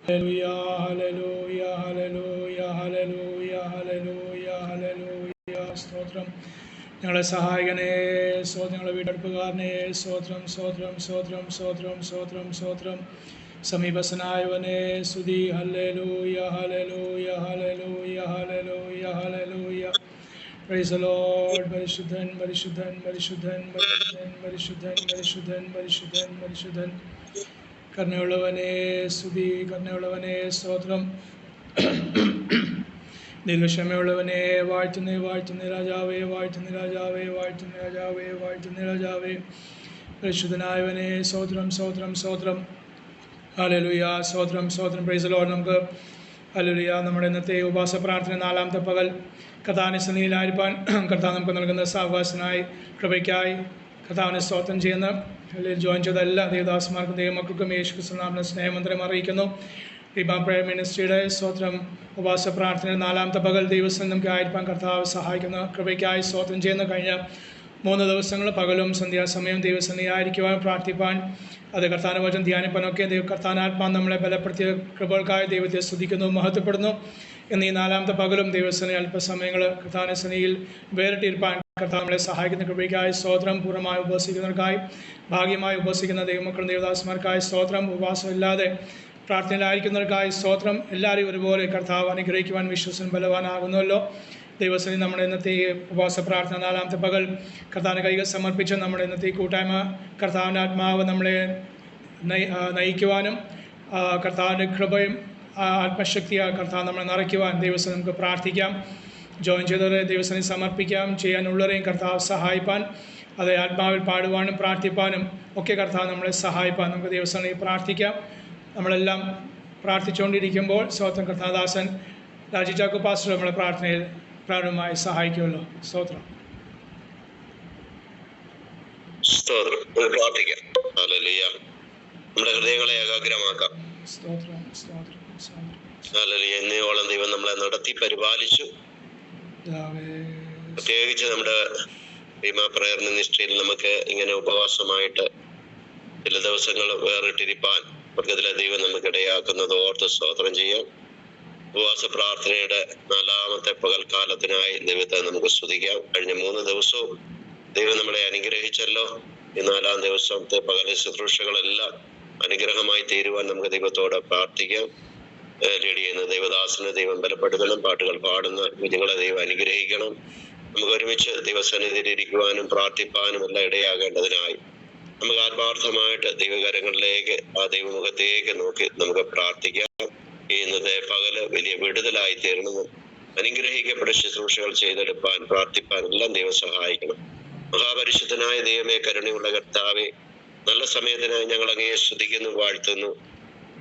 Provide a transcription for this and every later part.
Hallelujah hallelujah hallelujah hallelujah hallelujah. സ്തോത്രം. ഞങ്ങളെ സഹായിക്കണേ. ഞങ്ങളെ വീണ്ടെടുപ്പുകാരനെ. സ്തോത്രം സ്തോത്രം സ്തോത്രം സ്തോത്രം സ്തോത്രം സ്തോത്രം. സമീപസ്ഥനായവനെ സ്തുതി. Hallelujah hallelujah hallelujah hallelujah hallelujah. Price the Lord. പരിശുദ്ധൻ പരിശുദ്ധൻ പരിശുദ്ധൻ പരിശുദ്ധൻ പരിശുദ്ധൻ പരിശുദ്ധൻ പരിശുദ്ധൻ പരിശുദ്ധൻ. കരുണയുള്ളവനെ സ്തുതി. കരുണയുള്ളവനെ സ്തോത്രം. ദീർഘക്ഷമയുള്ളവനെ വാഴ്ത്തുന്നേ വാഴ്ത്തുന്നേ രാജാവേ വാഴ്ത്തുന്നേ രാജാവേ വാഴ്ത്തുന്നേ രാജാവേ വാഴ്ത്തുന്നേ രാജാവേ. പരിശുദ്ധനായവനെ സ്തോത്രം സ്തോത്രം സ്തോത്രം. ഹല്ലേലൂയ. സ്തോത്രം സ്തോത്രം. Price the Lord. നമുക്ക് ഹല്ലേലൂയ. നമ്മുടെ ഇന്നത്തെ ഉപവാസ പ്രാർത്ഥന 4-ാമത്തെ പകൽ കർത്താവിന്റെ സന്നിധിയിലായിരിക്കാൻ കർത്താവ് നമുക്ക് നൽകുന്ന സാവകാശനായി കൃപയ്ക്കായി കർത്താവിനെ സ്തോത്രം ചെയ്യുന്ന ജോയിൻ ചെയ്ത എല്ലാ ദേവദാസന്മാർക്കും ദൈവമക്കൾക്കും യേശു ക്രിസ്തുവിന്റെ സ്നേഹമന്ത്രം അറിയിക്കുന്നു. ദീപ പ്രയർ മിനിസ്ട്രിയുടെ സ്തോത്രം ഉപവാസ പ്രാർത്ഥന 4-ാമത്തെ പകൽ ദിവസം നമുക്ക് ആയിരിക്കാൻ കർത്താവ് സഹായിക്കുന്ന കൃപയ്ക്കായി സ്തോത്രം ചെയ്യുന്ന കഴിഞ്ഞ 3 ദിവസങ്ങൾ പകലും സന്ധ്യാസമയം ദൈവസന്നിധിയായിരിക്കുവാൻ പ്രാർത്ഥിപ്പാൻ അത് കർത്താവിന്റെ വചനം ധ്യാനിപ്പാനൊക്കെ കർത്താനാത്മാ നമ്മളെ ബലപ്പെടുത്തിയ കൃപകൾക്കായി ദൈവത്തെ സ്തുതിക്കുന്നു, മഹത്വപ്പെടുന്നു. എന്നീ 4-ാമത്തെ പകലും ദൈവസന്നിധി അല്പസമയങ്ങൾ കർത്താവിന്റെ സന്നിധിയിൽ വേറിട്ടിരിപ്പാൻ കർത്താവ് നമ്മളെ സഹായിക്കുന്ന കൃപയ്ക്കായി സ്തോത്രം. പൂർണ്ണമായി ഉപവസിക്കുന്നവർക്കായി ഭാഗ്യമായി ഉപവസിക്കുന്ന ദൈവമക്കളും ദേവദാസന്മാർക്കായി സ്തോത്രം. ഉപവാസമില്ലാതെ പ്രാർത്ഥനയിലായിരിക്കുന്നവർക്കായി സ്തോത്രം. എല്ലാവരെയും ഒരുപോലെ കർത്താവ് അനുഗ്രഹിക്കുവാൻ വിശ്വസൻ ബലവാനാകുന്നുവല്ലോ. ദൈവസന്നിധി നമ്മുടെ ഇന്നത്തെ ഉപവാസ പ്രാർത്ഥന 4-ാമത്തെ പകൽ കർത്താവിന് കൈകൾ സമർപ്പിച്ച് നമ്മുടെ ഇന്നത്തെ കൂട്ടായ്മ കർത്താവിൻ്റെ ആത്മാവ് നമ്മളെ നയിക്കുവാനും കർത്താവിൻ്റെ കൃപയും ആത്മശക്തിയാൽ കർത്താവ് നമ്മളെ നിറയ്ക്കുവാൻ ദൈവസന്നിധി നമുക്ക് പ്രാർത്ഥിക്കാം. ജോയിൻ ചെയ്തവരെ ദൈവസന്നിധി സമർപ്പിക്കാം. ചെയ്യാനുള്ളവരെയും കർത്താവ് സഹായിപ്പാൻ അത് ആത്മാവിൽ പാടുവാനും പ്രാർത്ഥിപ്പാനും ഒക്കെ കർത്താവ് നമ്മളെ സഹായിപ്പാൻ നമുക്ക് ദൈവസന്നിധി പ്രാർത്ഥിക്കാം. നമ്മളെല്ലാം പ്രാർത്ഥിച്ചുകൊണ്ടിരിക്കുമ്പോൾ സ്തോത്രം കർത്താദാസൻ രാജി ചാക്കോ പാസ്റ്റർ നമ്മളെ പ്രാർത്ഥനയിൽ പ്രാരംഭമായി സഹായിക്കുമല്ലോ. സ്തോത്രം. പ്രാർത്ഥിക്കാം. നമ്മുടെ ഹൃദയങ്ങളെ ഏകാഗ്രമാക്കാം. സ്തോത്രം സ്തോത്രം എന്നോളം ദൈവം നമ്മളെ നടത്തി പരിപാലിച്ചു. പ്രത്യേകിച്ച് നമ്മുടെ ഭീമ പ്രയർ മിനിസ്ട്രിയിൽ നമുക്ക് ഇങ്ങനെ ഉപവാസമായിട്ട് ചില ദിവസങ്ങൾ വേറിട്ടിരിപ്പാൻ വർഗത്തിലെ ദൈവം നമുക്ക് ഇടയാക്കുന്നത് ഓർത്ത് സ്തോത്രം ചെയ്യാം. ഉപവാസ പ്രാർത്ഥനയുടെ 4-ാമത്തെ പകൽക്കാലത്തിനായി ദൈവത്തെ നമുക്ക് സ്തുതിക്കാം. കഴിഞ്ഞ 3 ദിവസവും ദൈവം നമ്മളെ അനുഗ്രഹിച്ചല്ലോ. ഈ 4-ാം ദിവസത്തെ പകൽ ശുശ്രൂഷകളെല്ലാം അനുഗ്രഹമായി തീരുവാൻ നമുക്ക് ദൈവത്തോട് പ്രാർത്ഥിക്കാം. ലീഡ് ചെയ്യുന്ന ദൈവദാസനെ ദൈവം ബലപ്പെടുത്തണം. പാട്ടുകൾ പാടുന്ന കുഞ്ഞുങ്ങളെ ദൈവം അനുഗ്രഹിക്കണം. നമുക്ക് ഒരുമിച്ച് ദൈവസന്നിധിയിൽ ഇരിക്കുവാനും പ്രാർത്ഥിപ്പാനും എല്ലാം ഇടയാകേണ്ടതിനായി നമുക്ക് ആത്മാർത്ഥമായിട്ട് ദൈവകരങ്ങളിലേക്ക് ആ ദൈവമുഖത്തേക്ക് നോക്കി നമുക്ക് പ്രാർത്ഥിക്കാം. ഈ ഇന്നത്തെ പകല് വലിയ വിടുതലായി തീർന്നതും അനുഗ്രഹിക്കപ്പെട്ട ശുശ്രൂഷകൾ ചെയ്തെടുപ്പാൻ പ്രാർത്ഥിപ്പാൻ എല്ലാം ദൈവം സഹായിക്കണം. മഹാപരിശുദ്ധനായ ദൈവമേ, കരുണയുള്ള കർത്താവേ, നല്ല സമയത്തിനായി ഞങ്ങൾ അങ്ങയെ സ്തുതിക്കുന്നു, വാഴ്ത്തുന്നു.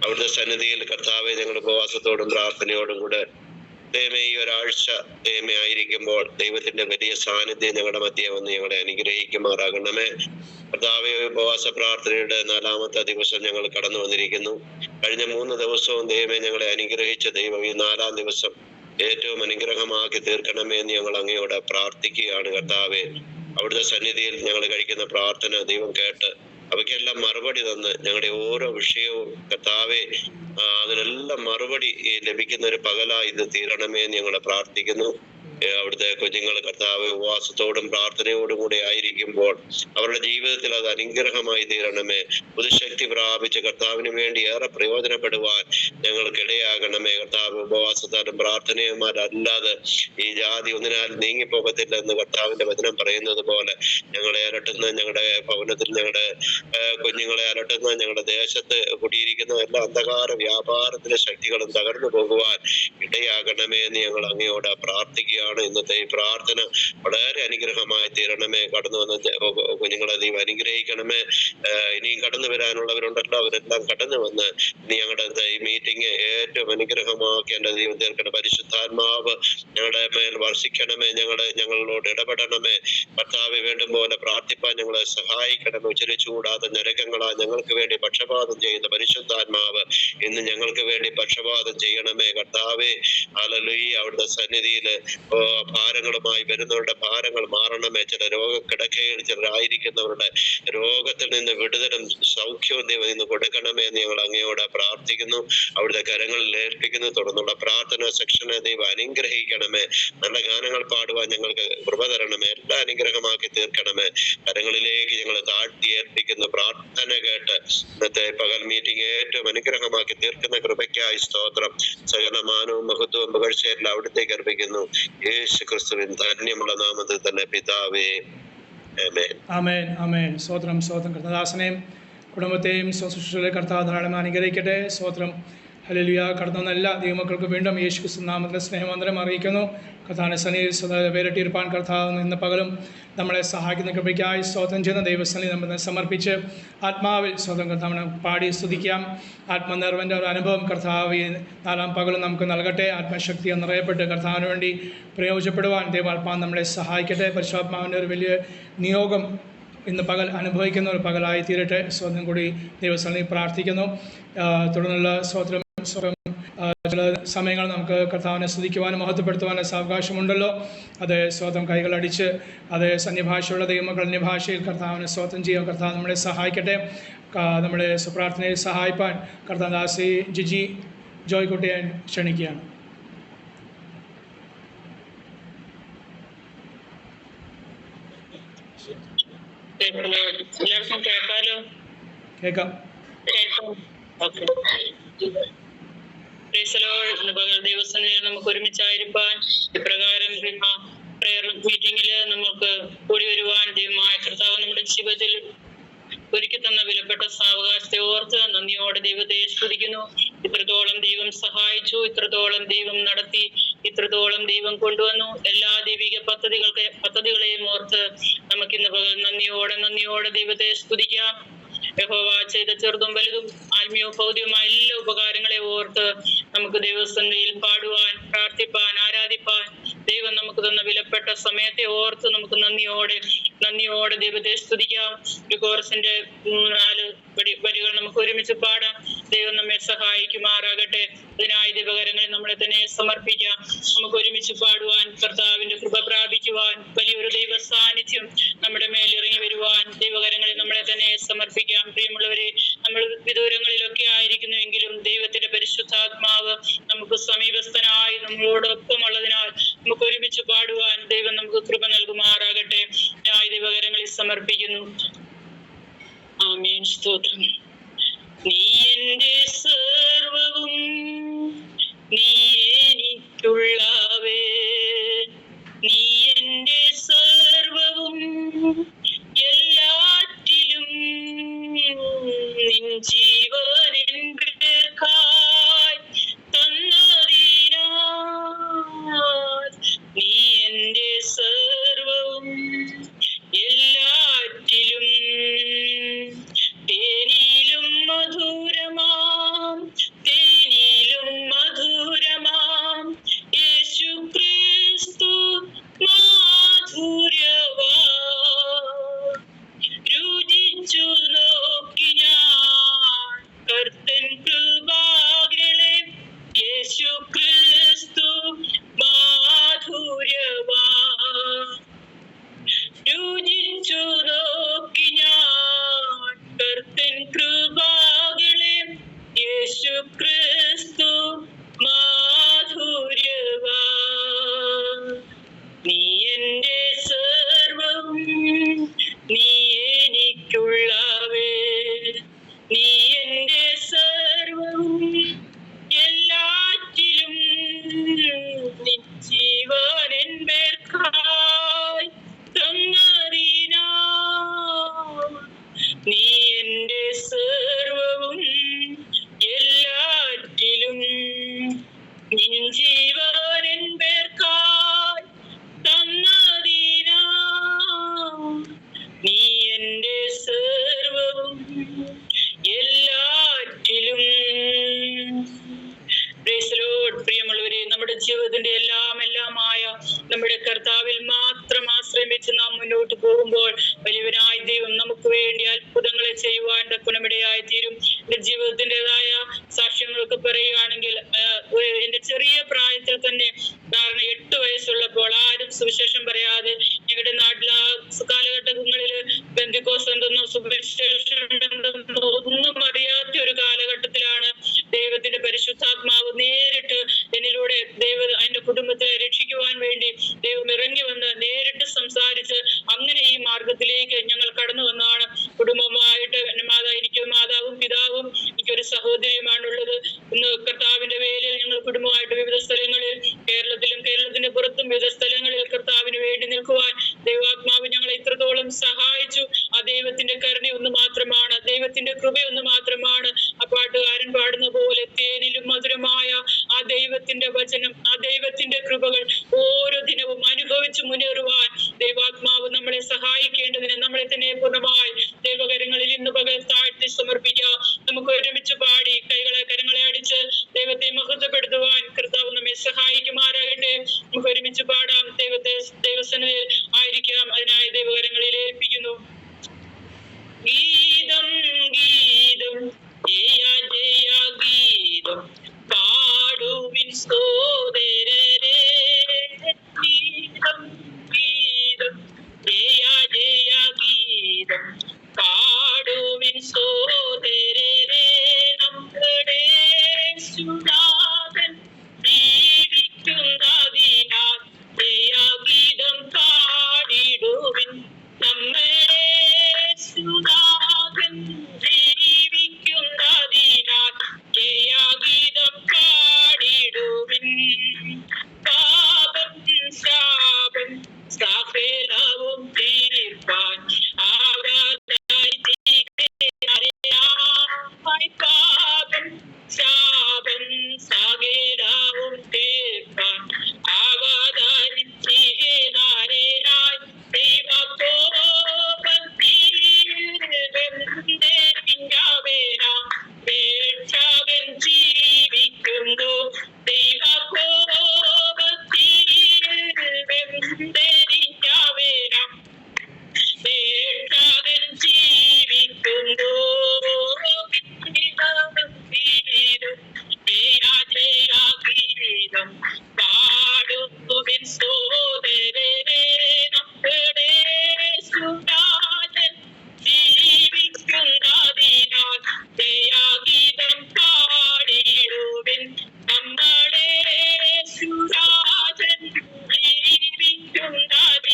അവിടുത്തെ സന്നിധിയിൽ കർത്താവെ ഞങ്ങൾ ഉപവാസത്തോടും പ്രാർത്ഥനയോടും കൂടെ ദൈവമേ ഈ ഒരാഴ്ച ദൈവമേ ആയിരിക്കുമ്പോൾ ദൈവത്തിന്റെ വലിയ സാന്നിധ്യം ഞങ്ങളുടെ മധ്യേ വന്ന് ഞങ്ങളെ അനുഗ്രഹിക്കുമാറാകണമേ. കർത്താവെ, ഉപവാസ പ്രാർത്ഥനയുടെ 4-ാമത്തെ ദിവസം ഞങ്ങൾ കടന്നു വന്നിരിക്കുന്നു. കഴിഞ്ഞ 3 ദിവസവും ദൈവമേ ഞങ്ങളെ അനുഗ്രഹിച്ച ദൈവം ഈ 4-ാം ദിവസം ഏറ്റവും അനുഗ്രഹമാക്കി തീർക്കണമേ എന്ന് ഞങ്ങൾ അങ്ങയോട് പ്രാർത്ഥിക്കുകയാണ്. കർത്താവെ, അവിടുത്തെ സന്നിധിയിൽ ഞങ്ങൾ കഴിക്കുന്ന പ്രാർത്ഥന ദൈവം കേട്ട് അവയ്ക്കെല്ലാം മറുപടി തന്ന് ഞങ്ങളുടെ ഓരോ വിഷയവും കർത്താവെ അതിനെല്ലാം മറുപടി ലഭിക്കുന്ന ഒരു പകലായി ഇത് തീരണമേ എന്ന് ഞങ്ങൾ പ്രാർത്ഥിക്കുന്നു. അവിടുത്തെ കുഞ്ഞുങ്ങൾ കർത്താവ് ഉപവാസത്തോടും പ്രാർത്ഥനയോടും കൂടെ ആയിരിക്കുമ്പോൾ അവരുടെ ജീവിതത്തിൽ അത് അനുഗ്രഹമായി തീരണമേ. പുതുശക്തി പ്രാപിച്ച് കർത്താവിന് വേണ്ടി ഏറെ പ്രയോജനപ്പെടുവാൻ ഞങ്ങൾക്കിടയാകണമേ. കർത്താവ്, ഉപവാസത്താലും പ്രാർത്ഥനയുമാരല്ലാതെ ഈ ജാതി ഒന്നിനാൽ നീങ്ങിപ്പോകത്തില്ല എന്ന് കർത്താവിന്റെ വചനം പറയുന്നത് പോലെ ഞങ്ങളെ അലട്ടുന്ന, ഞങ്ങളുടെ ഭവനത്തിൽ ഞങ്ങളുടെ കുഞ്ഞുങ്ങളെ അലട്ടുന്ന, ഞങ്ങളുടെ ദേശത്ത് കുടിയിരിക്കുന്ന എല്ലാ അന്ധകാര വ്യാപാരത്തിന്റെ ശക്തികളും തകർന്നു പോകുവാൻ ഇടയാകണമേ എന്ന് ഞങ്ങൾ അങ്ങയോട് പ്രാർത്ഥിക്കുകയാണ്. ഇന്നത്തെ ഈ പ്രാർത്ഥന വളരെ അനുഗ്രഹമായി തീരണമേ. കടന്നു വന്ന കുഞ്ഞുങ്ങളെ ദൈവം അനുഗ്രഹിക്കണമേ. ഇനിയും കടന്നു വരാനുള്ളവരുണ്ടല്ലോ, അവരെല്ലാം കടന്നു വന്ന് ഇനി ഞങ്ങളുടെ ഈ മീറ്റിംഗ് ഏറ്റവും അനുഗ്രഹമാക്കി എൻ്റെ ദൈവം തീർക്കണ. പരിശുദ്ധാത്മാവ് ഞങ്ങളുടെ മേൽ വർഷിക്കണമേ. ഞങ്ങളോട് ഇടപെടണമേ. കർത്താവ് വേണ്ടും പോലെ പ്രാർത്ഥിപ്പാൻ ഞങ്ങളെ സഹായിക്കണമേ. ഉച്ചരിച്ചുകൂടാതെ നരകങ്ങളാ ഞങ്ങൾക്ക് വേണ്ടി പക്ഷപാതം ചെയ്യുന്ന പരിശുദ്ധാത്മാവ് ഇന്ന് ഞങ്ങൾക്ക് വേണ്ടി പക്ഷപാതം ചെയ്യണമേ. കർത്താവേ, ഹല്ലേലൂയ. അവിടുത്തെ സന്നിധിയിൽ ഭാരങ്ങളുമായി വരുന്നവരുടെ ഭാരങ്ങൾ മാറണമേ. ചില രോഗക്കിടക്കയിൽ ചിലരായിരിക്കുന്നവരുടെ രോഗത്തിൽ നിന്ന് വിടുതലും സൗഖ്യവും ദൈവം ഇന്ന് കൊടുക്കണമേ എന്ന് ഞങ്ങൾ അങ്ങയോട് പ്രാർത്ഥിക്കുന്നു. അവിടുത്തെ കരങ്ങളിൽ ഏൽപ്പിക്കുന്നു. തുടർന്നുള്ള പ്രാർത്ഥന സെക്ഷനെ ദൈവം അനുഗ്രഹിക്കണമേ. നല്ല ഗാനങ്ങൾ പാടുവാൻ ഞങ്ങൾക്ക് കൃപ തരണമേ. എല്ലാം അനുഗ്രഹമാക്കി തീർക്കണമേ. കരങ്ങളിലേക്ക് ഞങ്ങൾ താഴ്ത്തി ഏൽപ്പിക്കുന്നു. പ്രാർത്ഥന കേട്ട് ഇന്നത്തെ പകൽ മീറ്റിംഗ് ഏറ്റവും അനുഗ്രഹമാക്കി തീർക്കുന്ന കൃപയ്ക്കായി സ്തോത്രം. സകലമാനവും മഹത്വവും പുകഴ്ചയെല്ലാം അവിടുത്തേക്ക് അർപ്പിക്കുന്നു. യേശു ക്രിസ്തുവിൻ ധന്യമുള്ള നാമത്തിൽ തന്നെ പിതാവേ, ആമേൻ. ആമേൻ, ആമേൻ. സ്തോത്രം, സ്തോത്രം. കർത്താദാസനെയും കുടുംബത്തെയും സ്വശുശ്രൂഷയിലെ കർത്താവ് ധാരാളം അനുഗ്രഹിക്കട്ടെ. സ്തോത്രം. ഹല്ലേലൂയ. കടന്നു വന്ന എല്ലാ ദൈവമക്കൾക്ക് വീണ്ടും യേശു ക്രിസ്തു നാമത്തിലെ സ്നേഹവന്ദനം അറിയിക്കുന്നു. കർത്താവിനെ സന്നിധിയിൽ വേറിട്ടിരിപ്പാൻ കർത്താവ് ഇന്ന് പകലും നമ്മളെ സഹായിക്കുന്ന കൃപയ്ക്കായി സ്തോത്രം ചെയ്യുന്ന ദൈവസന്നിധി നമ്മൾ സമർപ്പിച്ച് ആത്മാവിൽ സ്വന്തം കർത്താവിനെ പാടി സ്തുതിക്കാം. ആത്മനിർവ്വൻ്റെ ഒരു അനുഭവം കർത്താവ് നാലാം പകലും നമുക്ക് നൽകട്ടെ. ആത്മശക്തി നിറയപ്പെട്ട് കർത്താവിന് വേണ്ടി പ്രയോജനപ്പെടുവാൻ ദൈവാത്മാവ് നമ്മളെ സഹായിക്കട്ടെ. പരിശുദ്ധാത്മാവിൻ്റെ ഒരു വലിയ നിയോഗം ഇന്ന് പകൽ അനുഭവിക്കുന്ന ഒരു പകലായി തീരട്ടെ. സ്വന്തം കൂടി ദൈവസന്നിധി പ്രാർത്ഥിക്കുന്നു. തുടർന്നുള്ള സ്വതന്ത്രം ചില സമയങ്ങൾ നമുക്ക് കർത്താവിനെ സ്തുതിക്കുവാനും മഹത്വപ്പെടുത്തുവാനും അവകാശമുണ്ടല്ലോ. അത് സ്വതം കൈകളടിച്ച് അത് അന്യഭാഷയുള്ള ദൈവമക്കൾ അന്യഭാഷയിൽ കർത്താവിനെ സ്വതം ചെയ്യാൻ കർത്താവ് നമ്മളെ സഹായിക്കട്ടെ. നമ്മുടെ പ്രാർത്ഥനയിൽ സഹായിപ്പാൻ കർത്താദാസി ജിജി ജോയ്ക്കുട്ടിയെ ക്ഷണിക്കുകയാണ്. എല്ലാവർക്കും കേൾക്കാലോ? കേൾക്കാം. ദൈവസന്നിധിയിൽ നമുക്ക് ഒരുമിച്ചായിരിക്കാൻ ഇപ്രകാരം പ്രയർ മീറ്റിംഗില് നമുക്ക് കൂടി വരുവാൻ ദൈവമായ കർത്താവ് നമ്മുടെ ജീവിതത്തിൽ ഒരുക്കി തന്ന വിലപ്പെട്ട സാവകാശത്തെ ഓർത്ത് നന്ദിയോടെ ദൈവത്തെ സ്തുതിക്കുന്നു. ഇത്രത്തോളം ദൈവം സഹായിച്ചു, ഇത്രത്തോളം ദൈവം നടത്തി, ഇത്രത്തോളം ദൈവം കൊണ്ടുവന്നു. എല്ലാ ദൈവിക പദ്ധതികളെയും ഓർത്ത് നമുക്കിന്ന് നന്ദിയോടെ ദൈവത്തെ സ്തുതിക്കാം. യഹോവ ചെയ്ത ചെറുതും വലുതും ആത്മീയവും ഭൗതികമായ എല്ലാ ഉപകാരങ്ങളെ ഓർത്ത് നമുക്ക് ദൈവസന്നിധിയിൽ പാടുവാൻ, പ്രാർത്ഥിപ്പാൻ, ആരാധിപ്പാൻ ദൈവം നമുക്ക് തന്ന വിലപ്പെട്ട സമയത്തെ ഓർത്ത് നമുക്ക് നന്ദിയോടെ ദൈവത്തെ സ്തുതിക്കാം. ഒരു കോറസിന്റെ 4 വരികൾ നമുക്ക് ഒരുമിച്ച് പാടാം. ദൈവം നമ്മെ സഹായിക്കുമാറാകട്ടെ. ഇതിനായി ദൈവകരങ്ങളിൽ നമ്മളെ തന്നെ സമർപ്പിക്കാം. നമുക്ക് ഒരുമിച്ച് പാടുവാൻ, കർത്താവിന്റെ കൃപ പ്രാപിക്കുവാൻ, വലിയൊരു ദൈവ സാന്നിധ്യം നമ്മുടെ മേൽ ഇറങ്ങി വരുവാൻ ദൈവകരങ്ങളിൽ നമ്മളെ തന്നെ സമർപ്പിക്കാം. പ്രിയമുള്ളവരെ, നമ്മൾ വിദൂരങ്ങളിലൊക്കെ ആയിരിക്കുന്നുവെങ്കിലും ദൈവത്തിന്റെ പരിശുദ്ധാത്മാവ് നമുക്ക് സമീപസ്ഥനായി നമ്മളോടൊപ്പം ഉള്ളതിനാൽ നമുക്ക് ഒരുമിച്ച് പാടുവാൻ ദൈവം നമുക്ക് കൃപ നൽകുമാറാകട്ടെ. ഞാൻ ദൈവകരങ്ങളിൽ സമർപ്പിക്കുന്നു. ആമേൻ. സ്തോത്രം. നീ എന്റെ സർവ്വവും, നീ എനിക്കുള്ളവേ, നീ എന്റെ സർവ്വവും, എല്ലാറ്റിലും നിൻ ജീവനിൻ പേർക്കായി തന്നതിനാൽ നീ എന്റെ സർവ്വവും, എല്ലാറ്റിലും തേനിലും മധുരമാം തേനി ജീവിതത്തിന്റെ എല്ലാമായ നമ്മുടെ കർത്താവിൽ മാത്രം ആശ്രമിച്ച് നാം മുന്നോട്ട് പോകുമ്പോൾ വലിയവനായ ദൈവം നമുക്ക് വേണ്ടി അത്ഭുതങ്ങളെ ചെയ്യുവാൻ തക്കണമിടയായി തീരും. എന്റെ ജീവിതത്തിൻ്റെതായ സാക്ഷ്യങ്ങളൊക്കെ പറയുകയാണെങ്കിൽ എന്റെ ചെറിയ പ്രായത്തിൽ തന്നെ, കാരണം 8 വയസ്സുള്ളപ്പോൾ ആരും സുവിശേഷം പറയാതെ ഞങ്ങളുടെ നാട്ടിൽ ആ കാലഘട്ടങ്ങളിൽ പെന്തിക്കോസ് എന്തെന്നോ സുവിശേഷം എന്തെന്നോ ഒന്നും അറിയാത്ത ഒരു കാലഘട്ടത്തിലാണ് ദൈവത്തിന്റെ പരിശുദ്ധാത്മാവ് നേരിട്ട് എന്നിലൂടെ എന്റെ കുടുംബത്തെ രക്ഷിക്കുവാൻ വേണ്ടി ദൈവം ഇറങ്ങി വന്ന് നേരിട്ട് സംസാരിച്ച് അങ്ങനെ ഈ മാർഗത്തിലേക്ക് ഞങ്ങൾ കടന്നു വന്നാണ്. കുടുംബമായിട്ട് എനിക്ക് മാതാവും പിതാവും എനിക്കൊരു സഹോദരിയുമാണുള്ളത്. ഇന്ന് കർത്താവിന്റെ വേലയിൽ ഞങ്ങൾ കുടുംബമായിട്ട് വിവിധ സ്ഥലങ്ങളിൽ, കേരളത്തിന്റെ പുറത്തും വിവിധ സ്ഥലങ്ങളിൽ കർത്താവിന് വേണ്ടി നിൽക്കുവാൻ ദൈവാത്മാവ് ഞങ്ങളെ ഇത്രത്തോളം സഹായിച്ചു. ആ ദൈവത്തിന്റെ കരുണ ഒന്ന് മാത്രമാണ്, ദൈവത്തിന്റെ കൃപ ഒന്ന് മാത്രമാണ്. ആ പാട്ടുകാരൻ പാടുന്ന പോലെ തേനിലും മധുരമായ ആ ദൈവത്തിന്റെ വചനം, ആ ദൈവത്തിന്റെ കൃപകൾ ഓരോ ദിനവും അനുഭവിച്ച് മുന്നേറുവാൻ ദൈവാത്മാവ് നമ്മളെ സഹായിക്കേണ്ടതിന് നമ്മളെ തന്നെ പൂർണ്ണമായി ദൈവകരങ്ങളിൽ ഇന്ന് പകൽ താഴ്ത്തി സമർപ്പിക്കാം. നമുക്ക് ഒരുമിച്ച് പാടി കരങ്ങളെ അടിച്ച് ദൈവത്തെ മഹത്വപ്പെടുത്തുവാൻ കർത്താവ് നമ്മെ സഹായിക്കുമാറാകട്ടെ. നമുക്ക് ഒരുമിച്ച് പാടാം. ദൈവസന്നിധിയിൽ ആയിരിക്കാം. അതിനായി ദൈവകരങ്ങളിൽ ഏൽപ്പിക്കുന്നു. ഗീതം ഗീതം ജയ ജയ ഗീതം പാടുവിൻ സോദരരേ. ഗീതം ഗീതം ജയ ജയ ഗീതം പാടുവിൻ സോദരരേ. നമ്മുടെ സുനാഥൻ ജീവിക്കുന്നതിനാൽ ജയഗീതം പാടിടുവിൻ. നമ്മുടെ സുനാഥൻ ജീവിക്കുന്നതിനാൽ ജയഗീതം പാടിടുവിൻ. പാപം ശാപം സകലവും തീർപ്പാൻ പാപം ശാപം സകലവും തീർപ്പാൻ അവതരിച്ചിനായി ദൈവകോപത്തിൻ ജീവിക്കുന്നു. പാടുവിൻ സോദരരേ. നമ്മുടെ സുനാഥൻ ജീവിക്കുന്നതിനാൽ ജയഗീതം പാടിടുവിൻ. നമ്മുടെ സുനാഥൻ ജീവിക്കുന്നതിനാൽ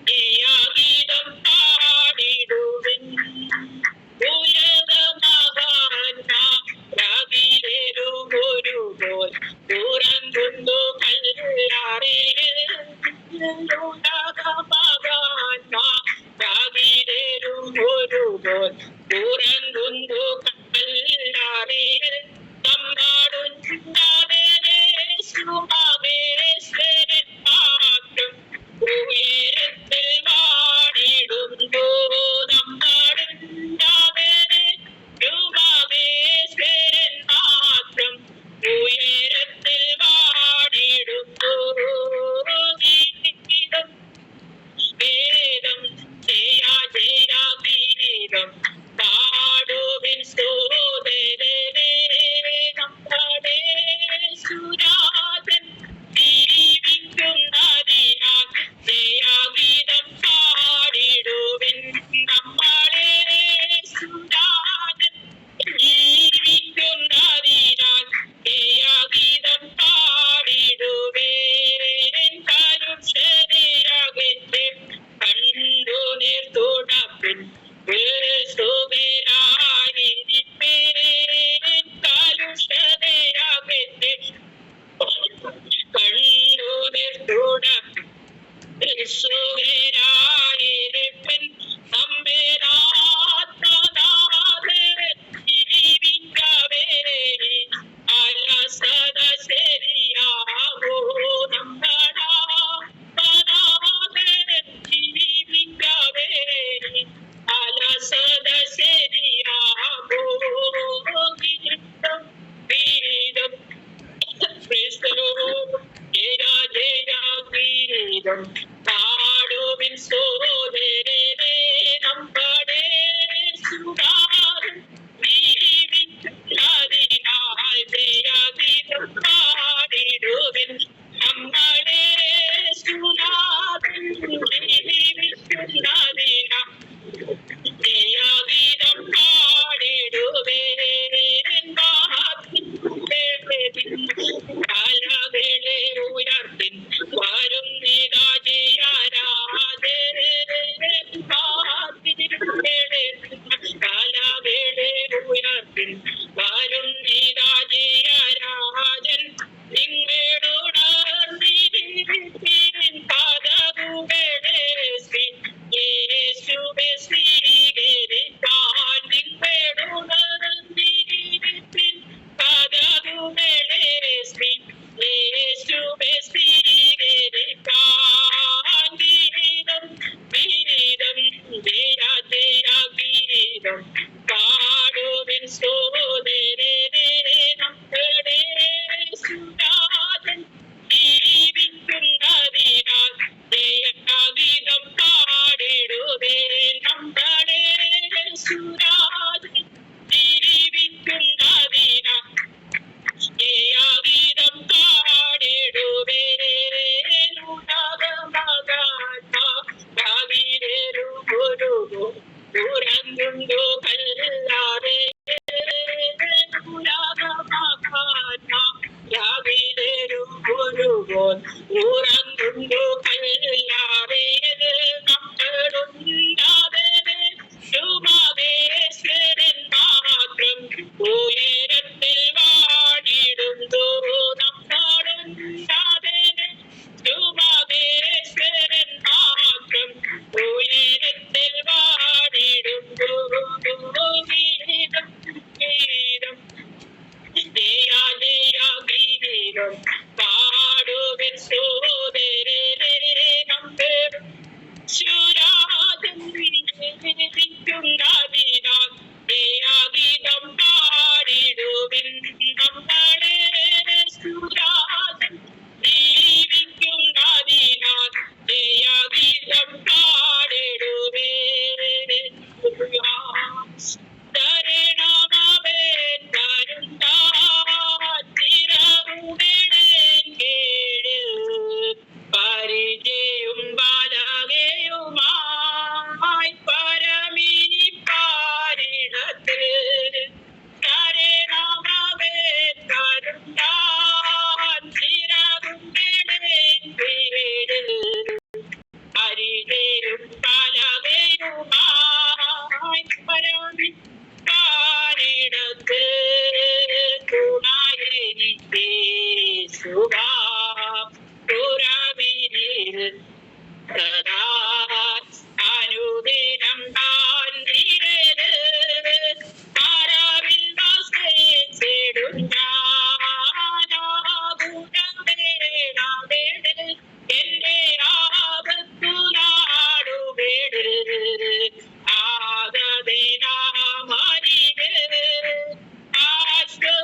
ജയഗീതം പാടിടുവിൻ. ഉലകമഹാന്മാരകിലേരുമൊരുപോൽ ഉറങ്ങുന്നു കല്ലാറിലേരുമൊരുപോൽ ഉറങ്ങുന്നു കല്ലാറിൽ. നമ്മളുണ്ടാവേശ്വരൻ മാത്രം ഉയരത്തിൽ വാണിടുന്നു. നമ്മളുണ്ടാവേശ്വരൻ മാത്രം ഉയരത്തിൽ വാണിടുന്നു. ഗീതം വേദം ജയ ജയ ഗീതം പാടുവിൻ സോദരരേ. നമ്മുടെ സുനാഥൻ ദൈവം പാടുവിൻ സോദരരെ നമ്മുടെ സുനാഥൻ ജീവിക്കുന്നതിനാൽ ദൈവഗീതം പാടിടുവിൻ നമ്മളെ സുനാഥൻ ജീവിക്കുന്നതിനാൽ ദൈവഗീതം പാടിടുവേൻ കാലവേളെ ഉയർത്തിൻ വരും കാലവേളെ ഉയർത്തിൻ വരും രാജൻ നിങ്ങളുണർന്നിരിപ്പിൻ പദവുകളെ യേശുവെ സ്വീകരിക്കാൻ നിങ്ങളുണർന്നിരിപ്പിൻ പദവുകളെ യേശുവെ സ്വീകരിക്കാൻ ഗീതം ഗീതം ജയ ജയ ഗീതം പാടുവിൻ സോദരരെ നമ്മുടെ സുനാഥൻ ജീവിക്കുന്നതിനാൽ ജയഗീതം പാടിടുവേൻ നമ്മുടെ സുനാഥൻ ജീവിക്കുന്നതിനാൽ ജയഗീതം പാടിടുവേൻ ഉറങ്ങുണ്ടോ കല്ലാതെ ഉറങ്ങുണ്ടോ കല്ലാതെ നമ്മളുണ്ടാതെ ശുഭേശ്വരൻ മാത്രം ഉയരത്തിൽ വാണിടുന്നു നമ്മളുണ്ടാതെ ശുഭേശ്വരൻ മാത്രം ഉയരത്തിൽ വാണിടുന്നു ഗീതം ഗീതം ജയ ജയ ഗീതം പാടുവിൻ സോദരരെ നമ്മുടെ ശുരാജൻ ജീവിക്കുന്നതിനാൽ ജയഗീതം പാടിടുവിൻ നമ്മളെ ശുരാജൻ ജീവിക്കുന്നതിനാൽ ജയഗീതം പാടിടുവിൻ തരണമവൻ തരുണ്ടാത്തിരവുടേൻ കേട് പരിചയും ബാലകയുമായി പരമിനി പാരിടത്ത് തരണമവൻ തരുണ്ടാത്തിരവുടേൻ കേട് പരിചയും ബാലകയുമായി പരമി പാരിടത്ത് തുണയെനിക്ക് സുഖാപുരവിനിൽ സദാ അനുദിനം താൻ ധീരര് മറവിൽ വസിച്ചിടും ഞാനാകുടവേടാവേട് എന്റെ ആപത്തു നാടുവേട് ആഗതനാമരിക് ആശ്വസിപ്പിച്ചിടുവാൻ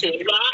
ശിവാ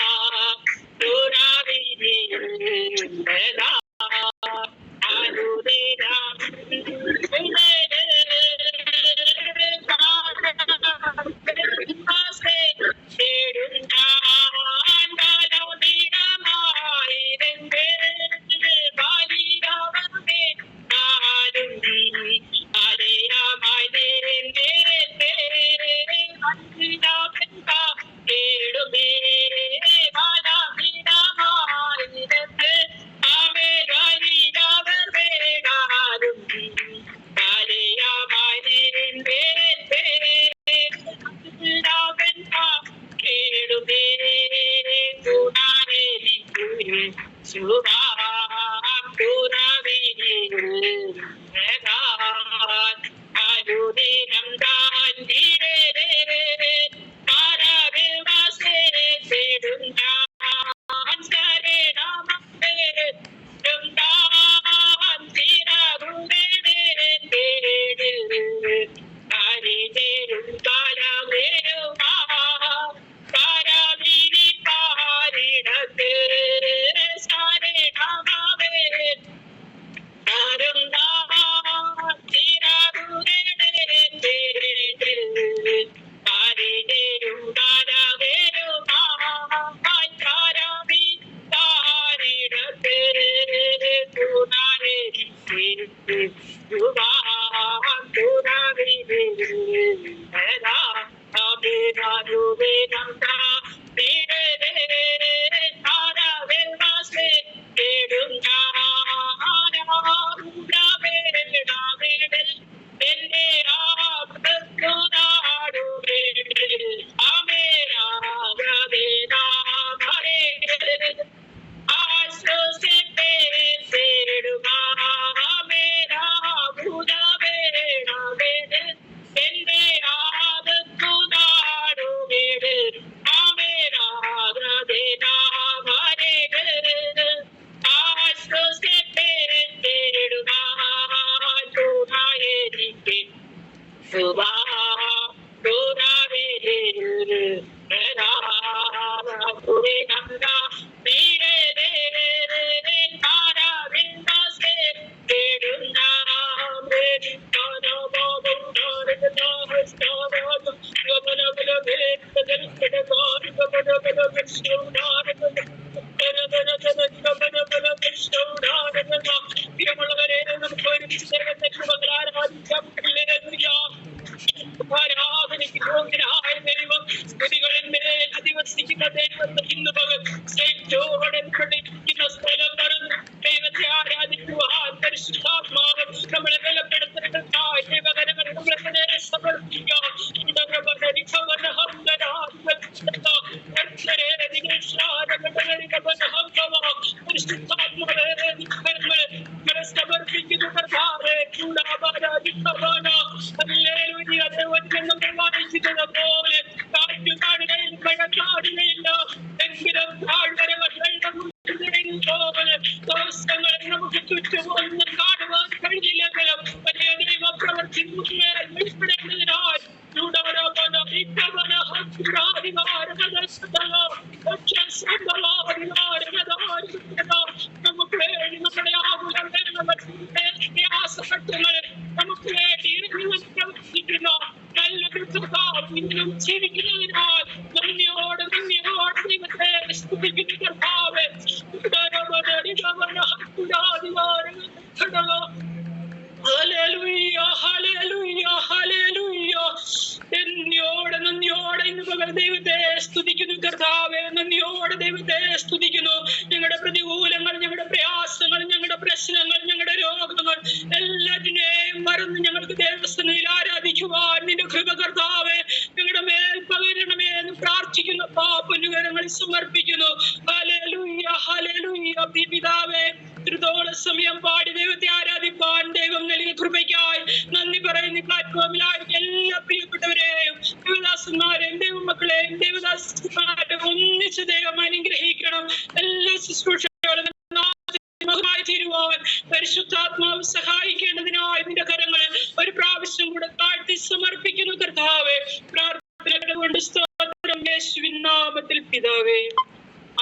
പരിശുദ്ധാത്മാവ് സഹായിക്കേണ്ടതിനായി നിന്റെ കരങ്ങൾ ഒരു പ്രാവശ്യം കൂടെ താഴ്ത്തി സമർപ്പിക്കുന്നു കർത്താവേ. പ്രാർത്ഥന കൊണ്ട് സ്തോത്രം. യേശുവിൻ നാമത്തിൽ പിതാവേ,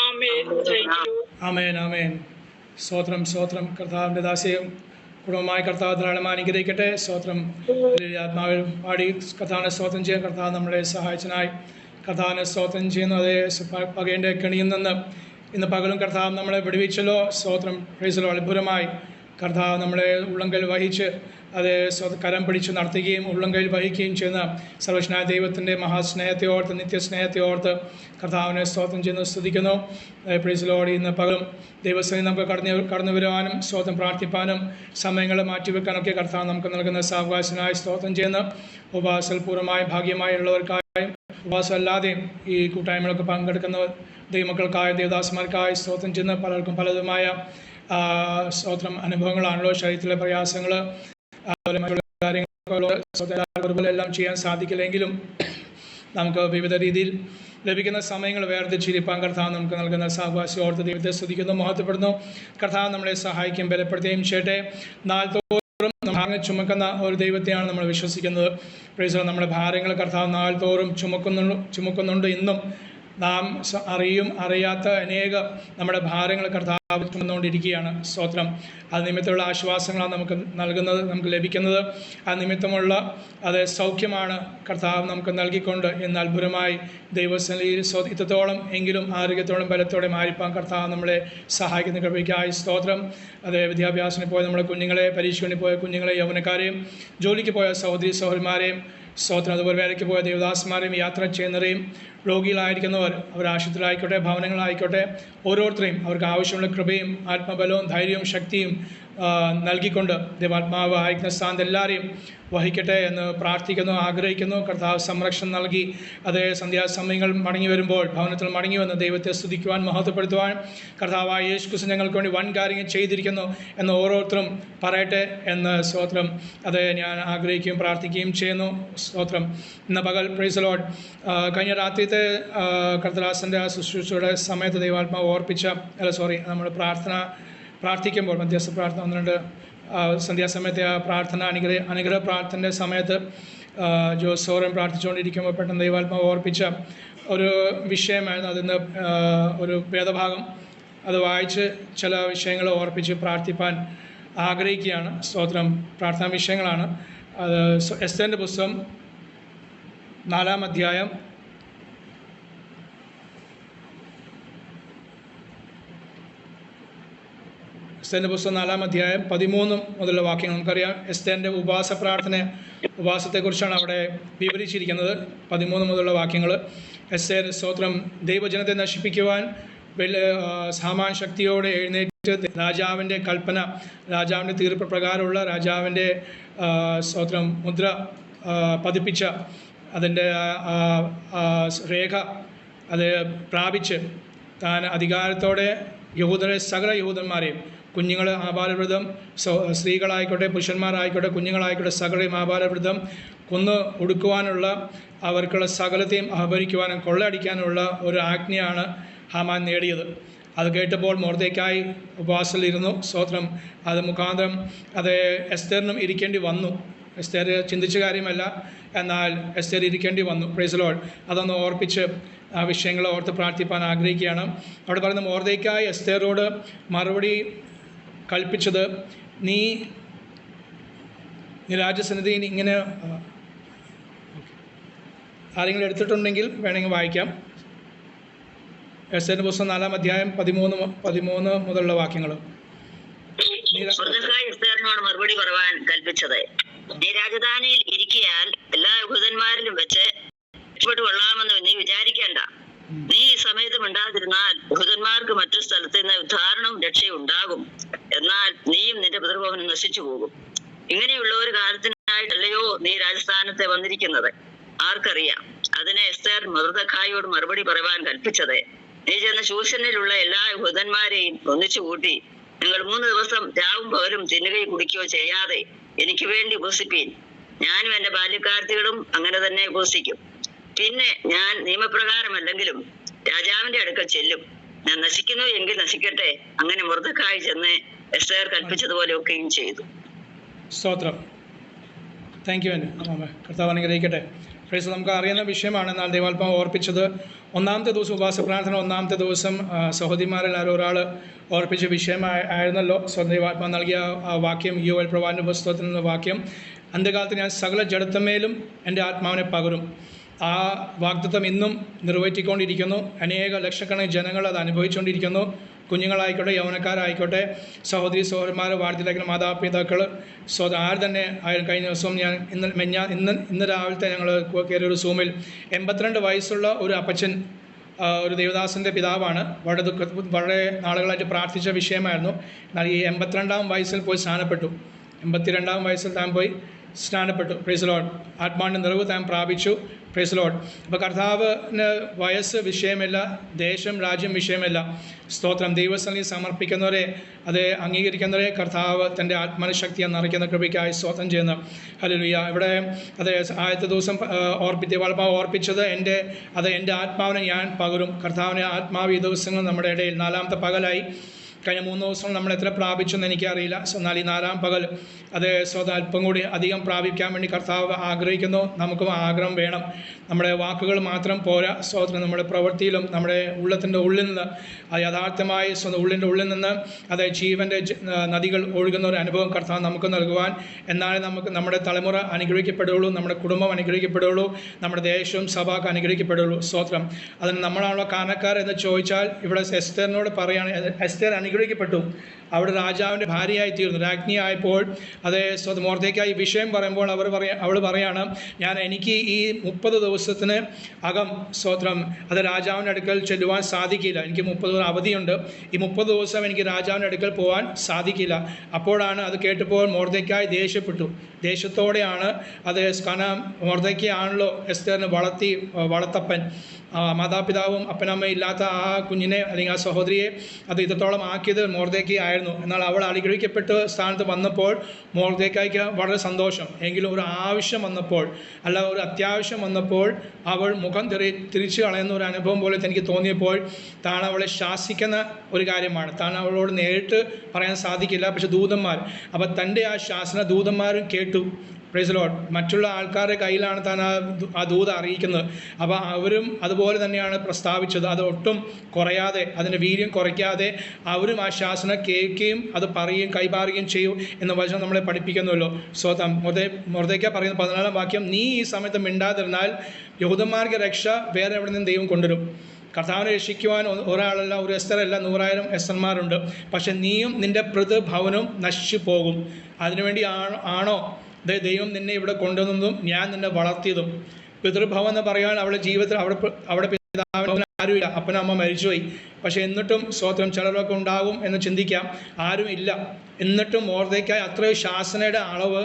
ആമേൻ. ആമേൻ ആമേൻ. സ്തോത്രം സ്തോത്രം. കർത്താവിൻ്റെ ദാസ്യം കുടുംബമായി കർത്താവ് ധാരാളം അനുഗ്രഹിക്കട്ടെ. സ്തോത്രം. ആത്മാവിൽ പാടി കർത്താവിനെ സ്തോത്രം ചെയ്യാൻ കർത്താവ് നമ്മളെ സഹായിച്ചനായി കർത്താവിനെ സ്തോത്രം ചെയ്യുന്നു. അതേ പകയുടെ കെണിയിൽ നിന്ന് ഇന്ന് പകലും കർത്താവ് നമ്മളെ വിടുവിച്ചല്ലോ. സ്തോത്രം. പ്രൈസലോ. അത്ഭുതമായി കർത്താവ് നമ്മളെ ഉള്ളംകൈയിൽ വഹിച്ച് അത് കരം പിടിച്ച് നടത്തുകയും ഉള്ളംകൈയിൽ വഹിക്കുകയും ചെയ്യുന്ന സർവ്വശനായ ദൈവത്തിൻ്റെ മഹാസ്നേഹത്തെ ഓർത്ത് നിത്യസ്നേഹത്തെ ഓർത്ത് കർത്താവിനെ സ്തോത്രം ചെയ്യുന്നു, സ്തുതിക്കുന്നു. പ്രൈസലോട് ഇന്ന് പകലും ദൈവസേന നമുക്ക് കടന്നു വരുവാനും സ്തോത്രം പ്രാർത്ഥിപ്പാനും സമയങ്ങൾ മാറ്റിവെക്കാനൊക്കെ കർത്താവ് നമുക്ക് നൽകുന്ന സാവകാശനായി സ്തോത്രം ചെയ്യുന്ന ഉപവാസൽ പൂർണ്ണമായ ഭാഗ്യമായുള്ളവർക്കായും ഉപവാസം അല്ലാതെയും ഈ കൂട്ടായ്മകളൊക്കെ പങ്കെടുക്കുന്ന ദൈവമക്കൾക്കായ ദേവദാസന്മാർക്കായി സ്തോത്രം ചെയ്യുന്ന പലർക്കും പലതുമായ സ്തോത്രം അനുഭവങ്ങളാണല്ലോ. ശരീരത്തിലെ പ്രയാസങ്ങൾ കാര്യങ്ങളെല്ലാം ചെയ്യാൻ സാധിക്കില്ലെങ്കിലും നമുക്ക് വിവിധ രീതിയിൽ ലഭിക്കുന്ന സമയങ്ങൾ വേർതിരിച്ചിരിപ്പാൻ കർത്താവ് നമുക്ക് നൽകുന്ന സാവകാശം ഓർത്ത് ദൈവത്തെ സ്തുതിക്കുന്നു, മഹത്വപ്പെടുന്നു. കർത്താവ് നമ്മളെ സഹായിക്കും ബലപ്പെടുത്തുകയും ചെയ്യട്ടെ. നാൾതോറും ഭാരങ്ങൾ ചുമക്കുന്ന ഒരു ദൈവത്തെയാണ് നമ്മൾ വിശ്വസിക്കുന്നത്. പ്രൈസ്. നമ്മുടെ ഭാരങ്ങൾ കർത്താവ് നാൾതോറും ചുമക്കുന്നുണ്ട്. ഇന്നും നാം അറിയാത്ത അനേക നമ്മുടെ ഭാരങ്ങൾ കർത്താവ് ചുമന്നുകൊണ്ടിരിക്കുകയാണ്. സ്തോത്രം. അത് നിമിത്തമുള്ള ആശ്വാസങ്ങളാണ് നമുക്ക് നൽകുന്നത്, നമുക്ക് ലഭിക്കുന്നത്. ആ നിമിത്തമുള്ള അത് സൗഖ്യമാണ് കർത്താവ് നമുക്ക് നൽകിക്കൊണ്ട് ഇന്ന് അത്ഭുതമായി ദൈവസന്നിധിയിൽ ഇത്രത്തോളം എങ്കിലും ആരോഗ്യത്തോളം ബലത്തോടെ മാറിപ്പാൻ കർത്താവ് നമ്മളെ സഹായിക്കുന്ന കൃപയ്ക്കായി സ്തോത്രം. അത് വിദ്യാഭ്യാസത്തിന് പോയ നമ്മുടെ കുഞ്ഞുങ്ങളെ, പരീക്ഷകളിൽ പോയ കുഞ്ഞുങ്ങളെ, യൗവനക്കാരെയും ജോലിക്ക് പോയ സഹോദരി സഹോദരന്മാരെയും സ്തോത്രം. അതുപോലെ വേലയ്ക്ക് പോയ ദേവദാസന്മാരെയും യാത്ര ചെയ്യുന്നവരെയും രോഗികളായിരിക്കുന്നവർ, അവർ ആശുപത്രിയിലായിക്കോട്ടെ ഭവനങ്ങളായിക്കോട്ടെ, ഓരോരുത്തരെയും അവർക്ക് ആവശ്യമുള്ള കൃപയും ആത്മബലവും ധൈര്യവും ശക്തിയും നൽകിക്കൊണ്ട് ദൈവാത്മാവ് അയക്കുന്ന സ്ഥാനത്ത് എല്ലാവരെയും വഹിക്കട്ടെ എന്ന് പ്രാർത്ഥിക്കുന്നു, ആഗ്രഹിക്കുന്നു. കർത്താവ് സംരക്ഷണം നൽകി അതേ സന്ധ്യാസമയങ്ങൾ മടങ്ങി വരുമ്പോൾ ഭവനത്തിൽ മടങ്ങി വന്ന് ദൈവത്തെ സ്തുതിക്കുവാൻ മഹത്വപ്പെടുത്തുവാൻ കർത്താവായ യേശു ക്രിസ്തു ഞങ്ങൾക്ക് വേണ്ടി വൻ കാര്യങ്ങൾ ചെയ്തിരിക്കുന്നു എന്ന് ഓരോരുത്തരും പറയട്ടെ എന്ന് സ്തോത്രം. അത് ഞാൻ ആഗ്രഹിക്കുകയും പ്രാർത്ഥിക്കുകയും ചെയ്യുന്നു. സ്തോത്രം. ഇന്ന് പകൽ പ്രൈസ് ലോർഡ്. കഴിഞ്ഞ രാത്രിത്തെ കർത്തദാസൻ്റെ ശുശ്രൂഷയുടെ സമയത്ത് ദൈവാത്മാവ് ഓർപ്പിച്ച നമ്മൾ പ്രാർത്ഥിക്കുമ്പോൾ മധ്യസ്ഥ പ്രാർത്ഥന 1-2 സന്ധ്യാസമയത്തെ ആ പ്രാർത്ഥന അനുഗ്രഹ പ്രാർത്ഥനയുടെ സമയത്ത് ജോസോറൻ പ്രാർത്ഥിച്ചുകൊണ്ടിരിക്കുമ്പോൾ പെട്ടെന്ന് ദൈവാത്മാവ് ഓർപ്പിച്ച ഒരു വിഷയമായിരുന്നു. അതിന്ന് ഒരു വേദഭാഗം അത് വായിച്ച് ചില വിഷയങ്ങൾ ഓർപ്പിച്ച് പ്രാർത്ഥിപ്പാൻ ആഗ്രഹിക്കുകയാണ്. സ്തോത്രം. പ്രാർത്ഥനാ വിഷയങ്ങളാണ് അത്. എസ്തേറിൻ്റെ പുസ്തകം 4-ാം അധ്യായം എസ്തേറിൻ്റെ പുസ്തകം 4-ാം അധ്യായം 13 മുതലുള്ള വാക്യങ്ങൾ നമുക്കറിയാം. എസ്തേറിൻ്റെ ഉപവാസത്തെക്കുറിച്ചാണ് അവിടെ വിവരിച്ചിരിക്കുന്നത്. 13 മുതലുള്ള വാക്യങ്ങൾ. എസ്തേർ സ്തോത്രം ദൈവജനത്തെ നശിപ്പിക്കുവാൻ സാമാൻ ശക്തിയോടെ എഴുന്നേറ്റ് രാജാവിൻ്റെ കൽപ്പന, രാജാവിൻ്റെ തീർപ്പ് പ്രകാരമുള്ള രാജാവിൻ്റെ സ്തോത്രം മുദ്ര പതിപ്പിച്ച അതിൻ്റെ രേഖ അത് പ്രാപിച്ച് താൻ അധികാരത്തോടെ സകല യഹൂദന്മാരെയും, കുഞ്ഞുങ്ങൾ ആബാലവൃതം, സ്ത്രീകളായിക്കോട്ടെ പുരുഷന്മാരായിക്കോട്ടെ കുഞ്ഞുങ്ങളായിക്കോട്ടെ സകലയും ആബാലവൃതം കൊന്ന് ഒടുക്കുവാനുള്ള അവർക്കുള്ള സകലത്തെയും അപഹരിക്കുവാനും കൊള്ളയടിക്കാനുള്ള ഒരു ആജ്ഞയാണ് ഹാമാൻ നേടിയത്. അത് കേട്ടപ്പോൾ മൊർദെഖായി ഉപവാസത്തിലിരുന്നു. സ്തോത്രം. അത് മുഖാന്തരം അത് എസ്തേറിനും ഇരിക്കേണ്ടി വന്നു. എസ്തേർ ചിന്തിച്ച കാര്യമല്ല, എന്നാൽ എസ്തേർ ഇരിക്കേണ്ടി വന്നു. Praise Lord. അതൊന്ന് ഓർപ്പിച്ച് ആ വിഷയങ്ങൾ ഓർത്ത് പ്രാർത്ഥിപ്പാൻ ആഗ്രഹിക്കുകയാണ്. അവിടെ പറയുന്ന മൊർദെഖായി എസ്തേറോട് മറുപടി കൽപ്പിച്ചത്, നീ രാജസന്നിധിയിൽ ഇങ്ങനെ ആരെങ്കിലും എടുത്തിട്ടുണ്ടെങ്കിൽ വേണമെങ്കിൽ വായിക്കാം. എസ്തേറിന്റെ പുസ്തകം 4-ാം അധ്യായം 13 മുതലുള്ള വാക്യങ്ങൾ. എസ്തേറിനോട് മറുപടി പറയാൻ കൽപ്പിച്ചത്, നീ രാജധാനിയിൽ ഇരിക്കയാൽ എല്ലാ യഹൂദന്മാരിലും വെച്ച് രക്ഷപ്പെട്ടു കൊള്ളാമെന്ന് നീ വിചാരിക്കേണ്ട. നീ ഈ സമയത്ത് മിണ്ടാതിരുന്നാൽ യഹൂദന്മാർക്ക് മറ്റു സ്ഥലത്ത് നിന്ന് ഉദ്ധാരണവും രക്ഷയും ഉണ്ടാകും. എന്നാൽ നീയും നിന്റെ പിതൃഭവനും നശിച്ചു പോകും. ഇങ്ങനെയുള്ള ഒരു കാലത്തിനായിട്ടല്ലയോ നീ രാജസ്ഥാനത്തെ വന്നിരിക്കുന്നത്? ആർക്കറിയാം. അതിനെ എസ്തേർ മൊർദെഖായിയോട് മറുപടി പറയാൻ കൽപ്പിച്ചത്, നീ ചെന്ന ശൂഷനിലുള്ള എല്ലാ യഹൂദന്മാരെയും ഒന്നിച്ചു കൂട്ടി നിങ്ങൾ 3 ദിവസം രാവും പകലും തിന്നുകയും കുടിക്കുകയോ ചെയ്യാതെ എനിക്ക് വേണ്ടി ഉപസിപ്പീൻ. ഞാനും എന്റെ ബാല്യക്കാർത്തികളും അങ്ങനെ തന്നെ ഉപസിക്കും. പിന്നെ ഞാൻ നിയമപ്രകാരമല്ലെങ്കിലും രാജാവിന്റെ അടുക്കൽ ചെല്ലും. ഞാൻ നശിക്കുന്നു എങ്കിൽ നശിക്കട്ടെ. അങ്ങനെ മൊർദെഖായി ചെന്ന് എസ്തേർ കൽപ്പിച്ചതുപോലെ ഒക്കെയും ചെയ്തു. സ്തോത്രം. Thank you. കർത്താവ് അനുഗ്രഹിക്കട്ടെ. പ്രൈസ് നമുക്ക് അറിയുന്ന വിഷയമാണ്. എന്നാൽ ദൈവാത്മാവ് ഓർപ്പിച്ചത് ഒന്നാമത്തെ ദിവസം ഉപവാസ പ്രാർത്ഥന, ഒന്നാമത്തെ ദിവസം സഹോദരിമാരെല്ലാവരും ഒരാൾ ഓർപ്പിച്ച വിഷയമായിരുന്നല്ലോ. ദൈവാത്മാവ് നൽകിയ ആ വാക്യം, യോവേൽ പ്രവാചകന്റെ പുസ്തകത്തിൽ നിന്ന് വാക്യം, അന്ത്യകാലത്ത് ഞാൻ സകല ജഡത്തമേലും എൻ്റെ ആത്മാവിനെ പകരും. ആ വാഗ്ദത്തം ഇന്നും നിറവേറ്റിക്കൊണ്ടിരിക്കുന്നു. അനേക ലക്ഷക്കണക്കിന് ജനങ്ങൾ അത് അനുഭവിച്ചുകൊണ്ടിരിക്കുന്നു. കുഞ്ഞുങ്ങളായിക്കോട്ടെ, യൗവനക്കാരായിക്കോട്ടെ, സഹോദരി സഹോദരന്മാർ, വാർദ്ധക്യ മാതാപിതാക്കൾ, ആര് തന്നെ ആയാലും. കഴിഞ്ഞ ദിവസം ഞാൻ ഇന്ന് രാവിലത്തെ ഞങ്ങൾ കയറിയൊരു സൂമിൽ 82 വയസ്സുള്ള ഒരു അപ്പച്ചൻ, ഒരു ദേവദാസൻ്റെ പിതാവാണ്. വളരെ നാളുകളായിട്ട് പ്രാർത്ഥിച്ച വിഷയമായിരുന്നു. എന്നാൽ ഈ 82-ാം വയസ്സിൽ പോയി സ്നാനപ്പെട്ടു. 82-ാം വയസ്സിൽ താൻ പോയി സ്നാനപ്പെട്ടു. Praise Lord. ആത്മാവിൻ്റെ നിറവ് താൻ പ്രാപിച്ചു. Praise Lord. അപ്പോൾ കർത്താവിന് വയസ്സ് വിഷയമല്ല, ദേശം രാജ്യം വിഷയമല്ല. സ്തോത്രം. ദൈവസന്നിധി സമർപ്പിക്കുന്നവരെ, അത് അംഗീകരിക്കുന്നവരെ കർത്താവ് തൻ്റെ ആത്മശക്തിയെ നിറയ്ക്കുന്ന കൃപയ്ക്കായി സ്തോത്രം ചെയ്യുന്നു. ഹല്ലേലൂയ. ഇവിടെ അത് ആദ്യത്തെ ദിവസം ഓർപ്പിച്ചത് എൻ്റെ ആത്മാവിനെ ഞാൻ പകരും. കർത്താവിനെ ആത്മാവ് ഈ ദിവസങ്ങൾ നമ്മുടെ ഇടയിൽ 4-ാമത്തെ പകലായി. കഴിഞ്ഞ 3 ദിവസം നമ്മൾ എത്ര പ്രാപിച്ചെന്ന് എനിക്കറിയില്ല. എന്നാൽ ഈ 4-ാം പകൽ അത് അല്പം കൂടി അധികം പ്രാപിക്കാൻ വേണ്ടി കർത്താവ് ആഗ്രഹിക്കുന്നു. നമുക്കും ആഗ്രഹം വേണം. നമ്മുടെ വാക്കുകൾ മാത്രം പോരാ. സ്തോത്രം. നമ്മുടെ പ്രവൃത്തിയിലും നമ്മുടെ ഉള്ളത്തിൻ്റെ ഉള്ളിൽ നിന്ന് യഥാർത്ഥമായി ഉള്ളിൻ്റെ ഉള്ളിൽ നിന്ന് അത് ജീവൻ്റെ നദികൾ ഒഴുകുന്ന ഒരു അനുഭവം കർത്താവ് നമുക്ക് നൽകുവാൻ. എന്നാലേ നമുക്ക് നമ്മുടെ തലമുറ അനുഗ്രഹിക്കപ്പെടുകയുള്ളൂ, നമ്മുടെ കുടുംബം അനുഗ്രഹിക്കപ്പെടുകയുള്ളൂ, നമ്മുടെ ദേശവും സഭക്ക് അനുഗ്രഹിക്കപ്പെടുകയുള്ളൂ. സ്തോത്രം. അതിന് നമ്മളാണല്ലോ കാരണക്കാർ എന്ന് ചോദിച്ചാൽ, ഇവിടെ എസ്തേറിനോട് പറയുകയാണ്, എസ്തേർ അനുഗ്രഹിക്കപ്പെട്ടു. അവിടെ രാജാവിൻ്റെ ഭാര്യയായി തീർന്നു, രാജ്ഞിയായപ്പോൾ. അതേ മൊർദെഖായി വിഷയം പറയുമ്പോൾ അവൾ പറയാണ്, എനിക്ക് ഈ 30 ദിവസത്തിന് അകം സ്തോത്രം അത് രാജാവിൻ്റെ അടുക്കൽ ചെല്ലുവാൻ സാധിക്കില്ല. എനിക്ക് 30 അവധിയുണ്ട്. ഈ 30 ദിവസം എനിക്ക് രാജാവിൻ്റെ അടുക്കൽ പോകാൻ സാധിക്കില്ല. അപ്പോഴാണ് അത് കേട്ടപ്പോൾ മൊർദെഖായി ദേഷ്യപ്പെട്ടു. ദേഷ്യത്തോടെയാണ് അത്. കാരണം മൊർദെഖായാണല്ലോ എസ്തേറിനെ വളർത്തപ്പൻ. മാതാപിതാവും അപ്പനമ്മയും ഇല്ലാത്ത ആ കുഞ്ഞിനെ അല്ലെങ്കിൽ ആ സഹോദരിയെ അത് ഇത്രത്തോളം ആക്കിയത് മൊർദെഖായി ആയിരുന്നു. എന്നാൽ അവൾ അനുഗ്രഹിക്കപ്പെട്ട സ്ഥാനത്ത് വന്നപ്പോൾ മൊർദെഖായിക്ക് വളരെ സന്തോഷം. എങ്കിലും ഒരു ആവശ്യം വന്നപ്പോൾ, ഒരു അത്യാവശ്യം വന്നപ്പോൾ അവൾ മുഖം തിരിച്ചു കളയുന്ന ഒരു അനുഭവം പോലെ എനിക്ക് തോന്നിയപ്പോൾ താൻ അവളെ ശാസിക്കുന്ന ഒരു കാര്യമാണ്. താൻ അവളോട് നേരിട്ട് പറയാൻ സാധിക്കില്ല. പക്ഷെ ദൂതന്മാർ, അപ്പോൾ തൻ്റെ ആ ശാസന ദൂതന്മാരും കേട്ടു. Praise Lord. മറ്റുള്ള ആൾക്കാരുടെ കയ്യിലാണ് താൻ ആ ദൂത് അറിയിക്കുന്നത്. അപ്പോൾ അവരും അതുപോലെ തന്നെയാണ് പ്രസ്താവിച്ചത്. അത് ഒട്ടും കുറയാതെ, അതിൻ്റെ വീര്യം കുറയ്ക്കാതെ അവരും ആ ശാസന കേൾക്കുകയും അത് പറയുകയും കൈമാറുകയും ചെയ്യും എന്ന വചനം നമ്മളെ പഠിപ്പിക്കുന്നുവല്ലോ. സ്വതം മൊർദെഖായി പറയുന്ന 14-ാം വാക്യം, നീ ഈ സമയത്ത് മിണ്ടാതിരുന്നാൽ യഹൂദന്മാർക്ക് രക്ഷ വേറെ എവിടെ നിന്നും ദൈവം കൊണ്ടുവരും. കർത്താവിനെ രക്ഷിക്കുവാൻ ഒരാളല്ല, ഒരു എസ്തറല്ല, 100,000 എസ്തന്മാരുണ്ട്. പക്ഷെ നീയും നിൻ്റെ ഭവനവും നശിച്ചു പോകും. അതിനുവേണ്ടി ആണോ ദൈവം നിന്നെ ഇവിടെ കൊണ്ടുവന്നതും ഞാൻ നിന്നെ വളർത്തിയതും? പിതൃഭവൻ എന്ന് പറയാൻ അവളുടെ ജീവിതത്തിൽ അവിടെ പിതാവിന് ആരുമില്ല, അപ്പനും അമ്മ മരിച്ചുപോയി. പക്ഷെ എന്നിട്ടും സ്തോത്രം ചിലരൊക്കെ ഉണ്ടാകും എന്ന് ചിന്തിക്കാം, ആരും ഇല്ല. എന്നിട്ടും മൊർദെഖായി അത്രയും ശാസനയുടെ അളവ്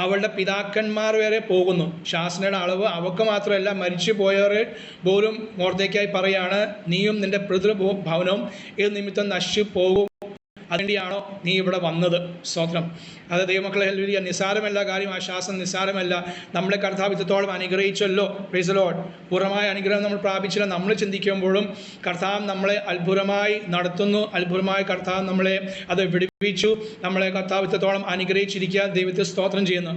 അവളുടെ പിതാക്കന്മാർ വരെ പോകുന്നു. ശാസനയുടെ അളവ് അവർക്ക് മാത്രമല്ല, മരിച്ചു പോയവരെ പോലും മൊർദെഖായി പറയാണ്, നീയും നിൻ്റെ പിതൃഭവനവും ഇത് നിമിത്തം നശിച്ചു പോകും. അതിൻ്റെയാണോ നീ ഇവിടെ വന്നത്? സ്തോത്രം. അത് ദൈവമക്കളെ വലിയ നിസ്സാരമല്ല കാര്യം. ആ ശാസനം നിസ്സാരമല്ല. നമ്മളെ കർത്താവ് ഇത്രത്തോളം അനുഗ്രഹിച്ചല്ലോ. Price the Lord. പൂർണ്ണമായ അനുഗ്രഹം നമ്മൾ പ്രാപിച്ചില്ല. നമ്മൾ ചിന്തിക്കുമ്പോഴും കർത്താവ് നമ്മളെ അത്ഭുതമായി നടത്തുന്നു. അത്ഭുതമായി കർത്താവ് നമ്മളെ അത് വിടുവിച്ചു. നമ്മളെ കർത്താവ് ഇത്രത്തോളം അനുഗ്രഹിച്ചിരിക്കുക. ദൈവത്തെ സ്തോത്രം ചെയ്യുന്നു.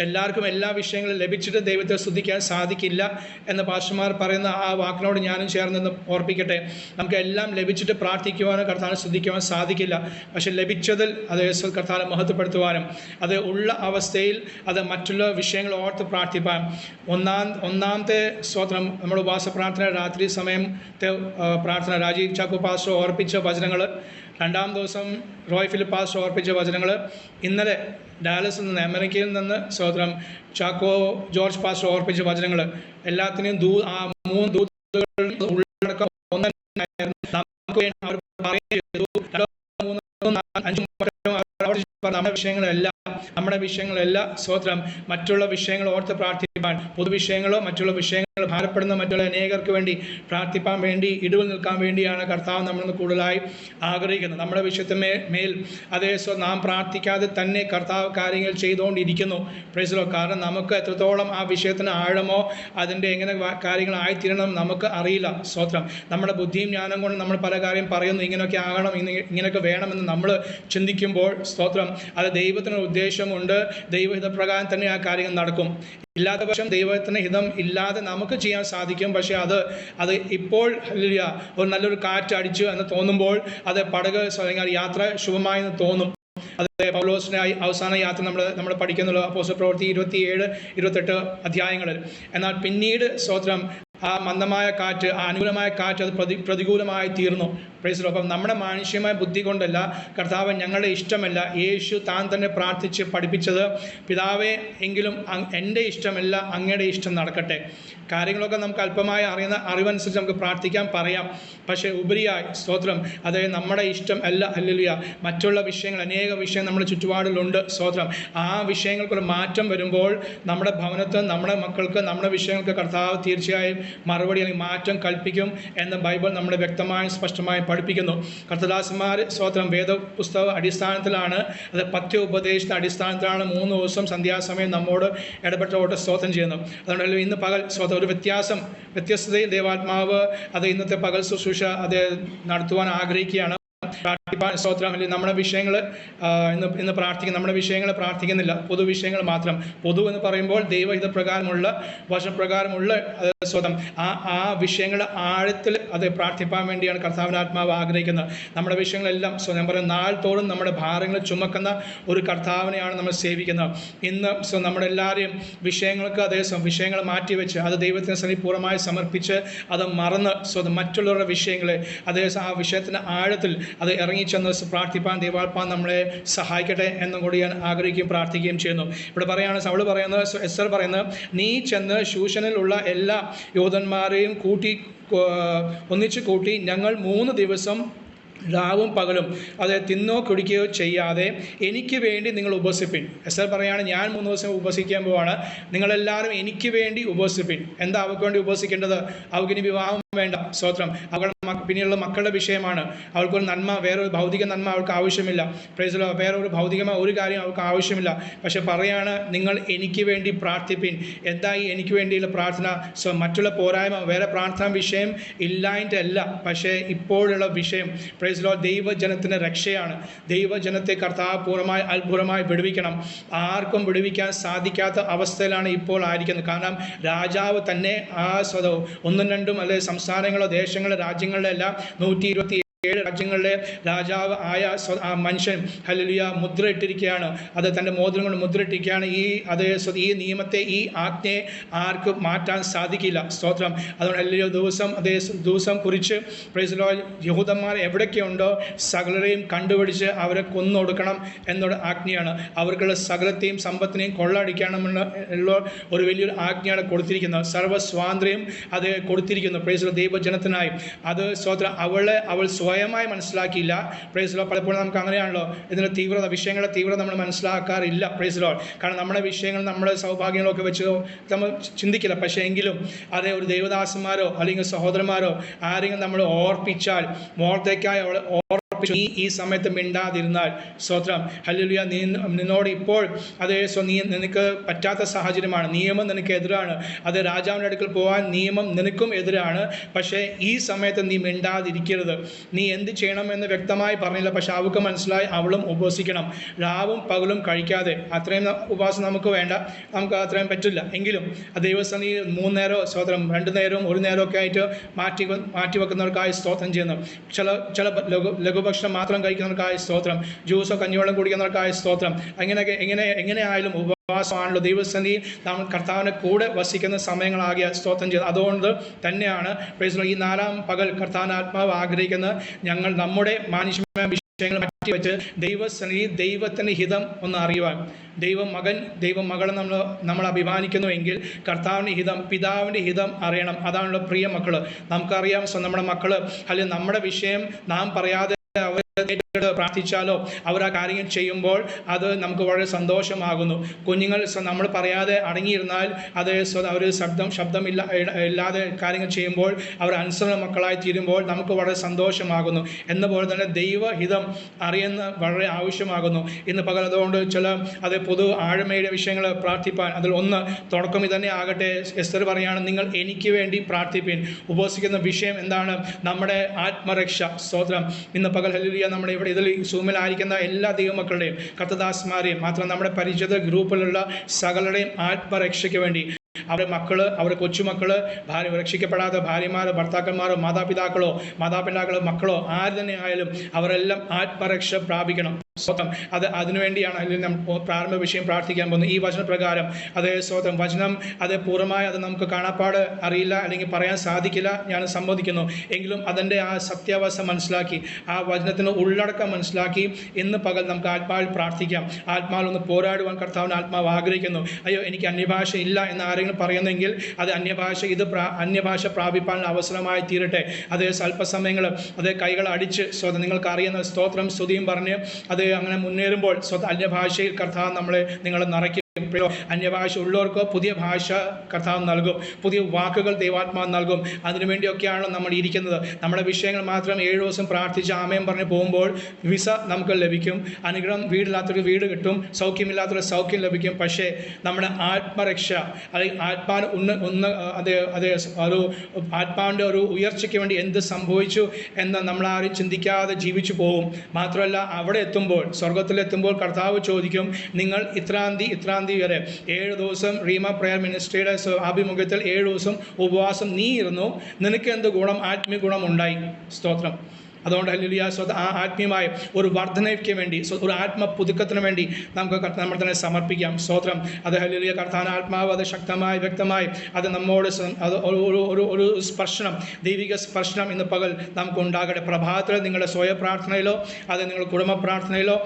എല്ലാവർക്കും എല്ലാ വിഷയങ്ങളും ലഭിച്ചിട്ട് ദൈവത്തെ സ്തുതിക്കാൻ സാധിക്കില്ല എന്ന് പാസ്റ്റർമാർ പറയുന്ന ആ വാക്കിനോട് ഞാനും ചേർന്ന് ഓർപ്പിക്കട്ടെ. നമുക്ക് എല്ലാം ലഭിച്ചിട്ട് പ്രാർത്ഥിക്കുവാനോ കർത്താവിനെ സ്തുതിക്കുവാൻ സാധിക്കില്ല. പക്ഷെ ലഭിച്ചതിൽ അത് കർത്താവിനെ മഹത്വപ്പെടുത്തുവാനും അത് ഉള്ള അവസ്ഥയിൽ അത് മറ്റുള്ള വിഷയങ്ങൾ ഓർത്ത് പ്രാർത്ഥിപ്പാൻ. ഒന്നാമത്തെ സ്തോത്രം നമ്മൾ ഉപവാസ പ്രാർത്ഥന, രാത്രി സമയത്തെ പ്രാർത്ഥന രാജീവ് ചാക്കോ പാസ്റ്റർ ഓർപ്പിച്ച വചനങ്ങൾ. 2-ാം ദിവസം റോയ് ഫിലിപ്പ് പാസ്റ്റർ ഓർപ്പിച്ച വചനങ്ങൾ. ഇന്നലെ ഡാലസിൽ നിന്ന്, അമേരിക്കയിൽ നിന്ന് സ്തോത്രം ചാക്കോ ജോർജ് പാസ്റ്റർ ഓർപ്പിച്ച വചനങ്ങൾ. എല്ലാത്തിനെയും ആ 3 ദൂതുകൾ ഉള്ളടക്കം ഒന്നായിരുന്നു. നമുക്ക് വേണ്ടി അവർ പറയുകയും ചെയ്തു. 5 നമ്മുടെ വിഷയങ്ങളെല്ലാം സ്തോത്രം മറ്റുള്ള വിഷയങ്ങൾ ഓർത്ത് പ്രാർത്ഥിപ്പാൻ, പൊതുവിഷയങ്ങളോ മറ്റുള്ള വിഷയങ്ങൾ ഭാരപ്പെടുന്ന മറ്റുള്ള അനേകർക്ക് വേണ്ടി പ്രാർത്ഥിപ്പാൻ വേണ്ടി, ഇടിവിൽ നിൽക്കാൻ വേണ്ടിയാണ് കർത്താവ് നമ്മളിന്ന് കൂടുതലായി ആഗ്രഹിക്കുന്നത്. നമ്മുടെ വിഷയത്തിന് മേൽ അതേ നാം പ്രാർത്ഥിക്കാതെ തന്നെ കർത്താവ് കാര്യങ്ങൾ ചെയ്തുകൊണ്ടിരിക്കുന്നു. Price the Lord. കാരണം നമുക്ക് എത്രത്തോളം ആ വിഷയത്തിന് ആഴമോ അതിൻ്റെ എങ്ങനെ കാര്യങ്ങളായിത്തീരണം നമുക്ക് അറിയില്ല. സ്തോത്രം. നമ്മുടെ ബുദ്ധിയും ജ്ഞാനം കൊണ്ട് നമ്മൾ പല കാര്യം പറയുന്നു, ഇങ്ങനെയൊക്കെ ആകണം, ഇങ്ങനെയൊക്കെ വേണമെന്ന് നമ്മൾ ചിന്തിക്കുമ്പോൾ സ്തോത്രം അത് ദൈവത്തിന് ഉദ്ദേശമുണ്ട്. ദൈവഹിതപ്രകാരം തന്നെ ആ കാര്യങ്ങൾ നടക്കും. ഇല്ലാത്ത പക്ഷം ദൈവത്തിൻ്റെ ഹിതം ഇല്ലാതെ നമുക്ക് ചെയ്യാൻ സാധിക്കും. പക്ഷേ അത് ഇപ്പോൾ ഒരു നല്ലൊരു കാറ്റ് അടിച്ചു എന്ന് തോന്നുമ്പോൾ അത് പടക് യാത്ര ശുഭമായി എന്ന് തോന്നും. അത് പൗലോസിൻ്റെ അവസാന യാത്ര നമ്മൾ പഠിക്കുന്നുള്ളൂ അപ്പോസ്തല പ്രവൃത്തി 27-28 അധ്യായങ്ങളിൽ. എന്നാൽ പിന്നീട് സ്തോത്രം ആ മന്ദമായ കാറ്റ്, ആ അനുകൂലമായ കാറ്റ് അത് പ്രതികൂലമായി തീർന്നു. പ്രൈസ്. അപ്പം നമ്മുടെ മാനുഷ്യമായ ബുദ്ധി കൊണ്ടല്ല, കർത്താവ് ഞങ്ങളുടെ ഇഷ്ടമല്ല, യേശു താൻ തന്നെ പ്രാർത്ഥിച്ച് പഠിപ്പിച്ചത്, പിതാവേ എങ്കിലും എൻ്റെ ഇഷ്ടമല്ല അങ്ങയുടെ ഇഷ്ടം നടക്കട്ടെ. കാര്യങ്ങളൊക്കെ നമുക്ക് അല്പമായി അറിവനുസരിച്ച് നമുക്ക് പ്രാർത്ഥിക്കാൻ പറയാം. പക്ഷേ ഉപരിയായി സ്തോത്രം അതായത് നമ്മുടെ ഇഷ്ടം അല്ല. ഹല്ലേലൂയ. മറ്റുള്ള വിഷയങ്ങൾ, അനേക വിഷയം നമ്മുടെ ചുറ്റുപാടിലുണ്ട്. സ്തോത്രം ആ വിഷയങ്ങൾക്കൊരു മാറ്റം വരുമ്പോൾ നമ്മുടെ ഭവനത്ത്, നമ്മുടെ മക്കൾക്ക്, നമ്മുടെ വിഷയങ്ങൾക്ക് കർത്താവ് തീർച്ചയായും മറുപടി അല്ലെങ്കിൽ മാറ്റം കൽപ്പിക്കും എന്ന് ബൈബിൾ നമ്മളെ വ്യക്തമായും സ്പഷ്ടമായും പഠിപ്പിക്കുന്നു. കർത്തദാസന്മാർ സ്തോത്രം വേദപുസ്തക അടിസ്ഥാനത്തിലാണ്, അത് പഥ്യോപദേശത്തിന്റെ അടിസ്ഥാനത്തിലാണ് 3 ദിവസം സന്ധ്യാസമയം നമ്മോട് ഇടപെട്ടോട്ട് സ്തോത്രം ചെയ്യുന്നു. അതുകൊണ്ടല്ലോ ഇന്ന് പകൽ സ്തോത്രം ഒരു വ്യത്യസ്തതയിൽ ദൈവാത്മാവ് അത് ഇന്നത്തെ പകൽ ശുശ്രൂഷ അത് നടത്തുവാൻ ആഗ്രഹിക്കുകയാണ്. സ്തോത്രം. നമ്മുടെ വിഷയങ്ങൾ ഇന്ന് പ്രാർത്ഥിക്കുന്ന നമ്മുടെ വിഷയങ്ങൾ പ്രാർത്ഥിക്കുന്നില്ല, പൊതുവിഷയങ്ങൾ മാത്രം. പൊതു എന്ന് പറയുമ്പോൾ ദൈവഹിതപ്രകാരമുള്ള വചനപ്രകാരമുള്ള സ്വതം ആ വിഷയങ്ങളുടെ ആഴത്തിൽ അത് പ്രാർത്ഥിപ്പാൻ വേണ്ടിയാണ് കർത്താവിൻ്റെ ആത്മാവ് ആഗ്രഹിക്കുന്നത്. നമ്മുടെ വിഷയങ്ങളെല്ലാം ഞാൻ പറയുന്ന നാൾത്തോറും നമ്മുടെ ഭാരങ്ങൾ ചുമക്കുന്ന ഒരു കർത്താവിനെയാണ് നമ്മൾ സേവിക്കുന്നത്. ഇന്ന് നമ്മുടെ എല്ലാവരെയും വിഷയങ്ങൾക്ക് അതേ വിഷയങ്ങൾ മാറ്റിവെച്ച് അത് ദൈവത്തിന് സന്നിധി പൂർണ്ണമായി സമർപ്പിച്ച് അത് മറന്ന് മറ്റുള്ളവരുടെ വിഷയങ്ങളെ അതേ ആ വിഷയത്തിൻ്റെ ആഴത്തിൽ അത് ഇറങ്ങിച്ചെന്ന് പ്രാർത്ഥിപ്പാൻ ദൈവാത്മാവ് നമ്മളെ സഹായിക്കട്ടെ എന്നും കൂടി ഞാൻ ആഗ്രഹിക്കുകയും പ്രാർത്ഥിക്കുകയും ചെയ്യുന്നു. ഇവിടെ പറയുകയാണ്, സൗൾ പറയുന്നത്, എസ്തർ പറയുന്നത്, നീ ചെന്ന് ശൂഷനിലുള്ള എല്ലാ യൂദന്മാരെയും ഒന്നിച്ചു കൂട്ടി ഞങ്ങൾ 3 ദിവസം രാവും പകലും അത് തിന്നോ കുടിക്കുകയോ ചെയ്യാതെ എനിക്ക് വേണ്ടി നിങ്ങൾ ഉപവസിപ്പിൻ. എസ്തർ പറയാണ്, ഞാൻ 3 ദിവസം ഉപവസിക്കാൻ പോവാണ്, നിങ്ങളെല്ലാവരും എനിക്ക് വേണ്ടി ഉപവസിപ്പിൻ. എന്താ അവൾക്ക് വേണ്ടി ഉപവസിക്കേണ്ടത്? അവൾക്കിനി വിവാഹം വേണ്ട. സ്തോത്രം. അവളുടെ പിന്നെയുള്ള മക്കളുടെ വിഷയമാണ്. അവൾക്കൊരു നന്മ, വേറൊരു ഭൗതിക നന്മ അവൾക്ക് ആവശ്യമില്ല. Price the Lord. വേറൊരു ഭൗതികമായ ഒരു കാര്യം അവൾക്ക് ആവശ്യമില്ല. പക്ഷെ പറയാണ്, നിങ്ങൾ എനിക്ക് വേണ്ടി പ്രാർത്ഥിപ്പിൻ. എന്തായി എനിക്ക് വേണ്ടിയുള്ള പ്രാർത്ഥന? മറ്റുള്ള പോരായ്മ, വേറെ പ്രാർത്ഥനാ വിഷയം ഇല്ലായിട്ടല്ല, പക്ഷേ ഇപ്പോഴുള്ള വിഷയം പ്രൈസ് ദി ലോർഡ് ദൈവജനത്തിൻ്റെ രക്ഷയാണ്. ദൈവജനത്തെ കർത്താവ് പൂർണ്ണമായി അത്ഭുതമായി വിടുവിക്കണം. ആർക്കും വിടുവിക്കാൻ സാധിക്കാത്ത അവസ്ഥയിലാണ് ഇപ്പോൾ ആയിരിക്കുന്നത്. കാരണം രാജാവ് തന്നെ ആ ഒന്നും രണ്ടും അല്ലെ സംസ്ഥാനങ്ങളോ ദേശങ്ങളോ രാജ്യങ്ങളുടെ എല്ലാം 127 രാജ്യങ്ങളിലെ രാജാവ് ആയ ആ മനുഷ്യൻ ഹല്ലേലൂയ മുദ്ര ഇട്ടിരിക്കുകയാണ്. അത് തൻ്റെ മോതിരം കൊണ്ട് മുദ്ര ഇട്ടിരിക്കുകയാണ്. ഈ നിയമത്തെ, ഈ ആജ്ഞയെ ആർക്കും മാറ്റാൻ സാധിക്കില്ല. സ്തോത്രം. അതുകൊണ്ട് ഹല്ലേലൂയ ദിവസം കുറിച്ച് പ്രൈസ് ദി ലോർഡ് യഹൂദന്മാർ എവിടെയൊക്കെയുണ്ടോ സകലരെയും കണ്ടുപിടിച്ച് അവരെ കൊന്നൊടുക്കണം എന്നൊരു ആജ്ഞയാണ്. അവർക്കുള്ള സകലത്തെയും സമ്പത്തിനെയും കൊള്ളയടിക്കണമെന്നുള്ള ഒരു വലിയൊരു ആജ്ഞയാണ് കൊടുത്തിരിക്കുന്നത്. സർവ്വസ്വാതന്ത്ര്യം അത് കൊടുത്തിരിക്കുന്നു പ്രൈസ് ദി ലോർഡ് ദൈവജനത്തിനായി. അത് സ്തോത്രം. അവൾ സ്വയമായി മനസ്സിലാക്കിയില്ല. Praise the Lord. പലപ്പോഴും നമുക്ക് അങ്ങനെയാണല്ലോ ഇതിൻ്റെ വിഷയങ്ങളുടെ തീവ്രത നമ്മൾ മനസ്സിലാക്കാറില്ല. Price the Lord. കാരണം നമ്മുടെ വിഷയങ്ങൾ, നമ്മുടെ സൗഭാഗ്യങ്ങളൊക്കെ വെച്ച് നമ്മൾ ചിന്തിക്കില്ല. പക്ഷേ എങ്കിലും അതേ ഒരു ദൈവദാസന്മാരോ അല്ലെങ്കിൽ സഹോദരന്മാരോ ആരെങ്കിലും നമ്മൾ ഓർപ്പിച്ചാൽ, മോർദെഖായി അവൾ നീ ഈ സമയത്ത് മിണ്ടാതിരുന്നാൽ സ്തോത്രം ഹല്ലേലൂയ, നിന്നോട് ഇപ്പോൾ അതേ നിനക്ക് പറ്റാത്ത സാഹചര്യമാണ്, നിയമം നിനക്ക് എതിരാണ്, അത് രാജാവിൻ്റെ അടുക്കൽ പോകാൻ നിയമം നിനക്കും എതിരാണ്. പക്ഷേ ഈ സമയത്ത് നീ മിണ്ടാതിരിക്കരുത്. നീ എന്ത് ചെയ്യണമെന്ന് വ്യക്തമായി പറഞ്ഞില്ല. പക്ഷെ അവൾക്ക് മനസ്സിലായി, അവളും ഉപവസിക്കണം, രാവും പകലും കഴിക്കാതെ. അത്രയും ഉപവാസം നമുക്ക് വേണ്ട, നമുക്ക് അത്രയും പറ്റില്ല. എങ്കിലും ദൈവസന്നിധി 3 നേരമോ സ്തോത്രം 2 നേരവും 1 നേരമൊക്കെ ആയിട്ട് മാറ്റി വെക്കുന്നവർക്കായി സ്തോത്രം ചെയ്യുന്നു. ചില ലഘുഭക്ഷണം മാത്രം കഴിക്കുന്നവർക്കായി സ്തോത്രം, ജ്യൂസോ കഞ്ഞിവെള്ളം കുടിക്കുന്നവർക്കായി സ്തോത്രം. എങ്ങനെയായാലും ഉപവാസമാണല്ലോ ദൈവസന്നിധി നാം കർത്താവിനെ കൂടെ വസിക്കുന്ന സമയങ്ങളാകിയ സ്തോത്രം ചെയ്ത്. അതുകൊണ്ട് തന്നെയാണ് പ്രൈസ് ഈ 4-ാം പകൽ കർത്താവിൻ്റെ ആത്മാവ് ആഗ്രഹിക്കുന്നത്, ഞങ്ങൾ നമ്മുടെ മാനുഷികമായ വിഷയങ്ങൾ മാറ്റിവെച്ച് ദൈവസന്നിധി, ദൈവത്തിൻ്റെ ഹിതം ഒന്ന് അറിയുവാൻ. ദൈവമകളെ നമ്മൾ അഭിമാനിക്കുന്നുവെങ്കിൽ കർത്താവിൻ്റെ ഹിതം, പിതാവിൻ്റെ ഹിതം അറിയണം. അതാണല്ലോ പ്രിയ മക്കൾ. നമുക്കറിയാം നമ്മുടെ മക്കൾ അല്ലെങ്കിൽ നമ്മുടെ വിഷയം നാം പറയാതെ അവർ പ്രാർത്ഥിച്ചാലോ അവർ ആ കാര്യങ്ങൾ ചെയ്യുമ്പോൾ അത് നമുക്ക് വളരെ സന്തോഷമാകുന്നു. കുഞ്ഞുങ്ങൾ നമ്മൾ പറയാതെ അടങ്ങിയിരുന്നാൽ അത് അവർ ഇല്ലാതെ കാര്യങ്ങൾ ചെയ്യുമ്പോൾ അവർ അനുസരണ മക്കളായി തീരുമ്പോൾ നമുക്ക് വളരെ സന്തോഷമാകുന്നു. എന്നപോലെ തന്നെ ദൈവഹിതം അറിയുന്ന വളരെ ആവശ്യമാകുന്നു. ഇന്ന് പകൽ അതുകൊണ്ട് പൊതു ആഴമയുടെ വിഷയങ്ങൾ പ്രാർത്ഥിപ്പാൻ, അതിൽ ഒന്ന് തുടക്കം ഇതന്നെ ആകട്ടെ. എസ്തർ പറയാണ്, നിങ്ങൾ എനിക്ക് വേണ്ടി പ്രാർത്ഥിപ്പിൻ. ഉപവസിക്കുന്ന വിഷയം എന്താണ്? നമ്മുടെ ആത്മരക്ഷ. സ്തോത്രം. ഇന്ന് പകൽ ഹല്ലേലൂയ നമ്മുടെ ഇവിടെ ഇതിൽ സൂമിലായിരിക്കുന്ന എല്ലാ ദൈവമക്കളുടെയും കർത്തദാസ്മാരെയും മാത്രം നമ്മുടെ പരിചിത ഗ്രൂപ്പിലുള്ള സകലരുടെയും ആത്മരക്ഷയ്ക്ക് വേണ്ടി അവരുടെ മക്കള്, അവരുടെ കൊച്ചുമക്കള്, രക്ഷിക്കപ്പെടാത്ത ഭാര്യമാരോ ഭർത്താക്കന്മാരോ മാതാപിതാക്കളോ മക്കളോ ആര് തന്നെ ആയാലും അവരെല്ലാം ആത്മരക്ഷ പ്രാപിക്കണം. അതിനുവേണ്ടിയാണ് അല്ലെങ്കിൽ നമ്മൾ പ്രാരംഭ വിഷയം പ്രാർത്ഥിക്കാൻ പോകുന്നത്. ഈ വചനപ്രകാരം അതേ സ്വതം വചനം പൂർണ്ണമായി അത് നമുക്ക് കാണാപ്പാട് അറിയില്ല, അല്ലെങ്കിൽ പറയാൻ സാധിക്കില്ല, ഞാൻ സമ്മതിക്കുന്നു. എങ്കിലും അതിൻ്റെ ആ സത്യാവസ്ഥ മനസ്സിലാക്കി, ആ വചനത്തിന് ഉള്ളടക്കം മനസ്സിലാക്കി ഇന്ന് പകൽ നമുക്ക് ആത്മാവിൽ പ്രാർത്ഥിക്കാം. ആത്മാവിൽ ഒന്ന് പോരാടുവാൻ കർത്താവിന് ആത്മാവ് ആഗ്രഹിക്കുന്നു. അയ്യോ, എനിക്ക് അന്യഭാഷ ഇല്ല എന്ന് ആരെങ്കിലും പറയുന്നെങ്കിൽ അത് അന്യഭാഷ പ്രാപിപ്പാനുള്ള അവസരമായി തീരട്ടെ. അതേ സ്വല്പസമയങ്ങൾ അതേ കൈകൾ അടിച്ച് നിങ്ങൾക്ക് അറിയുന്ന സ്തോത്രം സ്തുതിയും പറഞ്ഞ് അങ്ങനെ മുന്നേറുമ്പോൾ അന്യഭാഷയിൽ കർത്താവ് നിങ്ങളെ നിറയ്ക്കും. അന്യഭാഷ ഉള്ളവർക്ക് പുതിയ ഭാഷ കർത്താവ് നൽകും, പുതിയ വാക്കുകൾ ദൈവാത്മാവ് നൽകും. അതിനുവേണ്ടിയൊക്കെയാണ് നമ്മൾ ഇരിക്കുന്നത്. നമ്മുടെ വിഷയങ്ങൾ മാത്രം 7 ദിവസം പ്രാർത്ഥിച്ച് ആമേൻ പറഞ്ഞ് പോകുമ്പോൾ വിസ നമുക്ക് ലഭിക്കും, അനുഗ്രഹം, വീടില്ലാത്തൊരു വീട് കിട്ടും, സൗഖ്യമില്ലാത്തൊരു സൗഖ്യം ലഭിക്കും. പക്ഷേ നമ്മുടെ ആത്മരക്ഷ അല്ലെങ്കിൽ ആത്മാവിൻ്റെ ഒരു ഉയർച്ചയ്ക്ക് വേണ്ടി എന്ത് സംഭവിച്ചു എന്ന് നമ്മളാരും ചിന്തിക്കാതെ ജീവിച്ചു പോകും. മാത്രമല്ല അവിടെ എത്തുമ്പോൾ, സ്വർഗത്തിലെത്തുമ്പോൾ കർത്താവ് ചോദിക്കും, നിങ്ങൾ ഇത്രാന്തി വരെ 7 ദിവസം റീമ പ്രയർ മിനിസ്ട്രിയുടെ ആഭിമുഖ്യത്തിൽ 7 ദിവസം ഉപവാസം നീ ഇരുന്നു, നിനക്ക് എന്ത് ഗുണം, ആത്മീയ ഗുണം ഉണ്ടായി? സ്തോത്രം. അതുകൊണ്ട് ഹല്ലേലൂയ, ആ ആത്മീയമായ ഒരു വർധനയ്ക്ക് വേണ്ടി, ഒരു ആത്മപുതുക്കത്തിന് വേണ്ടി നമുക്ക് നമ്മൾ തന്നെ സമർപ്പിക്കാം. സ്തോത്രം. അത് ഹല്ലേലൂയ, കർത്താവിന്റെ ആത്മാവ് അത് ശക്തമായി വ്യക്തമായി അത് നമ്മോട് ഒരു സ്പർശനം, ദൈവിക സ്പർശനം ഇന്ന് പകൽ നമുക്ക് ഉണ്ടാകട്ടെ. പ്രഭാതത്തിൽ നിങ്ങളുടെ സ്വയം പ്രാർത്ഥനയിലോ അത് നിങ്ങളുടെ കുടുംബ പ്രാർത്ഥനയിലോ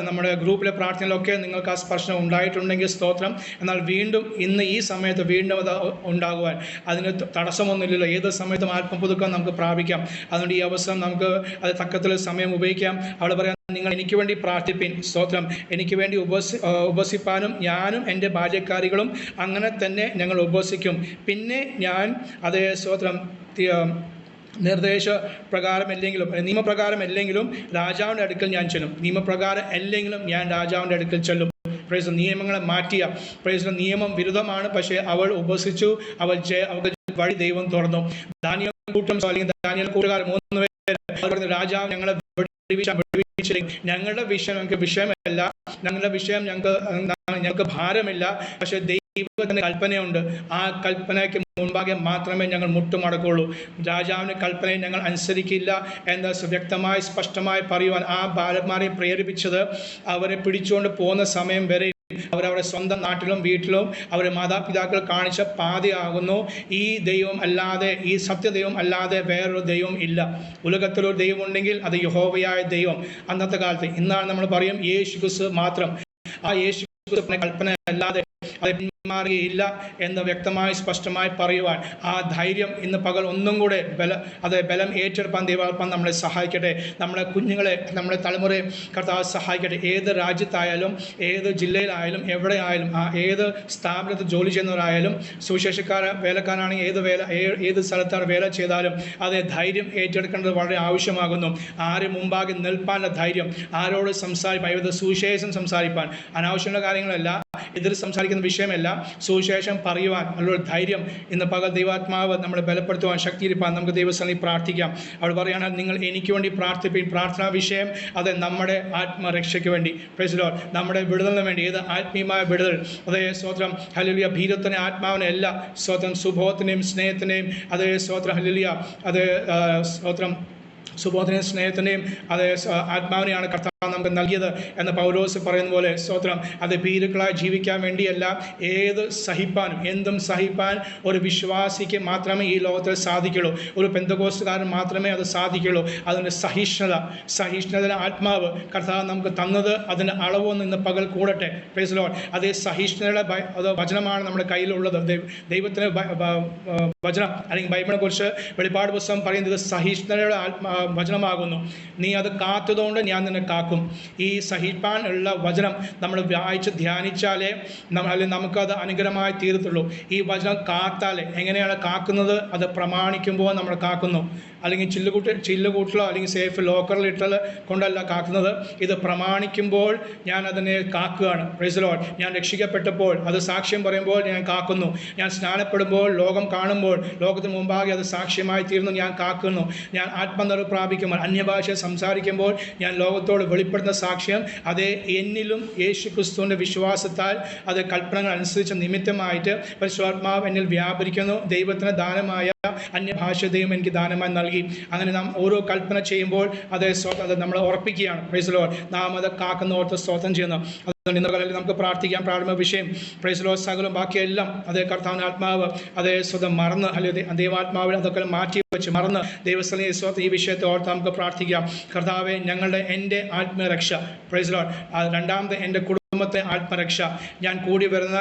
നമ്മുടെ ഗ്രൂപ്പിലെ പ്രാർത്ഥനയിലോ ഒക്കെ നിങ്ങൾക്ക് ആ സ്പർശനം ഉണ്ടായിട്ടുണ്ടെങ്കിൽ സ്തോത്രം. എന്നാൽ വീണ്ടും ഇന്ന് ഈ സമയത്ത് വീണ്ടും അത് ഉണ്ടാകുവാൻ അതിന് തടസ്സമൊന്നുമില്ലല്ലോ. ഏത് സമയത്തും ആത്മപുതുക്കം നമുക്ക് പ്രാപിക്കാം. അതുകൊണ്ട് ഈ അവസരം നമുക്ക് അത് തക്കത്തിൽ സമയം ഉപയോഗിക്കാം. അവിടെ പറയാം, നിങ്ങൾ എനിക്ക് വേണ്ടി പ്രാർത്ഥിപ്പിൻ. സ്തോത്രം. എനിക്ക് വേണ്ടി ഉപവസിപ്പാനും ഞാനും എൻ്റെ ബാല്യക്കാരികളും അങ്ങനെ തന്നെ ഞങ്ങൾ ഉപവസിക്കും. പിന്നെ ഞാൻ അതേ സ്തോത്രം നിർദ്ദേശപ്രകാരം അല്ലെങ്കിലും നിയമപ്രകാരം അല്ലെങ്കിലും രാജാവിൻ്റെ അടുക്കൽ ഞാൻ ചെല്ലും. നിയമപ്രകാരം അല്ലെങ്കിലും ഞാൻ രാജാവിൻ്റെ അടുക്കൽ ചെല്ലും. പ്രൈസ്. നിയമങ്ങളെ മാറ്റിയ പ്രൈസ്. നിയമം വിരുദ്ധമാണ്, പക്ഷേ അവൾ ഉപവസിച്ചു, അവൾക്ക് വഴി ദൈവം തുറന്നു. ദാനിയേൽ കൂട്ടുകാർ 3 പേര് രാജാവ് ഞങ്ങളെ ഞങ്ങളുടെ വിഷയം ഞങ്ങൾക്ക് വിഷയമല്ല, ഞങ്ങളുടെ വിഷയം ഞങ്ങൾക്ക് ഭാരമില്ല, പക്ഷെ ദൈവത്തിന്റെ കൽപ്പനയുണ്ട്. ആ കൽപ്പനയ്ക്ക് മുൻപാകെ മാത്രമേ ഞങ്ങൾ മുട്ടുമടക്കുള്ളൂ. രാജാവിന്റെ കൽപ്പനയെ ഞങ്ങൾ അനുസരിക്കില്ല എന്ന് വ്യക്തമായി സ്പഷ്ടമായി പറയുവാൻ ആ ബാലന്മാരെ പ്രേരിപ്പിച്ചത് അവരെ പിടിച്ചുകൊണ്ട് പോകുന്ന സമയം വരെ അവരവരുടെ സ്വന്തം നാട്ടിലും വീട്ടിലും അവരുടെ മാതാപിതാക്കൾ കാണിച്ച പാതയാകുന്നു. ഈ ദൈവം അല്ലാതെ, ഈ സത്യദൈവം അല്ലാതെ വേറൊരു ദൈവം ഇല്ല. ഉലകത്തിലൊരു ദൈവം ഉണ്ടെങ്കിൽ അത് യഹോവയായ ദൈവം. അന്നത്തെ കാലത്ത്, ഇന്നാണ് നമ്മൾ പറയും യേശു ക്രിസ്തു മാത്രം. ആ യേശു ക്രിസ്തുവിന്റെ കൽപ്പന അല്ലാതെ അത് പിന്മാറുകയില്ല എന്ന് വ്യക്തമായി സ്പഷ്ടമായി പറയുവാൻ ആ ധൈര്യം ഇന്ന് പകൽ ഒന്നും കൂടെ ബലം ഏറ്റെടുപ്പാൻ ദൈവാത്മാവ് നമ്മളെ സഹായിക്കട്ടെ. നമ്മുടെ കുഞ്ഞുങ്ങളെ, നമ്മുടെ തലമുറയെ കർത്താവ് സഹായിക്കട്ടെ. ഏത് രാജ്യത്തായാലും, ഏത് ജില്ലയിലായാലും, എവിടെ ആയാലും, ഏത് സ്ഥാപനത്തിൽ ജോലി ചെയ്യുന്നവരായാലും, വേലക്കാരാണെങ്കിൽ ഏത് സ്ഥലത്താണ് വേല ചെയ്താലും അതേ ധൈര്യം ഏറ്റെടുക്കേണ്ടത് വളരെ ആവശ്യമാകുന്നു. ആരും മുമ്പാകെ നിൽപ്പാനുള്ള ധൈര്യം, ആരോട് സംസാരിപ്പാൻ, സുവിശേഷം സംസാരിപ്പാൻ, അനാവശ്യമുള്ള കാര്യങ്ങളല്ല, എതിർ സംസാരിക്കുന്ന വിഷയമല്ല, സുവിശേഷം പറയുവാൻ നല്ലൊരു ധൈര്യം ഇന്ന് പകൽ ദൈവാത്മാവ് നമ്മളെ ബലപ്പെടുത്തുവാൻ, ശക്തിയിരിപ്പാൻ നമുക്ക് ദൈവസന്നിധിയിൽ പ്രാർത്ഥിക്കാം. അവിടെ പറയുകയാണ്, നിങ്ങൾ എനിക്ക് വേണ്ടി പ്രാർത്ഥിപ്പിൻ. പ്രാർത്ഥനാ വിഷയം അത് നമ്മുടെ ആത്മരക്ഷയ്ക്ക് വേണ്ടി, പ്രൈസ് ലോർഡ്, നമ്മുടെ വിടുതലിന് വേണ്ടി. ഏത് ആത്മീയമായ വിടുതൽ, അതേ സ്തോത്രം ഹല്ലേലൂയ, ഭീരത്തിനെ ആത്മാവിനെ അല്ല, സ്തോത്രം സുബോധത്തിനെയും സ്നേഹത്തിനെയും, അതേ സ്തോത്രം ഹല്ലേലൂയ, അതേ സ്തോത്രം സുബോധനെയും സ്നേഹത്തിനെയും അതേ ആത്മാവിനെയാണ് കർത്താവ് നമുക്ക് നൽകിയത് എന്ന് പൗലോസ് പറയുന്ന പോലെ സ്തോത്രം. അത് ഭീരുക്കളായി ജീവിക്കാൻ വേണ്ടിയല്ല, എന്തും സഹിപ്പാൻ ഒരു വിശ്വാസിക്ക് മാത്രമേ ഈ ലോകത്തിൽ സാധിക്കുള്ളൂ. ഒരു പെന്തക്കോസ്തുകാരൻ മാത്രമേ അത് സാധിക്കുള്ളൂ. അതിൻ്റെ സഹിഷ്ണുത ആത്മാവ് കർത്താവ് നമുക്ക് തന്നത്, അതിൻ്റെ അളവൊന്നും ഇന്ന് പകൽ കൂടട്ടെ. Praise Lord. അതേ സഹിഷ്ണുതയുടെ വചനമാണ് നമ്മുടെ കയ്യിലുള്ളത്. ദൈവത്തിന് വചനം അല്ലെങ്കിൽ ബൈബിളിനെ കുറിച്ച് വെളിപ്പാട് പുസ്തകം പറയുന്നത് സഹിഷ്ണുതയുടെ വചനമാകുന്നു. നീ അത് കാത്തതുകൊണ്ട് ഞാൻ നിന്നെ കാക്കും. കാക്കും. ഈ സഹിപ്പാൻ ഉള്ള വചനം നമ്മൾ വായിച്ച് ധ്യാനിച്ചാലേ അല്ലെങ്കിൽ നമുക്കത് അനുഗ്രഹമായി തീരത്തുള്ളൂ. ഈ വചനം കാത്താലേ, എങ്ങനെയാണ് കാക്കുന്നത്? അത് പ്രമാണിക്കുമ്പോൾ നമ്മൾ കാക്കുന്നു. അല്ലെങ്കിൽ ചില്ലുകൂട്ടിലോ അല്ലെങ്കിൽ സേഫ് ലോക്കറിൽ ഇട്ടൽ കൊണ്ടല്ല കാക്കുന്നത്. ഇത് പ്രമാണിക്കുമ്പോൾ ഞാൻ അതിനെ കാക്കുകയാണ്. Price the Lord. ഞാൻ രക്ഷിക്കപ്പെട്ടപ്പോൾ അത് സാക്ഷ്യം പറയുമ്പോൾ ഞാൻ കാക്കുന്നു. ഞാൻ സ്നാനപ്പെടുമ്പോൾ, ലോകം കാണുമ്പോൾ, ലോകത്തിന് മുമ്പാകെ അത് സാക്ഷ്യമായി തീർന്നു ഞാൻ കാക്കുന്നു. ഞാൻ ആത്മനിറവ് പ്രാപിക്കുമ്പോൾ, അന്യഭാഷ സംസാരിക്കുമ്പോൾ ഞാൻ ലോകത്തോട് വെളിപ്പെടുന്ന സാക്ഷ്യം അതേ എന്നിലും യേശു ക്രിസ്തുവിൻ്റെ വിശ്വാസത്താൽ അത് കൽപ്പനകൾ അനുസരിച്ച നിമിത്തമായിട്ട് പരിശുദ്ധാത്മാവ് എന്നിൽ വ്യാപരിക്കുന്നു. ദൈവത്തിന് ദാനമായ അന്യഭാഷ ദൈവം എനിക്ക് ദാനമായി നൽകി. അങ്ങനെ നാം ഓരോ കൽപ്പന ചെയ്യുമ്പോൾ അത് നമ്മൾ ഉറപ്പിക്കുകയാണ്. Price the Lord. നാം അത് കാക്കുന്ന ഓർത്ത് സ്തോത്രം ചെയ്യുന്നു. അതുകൊണ്ട് ഇന്ന് കാലങ്ങളിൽ നമുക്ക് പ്രാർത്ഥിക്കാം. പ്രാരംഭ വിഷയം പ്രൈസ് ദി ലോർഡ്. സകലം ബാക്കിയെല്ലാം അതേ കർത്താവിൻ്റെ ആത്മാവ് അതേ സ്വതം മറന്ന് അല്ലെങ്കിൽ ദൈവാത്മാവിൽ അതൊക്കെ മാറ്റി വെച്ച് മറന്ന് ദൈവസ്ഥലീയ സ്വത്ത് ഈ വിഷയത്തെ ഓർത്ത് നമുക്ക് പ്രാർത്ഥിക്കാം. കർത്താവെ, എൻ്റെ ആത്മരക്ഷ പ്രൈസ് ദി ലോർഡ്. രണ്ടാമത്തെ എൻ്റെ കുടുംബത്തെ ആത്മരക്ഷ, ഞാൻ കൂടി വരുന്ന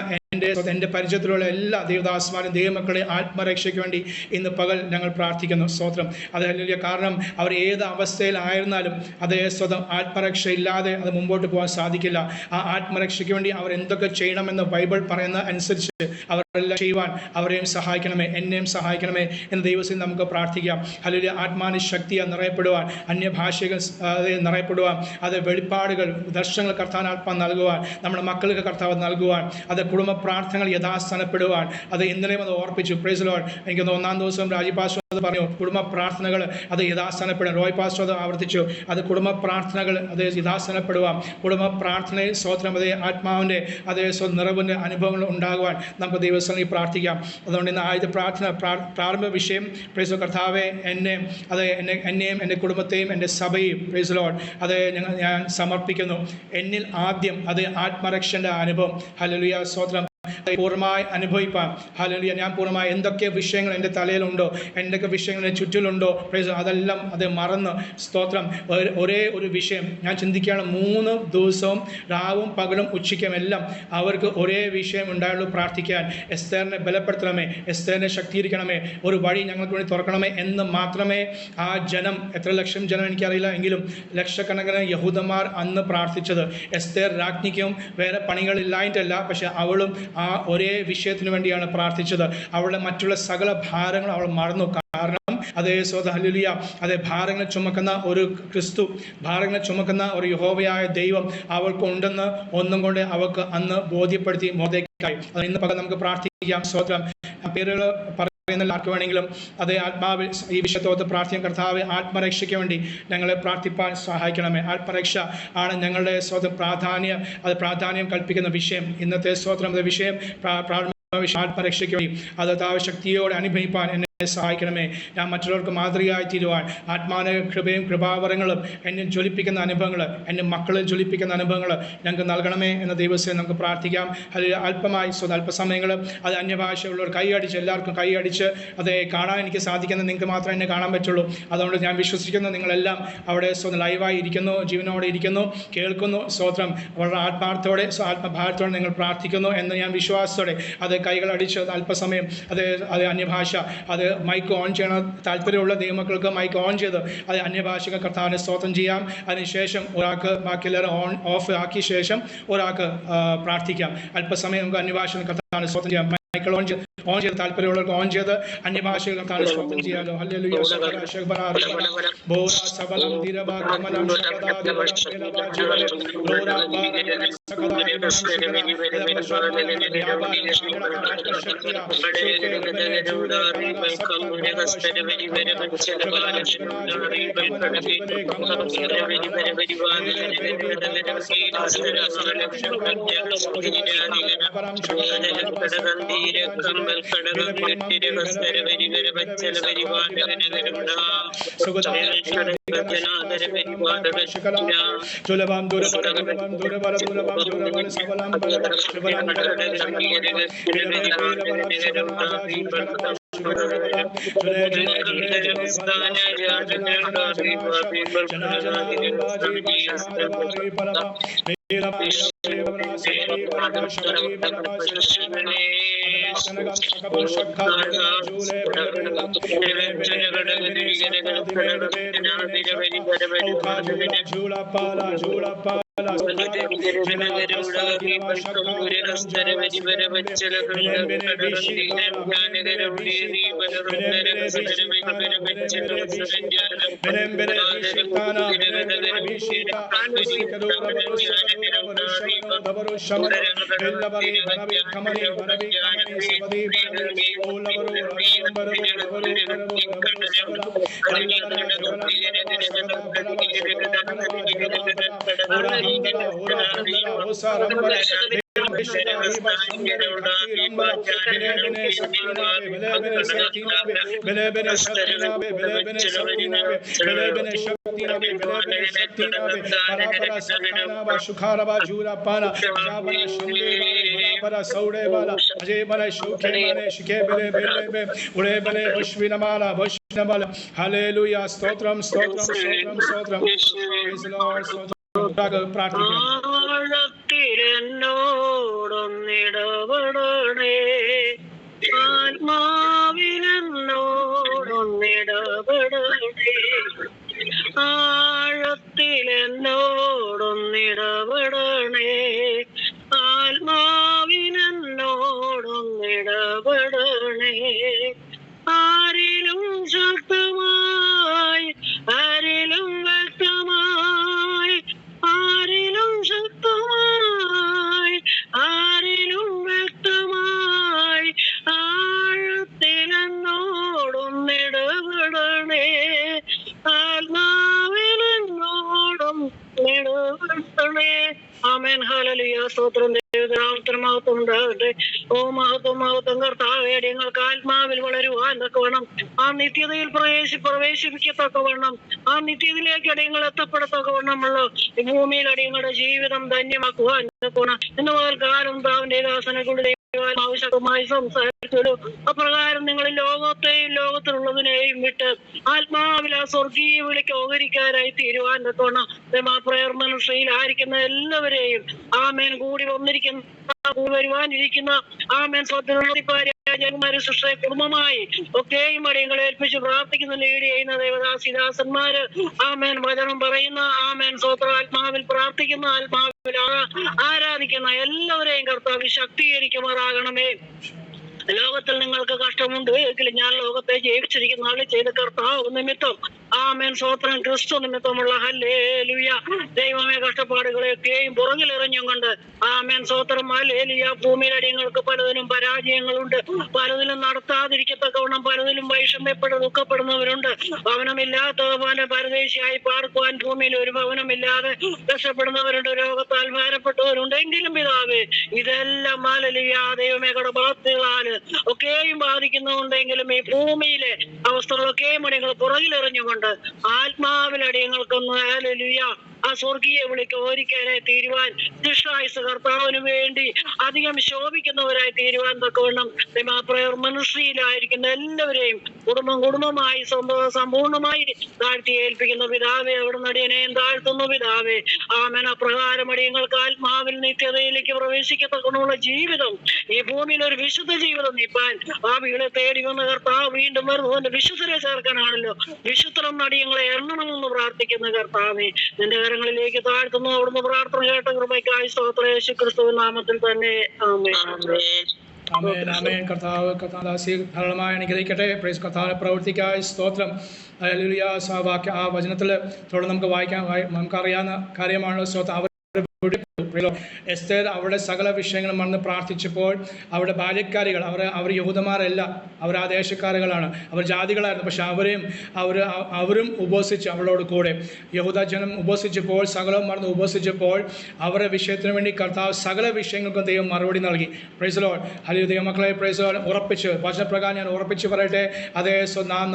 എൻ്റെ പരിചയത്തിലുള്ള എല്ലാ ദൈവദാസന്മാരും ദൈവമക്കളെ ആത്മരക്ഷയ്ക്ക് വേണ്ടി ഇന്ന് പകൽ ഞങ്ങൾ പ്രാർത്ഥിക്കുന്നു. സ്തോത്രം. അതല്ല, കാരണം അവർ ഏത് അവസ്ഥയിലായിരുന്നാലും അതേ സ്വതം ആത്മരക്ഷ ഇല്ലാതെ അത് മുമ്പോട്ട് പോകാൻ സാധിക്കില്ല. ആ ആത്മരക്ഷയ്ക്ക് വേണ്ടി അവർ എന്തൊക്കെ ചെയ്യണമെന്ന് ബൈബിൾ പറയുന്ന അനുസരിച്ച് അവരെല്ലാം ചെയ്യുവാൻ അവരെയും സഹായിക്കണമേ, എന്നെയും സഹായിക്കണമേ എന്ന് ദൈവത്തിൽ നമുക്ക് പ്രാർത്ഥിക്കാം. ഹല്ലേലൂയ. ആത്മാന ശക്തിയാൽ നിറയപ്പെടുവാൻ, അന്യഭാഷകൾ നിറയപ്പെടുവാൻ, അത് വെളിപ്പാടുകൾ ദർശനങ്ങൾ കർത്താവിന് ആത്മാ നൽകുവാൻ, നമ്മുടെ മക്കൾക്ക് കർത്താവ് നൽകുവാൻ, അത് കുടുംബ പ്രാർത്ഥനകൾ യഥാസ്ഥാനപ്പെടുവാൻ, അത് ഇന്നലെയും അത് ഓർപ്പിച്ചു. Price the Lord. എനിക്ക് ഒന്നാം ദിവസം രാജി പാസ്റ്റർ അത് പറഞ്ഞു, കുടുംബ പ്രാർത്ഥനകൾ അത് യഥാസ്ഥാനപ്പെടും. റോയ് പാസ്റ്റർ അത് ആവർത്തിച്ചു, അത് കുടുംബ പ്രാർത്ഥനകൾ അത് യഥാസ്ഥാനപ്പെടുവാൻ, കുടുംബ പ്രാർത്ഥനയിൽ സ്തോത്രം അതേ ആത്മാവിൻ്റെ അതേ നിറവിൻ്റെ അനുഭവങ്ങൾ ഉണ്ടാകുവാൻ നമുക്ക് ദൈവസ്ഥലിൽ പ്രാർത്ഥിക്കാം. അതുകൊണ്ട് ഇന്ന് ആദ്യത്തെ പ്രാരംഭ വിഷയം പ്രൈസ് ദി കർത്താവെ, എന്നെയും എൻ്റെ കുടുംബത്തെയും എൻ്റെ സഭയും പ്രൈസ് ദി ലോർഡ് അത് ഞാൻ സമർപ്പിക്കുന്നു. എന്നിൽ ആദ്യം അത് ആത്മരക്ഷൻ്റെ അനുഭവം. ഹല്ലേലൂയ. സ്തോത്രം. പൂർണ്ണമായി അനുഭവിപ്പാൻ. ഹല്ലേലൂയ. ഞാൻ പൂർണ്ണമായി എന്തൊക്കെ വിഷയങ്ങൾ എൻ്റെ തലയിലുണ്ടോ, എന്തൊക്കെ വിഷയങ്ങൾ എൻ്റെ ചുറ്റിലുണ്ടോ പ്രൈസ് അതെല്ലാം അത് മറന്ന് സ്തോത്രം ഒരേ ഒരു വിഷയം ഞാൻ ചിന്തിക്കുകയാണ്. 3 ദിവസവും രാവും പകലും ഉച്ചയ്ക്കും എല്ലാം അവർക്ക് ഒരേ വിഷയം ഉണ്ടായുള്ളൂ, പ്രാർത്ഥിക്കാൻ. എസ്തേറിനെ ബലപ്പെടുത്തണമേ, എസ്തേറിനെ ശക്തീകരിക്കണമേ, ഒരു വഴി ഞങ്ങൾക്ക് വേണ്ടി തുറക്കണമേ എന്ന് മാത്രമേ ആ ജനം, എത്ര ലക്ഷം ജനം എനിക്കറിയില്ല എങ്കിലും ലക്ഷക്കണക്കിന് യഹൂദന്മാർ അന്ന് പ്രാർത്ഥിച്ചത്. എസ്തേർ രാജ്ഞിക്കും വേറെ പണികളില്ലായിട്ടല്ല, പക്ഷെ അവളും ആ ഒരേ വിഷയത്തിന് വേണ്ടിയാണ് പ്രാർത്ഥിച്ചത്. അവളുടെ മറ്റുള്ള സകല ഭാരങ്ങൾ അവൾ മറന്നു. കാരണം അതേ സ്വതः ഹല്ലേലൂയ അതേ ഭാരങ്ങൾ ചുമക്കുന്ന ഒരു ക്രിസ്തു, ഭാരങ്ങൾ ചുമക്കുന്ന ഒരു യഹോവയായ ദൈവം അവൾക്കുണ്ടെന്ന് ഒന്നും കൊണ്ട് അവൾക്ക് അന്ന് ബോധ്യപ്പെടുത്തി മൊർദെഖായി. അത് ഇന്ന് പകൽ നമുക്ക് പ്രാർത്ഥിക്കാം. സ്തോത്രം. പേരുകൾ പറയുന്ന ആർക്ക് വേണമെങ്കിലും അതേ ആത്മാവിൽ ഈ വിഷയത്തോട് പ്രാർത്ഥിക്കാൻ. കർത്താവ് ആത്മരക്ഷയ്ക്ക് വേണ്ടി ഞങ്ങളെ പ്രാർത്ഥിപ്പാൻ സഹായിക്കണമേ. ആത്മരക്ഷ ആണ് ഞങ്ങളുടെ സ്വതം പ്രാധാന്യം കൽപ്പിക്കുന്ന വിഷയം. ഇന്നത്തെ സ്വതന്ത്രം വിഷയം ആത്മരക്ഷയ്ക്ക് വേണ്ടി അത് ശക്തിയോടെ അനുഭവിപ്പാൻ എന്നെ സഹായിക്കണമേ. ഞാൻ മറ്റുള്ളവർക്ക് മാതൃകയായി തീരുവാൻ ആത്മാന കൃപയും കൃപാവരങ്ങളും എന്നെ ജ്വലിപ്പിക്കുന്ന അനുഭവങ്ങൾ, എൻ്റെ മക്കളെ ജ്വലിപ്പിക്കുന്ന അനുഭവങ്ങൾ ഞങ്ങൾക്ക് നൽകണമേ എന്ന ദൈവത്തെ നമുക്ക് പ്രാർത്ഥിക്കാം. അതിൽ അല്പമായി അല്പസമയങ്ങൾ അത് അന്യഭാഷയുള്ളവർ കൈയടിച്ച്, എല്ലാവർക്കും കൈയടിച്ച് അത് കാണാൻ എനിക്ക് സാധിക്കുന്നത് നിങ്ങൾക്ക് മാത്രമേ എന്നെ കാണാൻ പറ്റുള്ളൂ. അതുകൊണ്ട് ഞാൻ വിശ്വസിക്കുന്നു നിങ്ങളെല്ലാം അവിടെ ലൈവായി ഇരിക്കുന്നു, ജീവനോടെ ഇരിക്കുന്നു, കേൾക്കുന്നു. സ്തോത്രം. വളരെ ആത്മാർത്ഥത്തോടെ ആത്മഭാരത്തോടെ നിങ്ങൾ പ്രാർത്ഥിക്കുന്നു എന്ന് ഞാൻ വിശ്വാസത്തോടെ അത് കൈകളടിച്ച് അല്പസമയം അത് അന്യഭാഷ അത് മൈക്ക് ഓൺ ചെയ്യണം. താല്പര്യമുള്ള ദൈവമക്കൾക്ക് മൈക്ക് ഓൺ ചെയ്ത് അത് അന്യഭാഷകൾ കർത്താവിനെ സ്തോത്രം ചെയ്യാം. അതിനുശേഷം ഒരാൾക്ക് ബാക്കിയെല്ലാവരും ഓഫ് ആക്കിയ ശേഷം ഒരാൾക്ക് പ്രാർത്ഥിക്കാം. അല്പസമയം നമുക്ക് അന്യഭാഷകൾ കർത്താവിനെ സ്തോത്രം ചെയ്യാം. മൈക്കിൾ ഓൺ ചെയ്ത് താല്പര്യമുള്ളവർക്ക് ഓൺ ചെയ്ത് അന്യഭാഷകൾ കർത്താവിനെ സ്തോത്രം ചെയ്യാലോ. Hallelujah. Hallelujah. Stotram, stotram, stotram, stotram. Praise the Lord. പ്രാർത്ഥിക്കണം. ആഴത്തിലെന്നോടൊന്നിടപെടണേ, ആത്മാവിലെന്നോടൊന്നിടപെടണേ, ആഴത്തിലെന്നോടൊന്നിടപെടണേ, ആത്മാവിലെന്നോടൊന്നിടപെടണേ. ആരിലും ശക്തമായി, ആരിലും വ്യക്തമായി, ആരിലും ശക്തമായി, ആരിലും വ്യക്തമായി, ആഴത്തിലെന്നോടൊന്നിടപെടണേ, ആത്മാവിലെന്നോടും ഇടപെടണേ. ആമേൻ. ഹല്ലേലൂയ. സ്തോത്രം. ദൈവനാമത്തിന് മഹത്വം ഉണ്ടാകട്ടെ. ഓ മഹത്വം, മഹത്വം കർത്താവേ, ഞങ്ങൾക്ക് ആത്മാവിൽ വളരുവാൻ തക്കവണ്ണം, ആ നിത്യതയിൽ പ്രവേശിപ്പിക്കത്തക്കവണ്ണം, ആ നിത്യതയിലേക്ക് അടിയങ്ങൾ എത്തപ്പെടത്തക്കവണ്ണമുള്ള ഈ ഭൂമിയിൽ അടിയങ്ങളുടെ ജീവിതം ധന്യമാക്കുവാൻ തക്കവണ്ണം ഇന്ന് മുതൽ കാലം താവിന്റെ ദാസനെ കൊണ്ട് ആവശ്യമായി സംസാരിച്ചു. അപ്രകാരം നിങ്ങൾ ലോകത്തെയും ലോകത്തിലുള്ളതിനെയും വിട്ട് ആത്മാവിൽ ആ സ്വർഗീയ വിളിക്ക് ഓഹരിക്കാരായി തീരുവാൻ തക്കവണ്ണം പ്രയർ മിനിസ്ട്രിയിലായിരിക്കുന്ന എല്ലാവരെയും ആമേൻ കൂടി വരുവാനിരിക്കുന്ന ആമേൻ സ്വന്തന്മാരെ സൃഷ്ടിയെ കുടുംബമായി ഒക്കെയും അടിയങ്ങളെ ഏൽപ്പിച്ച് പ്രാർത്ഥിക്കുന്ന ലീഡ് ചെയ്യുന്ന ദേവദാസിദാസന്മാര് ആമേൻ വചനം പറയുന്ന ആമേൻ സ്വത്ര ആത്മാവിൽ പ്രാർത്ഥിക്കുന്ന ആത്മാവിൽ ആരാധിക്കുന്ന എല്ലാവരെയും കർത്താവ് ശക്തീകരിക്കുമാറാകണമേ. ലോകത്തിൽ നിങ്ങൾക്ക് കഷ്ടമുണ്ട് എങ്കിലും ഞാൻ ലോകത്തെ ജയിച്ചിരിക്കുന്ന ആളെ ചെയ്ത കർത്താവ് നിമിത്തം ആമേൻ സ്വോത്രം ക്രിസ്തു നിമിത്തമുള്ള ഹല്ലേലൂയ. ദൈവമേ, കഷ്ടപ്പാടുകളെയൊക്കെയും പുറകിലെറിഞ്ഞും കൊണ്ട് ആമേൻ സ്വോത്രം ഹല്ലേലൂയ. ഭൂമിയിലടിയങ്ങൾക്ക് പലതിലും പരാജയങ്ങളുണ്ട്, പലതിലും നടത്താതിരിക്കത്തക്കവണ്ണം പലതിലും വൈഷമ്യപ്പെട്ട് ദുഃഖപ്പെടുന്നവരുണ്ട്. ഭവനമില്ലാത്തവനെ പരദേശിയായി പാർക്കുവാൻ ഭൂമിയിൽ ഒരു ഭവനമില്ലാതെ കഷ്ടപ്പെടുന്നവരുണ്ട്, രോഗത്താൽ ഭാരപ്പെട്ടവരുണ്ട്. എങ്കിലും പിതാവേ, ഇതെല്ലാം ഹല്ലേലൂയ ദൈവമേ കടബാധ്യതകളാല് ഒക്കെയും ബാധിക്കുന്നുണ്ടെങ്കിലും ഈ ഭൂമിയിലെ അവസ്ഥകളൊക്കെയും അടിയങ്ങൾ പുറകിലെറിഞ്ഞുകൊണ്ട് ആത്മാവിൽ അടിയങ്ങൾക്കൊന്ന് ഹല്ലേലൂയ ആ സ്വർഗീയ വിളിക്ക് ഓരിക്കാനായി തീരുവാൻ ദീർഘായുസ്സ് കർത്താവിന് വേണ്ടി അധികം ശോഭിക്കുന്നവരായി തീരുവാൻ തക്കവണ്ണം പ്രയർ മിനിസ്ട്രിയിലായിരിക്കുന്ന എല്ലാവരെയും കുടുംബമായി സമ്പൂർണമായി താഴ്ത്തി ഏൽപ്പിക്കുന്ന പിതാവേ, അവിടെ നടിയനെയും താഴ്ത്തുന്നു പിതാവേ. ആമേൻ. അപ്രകാരം അടിയങ്ങൾക്ക് ആത്മാവിൽ നിത്യതയിലേക്ക് പ്രവേശിക്കത്തക്കണമുള്ള ജീവിതം, ഈ ഭൂമിയിൽ ഒരു വിശുദ്ധ ജീവിതം നീപ്പാൻ ആ വീളെ തേടി വന്ന കർത്താവ് വീണ്ടും വരുന്നു. വിശുദ്ധരെ ചേർക്കാനാണല്ലോ വിശുദ്ധം നടിയങ്ങളെ എണ്ണണമെന്ന് പ്രാർത്ഥിക്കുന്ന കർത്താവേ, നിന്റെ കരങ്ങളിലേക്ക് താഴ്ത്തുന്നു. അവിടുന്ന് പ്രാർത്ഥന കേട്ട കൃപയ്ക്കായി സ്തോത്രം യേശു ക്രിസ്തുവിൻ നാമത്തിൽ തന്നെ. ആമേൻ. ആമേൻ. ആമേൻ. കർത്താവ് ധാരാളമായി അനുഗ്രഹിക്കട്ടെ. പ്രൈസ് കർത്താവിന്റെ പ്രവൃത്തിക്കായി സ്തോത്രം. ഹല്ലേലൂയ. ആ വചനത്തിൽ തുടർന്ന് നമുക്ക് നമുക്കറിയാവുന്ന കാര്യമാണല്ലോ സ്തോത്രം. എസ്തേർ അവരുടെ സകല വിഷയങ്ങളും വന്ന് പ്രാർത്ഥിച്ചപ്പോൾ അവരുടെ ബാല്യക്കാരികൾ അവർ യഹൂദന്മാരല്ല, അവർ ആ ദേശക്കാരുകളാണ്, അവർ ജാതികളായിരുന്നു. പക്ഷെ അവരും ഉപവസിച്ച് അവളോട് കൂടെ യഹൂദ ജനം ഉപവസിച്ചപ്പോൾ, സകലവും മറന്ന് ഉപവസിച്ചപ്പോൾ അവരുടെ വിഷയത്തിന് വേണ്ടി കർത്താവ് സകല വിഷയങ്ങൾക്കും ദൈവം മറുപടി നൽകി. Praise Lord. ഹല്ലേലൂയ. ദൈവമക്കളെ പ്രൈസ് ലോർഡ്. ഉറപ്പിച്ച് വചനപ്രകാരം ഞാൻ ഉറപ്പിച്ച് പറയട്ടെ, അതേ നാം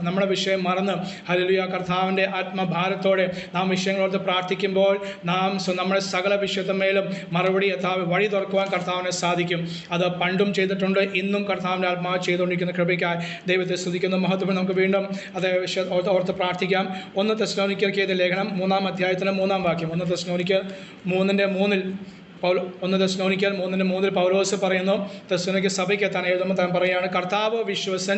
നമ്മുടെ വിഷയം മറന്ന് ഹല്ലേലൂയ കർത്താവിൻ്റെ ആത്മഭാരത്തോടെ നാം വിഷയങ്ങളോട് പ്രാർത്ഥിക്കുമ്പോൾ നാം നമ്മുടെ സകല വിഷയത്തിന്മേലും മറുപടി വഴി തുറക്കുവാൻ കർത്താവിനെ സാധിക്കും. അത് പണ്ടും ചെയ്തിട്ടുണ്ട്, ഇന്നും കർത്താവിൻ്റെ ആത്മാവ് ചെയ്തുകൊണ്ടിരിക്കുന്ന കൃപയ്ക്കായി ദൈവത്തെ സ്തുതിക്കുന്ന മഹത്വം നമുക്ക് വീണ്ടും അതേ വിഷയം ഓർത്ത് പ്രാർത്ഥിക്കാം. 1 തെസ്സലോനിക്കർക്ക് എഴുതിയ ലേഖനം 3-ാം അധ്യായത്തിലെ 3-ാം വാക്യം. 1 തെസ്സലോനിക്കർ 3:3 1 തെസ്സലോനിക്കർ 3:3 പൗലോസ് പറയുന്നു, തെസ്സലോനിക്ക സഭയ്ക്ക് താൻ എഴുതുമ്പോൾ താൻ പറയുകയാണ്, കർത്താവ് വിശ്വസൻ,